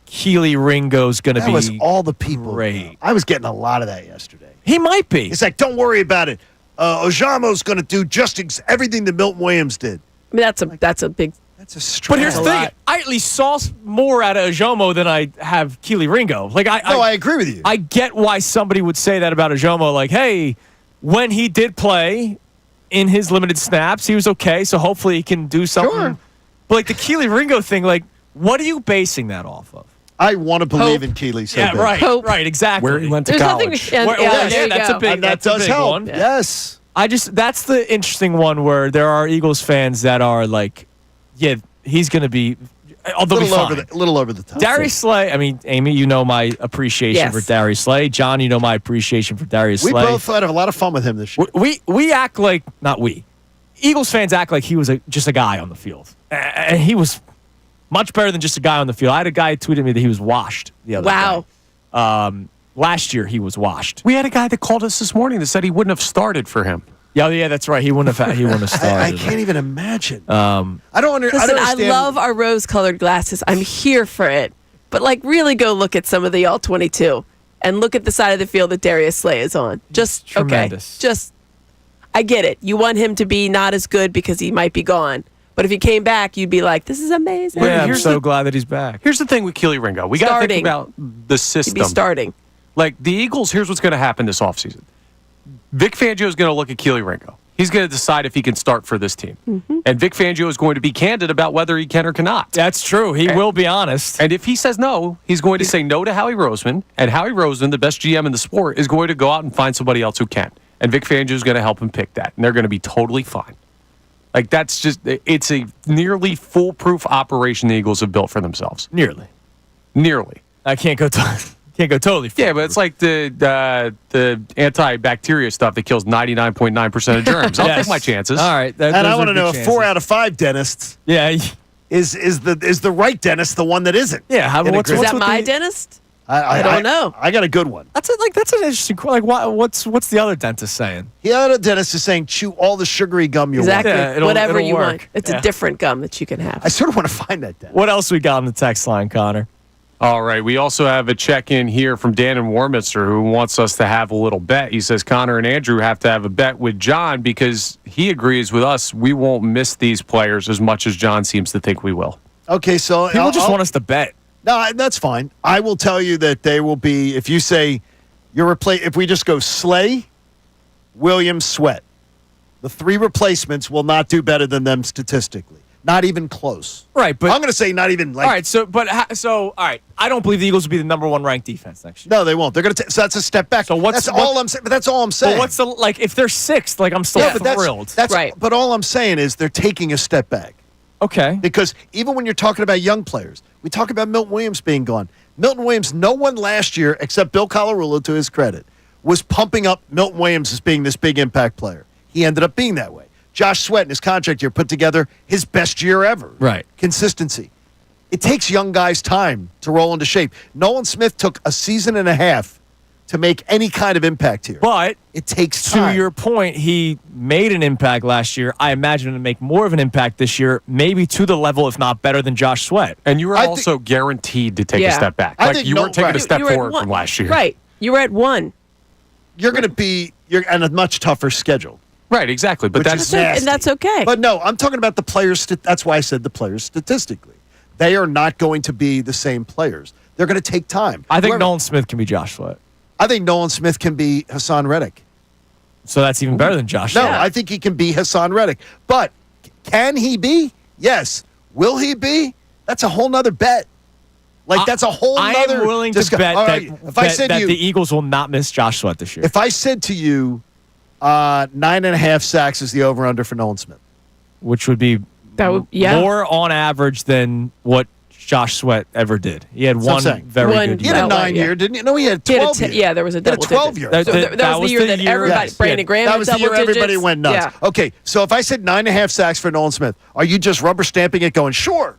Keely Ringo's going to be. That was all the people. Great. I was getting a lot of that yesterday. He might be. It's like, don't worry about it. Ojamo's going to do just everything that Milton Williams did. I mean, that's a big. That's a stretch. But here's the thing. I at least saw more out of Ojomo than I have Keely Ringo. Like, I agree with you. I get why somebody would say that about Ojomo. Like, hey, when he did play in his limited snaps, he was okay, so hopefully he can do something. Sure. But, like, the Keely Ringo thing, like, what are you basing that off of? I want to believe in Keely. So bad. Right. Hope. Right, exactly. Where he went to There's college. nothing. Yeah, that's go. a big. And that that's a does big help. one. Yes. That's the interesting one where there are Eagles fans that are like, yeah, he's going to be. Although a little over the top. Darius Slay. I mean, Amy, you know my appreciation for Darius Slay. John, you know my appreciation for Darius Slay. We both had a lot of fun with him this year. We act like not we. Eagles fans act like he was just a guy on the field, and he was much better than just a guy on the field. I had a guy tweeted me that he was washed the other day. Last year he was washed. We had a guy that called us this morning that said he wouldn't have started for him. Yeah, that's right. He wouldn't have started. I can't even imagine. Listen, I don't understand. I love our rose-colored glasses. I'm here for it. But, like, really go look at some of the All-22 and look at the side of the field that Darius Slay is on. Just, tremendous. Okay. I get it. You want him to be not as good because he might be gone. But if he came back, you'd be like, this is amazing. Yeah, I'm so glad that he's back. Here's the thing with Keely Ringo. We got to think about the system. He'd be starting. Like, the Eagles, here's what's going to happen this offseason. Vic Fangio is going to look at Keely Ringo. He's going to decide if he can start for this team. Mm-hmm. And Vic Fangio is going to be candid about whether he can or cannot. That's true. He will be honest. And if he says no, he's going to say no to Howie Roseman. And Howie Roseman, the best GM in the sport, is going to go out and find somebody else who can. And Vic Fangio is going to help him pick that. And they're going to be totally fine. Like, that's just, it's a nearly foolproof operation the Eagles have built for themselves. Nearly. I can't go totally. Yeah, but it's like the antibacteria stuff that kills 99.9% of germs. I'll take my chances. All right. And I want to know if 4 out of 5 dentists. Yeah. Is the right dentist the one that isn't? Yeah. Is that my dentist? I don't know. I got a good one. That's an interesting. Like, what's the other dentist saying? The other dentist is saying chew all the sugary gum you want. Exactly. Whatever you work. want. It's a different gum that you can have. I sort of want to find that dentist. What else we got on the text line, Connor? All right. We also have a check-in here from Dan in Warminster who wants us to have a little bet. He says Connor and Andrew have to have a bet with John because he agrees with us we won't miss these players as much as John seems to think we will. Okay, so people just want us to bet. No, that's fine. I will tell you that they will be, if you say if we just go Slay, Williams, Sweat, the 3 replacements will not do better than them statistically. Not even close. Right, but I'm going to say not even like. All right, all right. I don't believe the Eagles will be the number 1 ranked defense next year. No, they won't. They're going to. So that's a step back. So that's all I'm saying. But that's all I'm saying. But what's the if they're 6th? Like I'm still thrilled. That's right. But all I'm saying is they're taking a step back. Okay. Because even when you're talking about young players, we talk about Milton Williams being gone. Milton Williams, no one last year, except Bill Colarulo, to his credit, was pumping up Milton Williams as being this big impact player. He ended up being that way. Josh Sweat in his contract year put together his best year ever. Right. Consistency. It takes young guys time to roll into shape. Nolan Smith took a season and a half to make any kind of impact here. But it takes time. To your point, he made an impact last year. I imagine him to make more of an impact this year, maybe to the level, if not better, than Josh Sweat. And you were also guaranteed to take a step back. Like you weren't taking a step forward from last year. Right. You were at 1. You're going to be on a much tougher schedule. Right, exactly. But Which is nasty. And that's okay. But no, I'm talking about the players. That's why I said the players statistically. They are not going to be the same players. They're going to take time. I think Nolan Smith can be Josh Sweat. I think Nolan Smith can be Hassan Reddick. So that's even better than Josh No, Sweat. I think he can be Hassan Reddick. But can he be? Yes. Will he be? That's a whole nother bet. That's a whole nother. I'm willing to bet that to you, the Eagles will not miss Josh Sweat this year. If I said to you, 9.5 sacks is the over-under for Nolan Smith. Which would be more on average than what Josh Sweat ever did. He had one very good year. He had a 9-year, didn't he? No, he had 12 years. Yeah, there was a double 12-year. That was the year that everybody, Brandon Graham that was the year everybody went nuts. Yeah. Okay, so if I said 9.5 sacks for Nolan Smith, are you just rubber stamping it going, sure?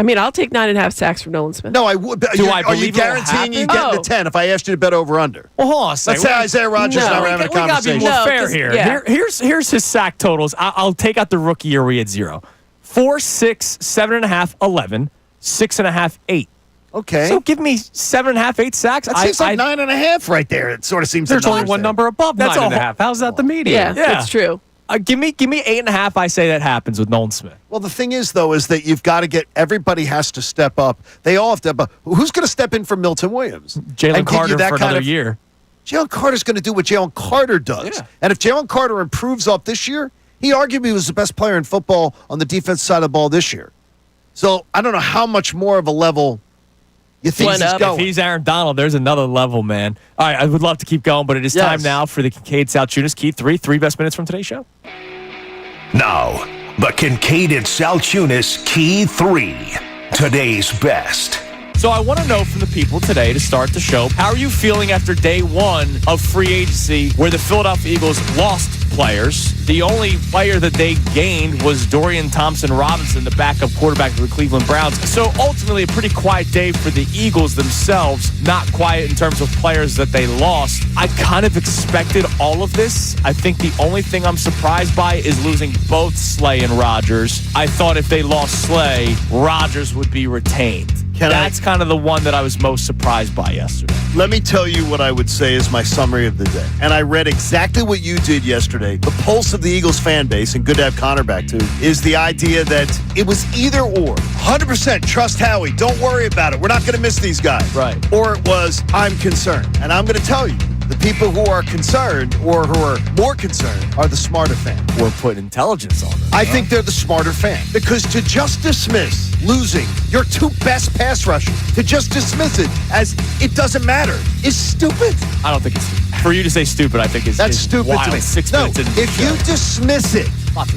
I mean, I'll take 9.5 sacks from Nolan Smith. No, I would. Are you guaranteeing you get the 10 if I asked you to bet over under? Well, hold on a second. Let's say Isaiah Rodgers and I were having a conversation. We got to be more fair here. Yeah. Here's his sack totals. I'll take out the rookie year where he had 0. 4, 6, 7.5, 11, 6.5, 8. Okay. So give me 7.5, 8 sacks. That seems like 9.5 right there. It sort of seems there's only one number above 9.5. How's that the median? Yeah, that's true. Give me 8.5. I say that happens with Nolan Smith. Well, the thing is, though, is that you've got to get everybody has to step up. They all have to. But who's going to step in for Milton Williams? Jalen Carter for another year. Jalen Carter's going to do what Jalen Carter does. Yeah. And if Jalen Carter improves off this year, he arguably was the best player in football on the defense side of the ball this year. So I don't know how much more of a level you think he's going. If he's Aaron Donald, there's another level, man. All right, I would love to keep going, but it is time now for the Kincade Salciunas Key 3 best minutes from today's show. Now, the Kincade Salciunas Key 3, today's best. So I want to know from the people today to start the show, how are you feeling after day one of free agency where the Philadelphia Eagles lost players? The only player that they gained was Dorian Thompson-Robinson, the backup quarterback of the Cleveland Browns. So ultimately a pretty quiet day for the Eagles themselves, not quiet in terms of players that they lost. I kind of expected all of this. I think the only thing I'm surprised by is losing both Slay and Rodgers. I thought if they lost Slay, Rodgers would be retained. That's kind of the one that I was most surprised by yesterday. Let me tell you what I would say is my summary of the day. And I read exactly what you did yesterday. The pulse of the Eagles fan base, and good to have Cornerback too, is the idea that it was either or. 100% trust Howie. Don't worry about it. We're not going to miss these guys. Right. Or it was, I'm concerned. And I'm going to tell you, the people who are concerned or who are more concerned are the smarter fan. We're putting intelligence on them. I think they're the smarter fan. Because to just dismiss losing your two best pass rushers, to just dismiss it as it doesn't matter, is stupid. I don't think it's stupid. For you to say stupid, I think that's is stupid wild. to me. 6 no, minutes into the if show. you dismiss it,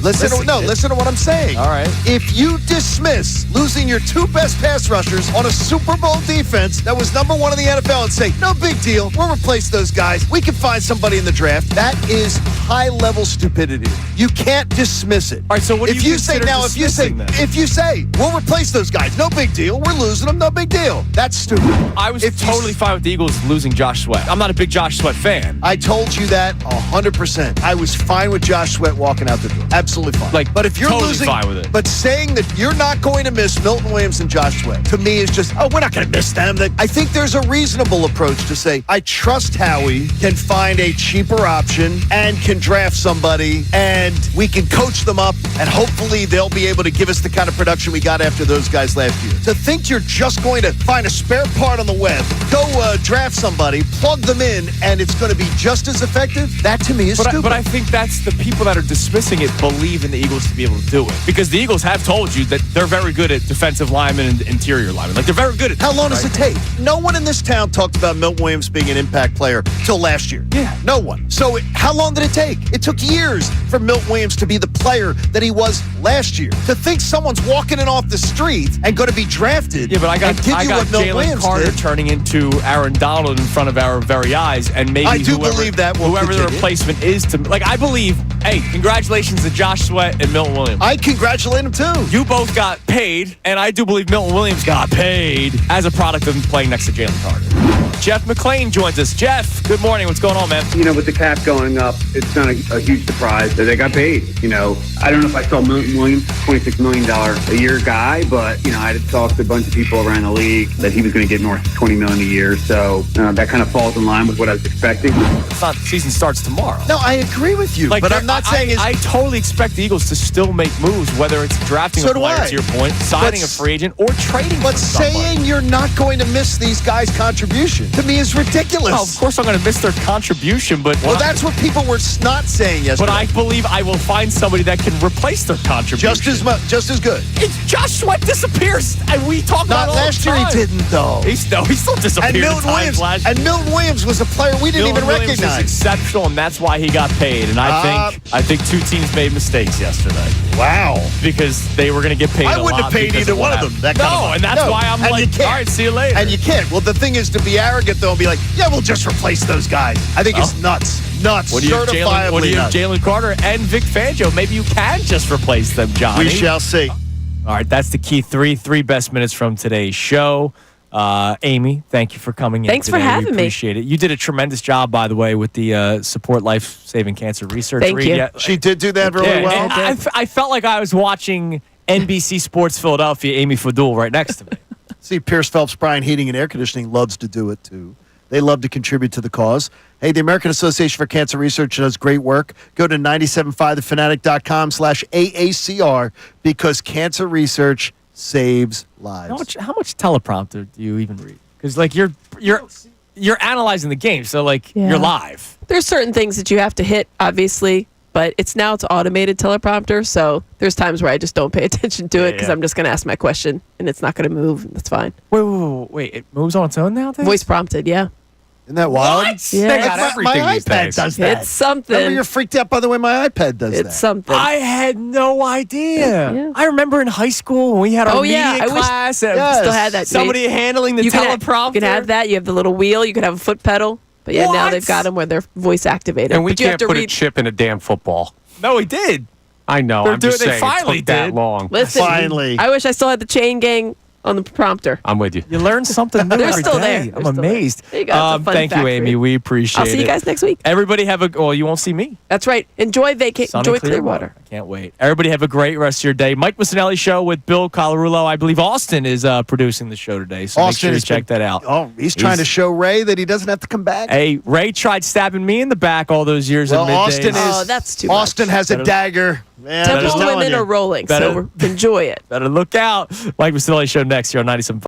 listen to what I'm saying. All right. If you dismiss losing your two best pass rushers on a Super Bowl defense that was number 1 in the NFL and say, no big deal, we'll replace those guys. We can find somebody in the draft. That is high-level stupidity. You can't dismiss it. All right, so what do if you you say consider now, dismissing then? if you say, we'll replace those guys, no big deal, we're losing them, no big deal. That's stupid. I was totally fine with the Eagles losing Josh Sweat. I'm not a big Josh Sweat fan. I told you that 100%. I was fine with Josh Sweat walking out the door. Absolutely fine. But if you're totally losing, fine with it. But saying that you're not going to miss Milton Williams and Josh Sweat, to me is just, we're not going to miss them. I think there's a reasonable approach to say, I trust Howie can find a cheaper option and can draft somebody and we can coach them up and hopefully they'll be able to give us the kind of production we got after those guys last year. To think you're just going to find a spare part on the web, go draft somebody, plug them in, and it's going to be just as effective, that to me is stupid. But I think that's the people that are dismissing it believe in the Eagles to be able to do it. Because the Eagles have told you that they're very good at defensive linemen and interior linemen. Like, they're very good at How long does it take? No one in this town talked about Milton Williams being an impact player till last year. Yeah. No one. So how long did it take? It took years for Milton Williams to be the player that he was last year. To think someone's walking in off the street and going to be drafted. Yeah, but I got Jalen Carter did. turning into Aaron Donald in front of our very eyes, and maybe I do believe that will whoever the continue. replacement is to, like, I believe. Hey, congratulations to Josh Sweat and Milton Williams. I congratulate him too. You both got paid, and I do believe Milton Williams got paid as a product of playing next to Jalen Carter. Jeff McClain joins us. Jeff, good morning. What's going on, man? With the cap going up, it's not a huge surprise that they got paid. I don't know if I saw Milton Williams, $26 million a year guy, but, I had talked to a bunch of people around the league that he was going to get north of $20 million a year. So that kind of falls in line with what I was expecting. It's not, the season starts tomorrow. No, I agree with you, but I'm not saying I totally expect the Eagles to still make moves, whether it's drafting a player, to your point, signing a free agent, or trading for somebody. But saying you're not going to miss these guys' contribution, to me, is ridiculous. Oh, of course I'm going to miss their contribution, but... Well, that's what people were not saying yesterday. But I believe I will find somebody that can replace their contribution. Just as good. Josh Sweat disappears, and we talk about it all last the time. year he didn't, though. He still disappeared last year. Milton Williams was a player we didn't even recognize. Williams is exceptional, and that's why he got paid. And I think two teams made mistakes yesterday. Wow. Because they were going to get paid a lot. I wouldn't have paid either one of them. And that's why I'm like, all right, see you later. And you can't. Well, the thing is to be arrogant, though, and be like, yeah, we'll just replace those guys. I think it's nuts. Nuts. What do you have Jalen Carter and Vic Fangio? Maybe you can just replace them, Johnny. We shall see. All right, that's the key three best minutes from today's show. Amy, thank you for coming in. Thanks today. for having me. Appreciate it. You did a tremendous job, by the way, with the Support Life-Saving Cancer Research. Thank you. She did do that really well. I felt like I was watching NBC Sports Philadelphia, Amy Fadul, right next to me. See, Pierce Phelps Bryan Heating and Air Conditioning loves to do it, too. They love to contribute to the cause. Hey, the American Association for Cancer Research does great work. Go to 975thefanatic.com/AACR because cancer research saves lives. How much teleprompter do you even read? Because you're analyzing the game, so you're live. There's certain things that you have to hit, obviously, but it's automated teleprompter, so there's times where I just don't pay attention to it because I'm just going to ask my question and it's not going to move. That's fine. Wait, it moves on its own now? Voice prompted, yeah. Isn't that wild? What? Yeah. They got everything my these iPad days. does that. It's something. Remember, you're freaked out by the way my iPad does that. It's something. I had no idea. Yeah. I remember in high school when we had our media class. Still had that. Somebody handling the teleprompter. You can have that. You have the little wheel. You can have a foot pedal. But now they've got them where they're voice activated. And we but you can't have to put read. a chip in a damn football. No, he did. I know. I'm just saying finally it took that long. Listen, Finally. I wish I still had the chain gang on the prompter. I'm with you. You learn something new They're every still day. there. I'm amazed. There you go. It's a fun thank fact you, for Amy. you. We appreciate it. I'll see you guys next week. Everybody have you won't see me. That's right. Enjoy Sunny Clearwater. I can't wait. Everybody have a great rest of your day. Mike Missanelli Show with Bill Colarulo. I believe Austin is producing the show today, so make sure you check that out. Oh, he's trying to show Ray that he doesn't have to come back. Hey, Ray tried stabbing me in the back all those years Well, at middays. Austin Oh, that's too much. Austin has a dagger. Man, Temple women are rolling, so enjoy it. Better look out. Mike Missanelli Show next here on 97.5.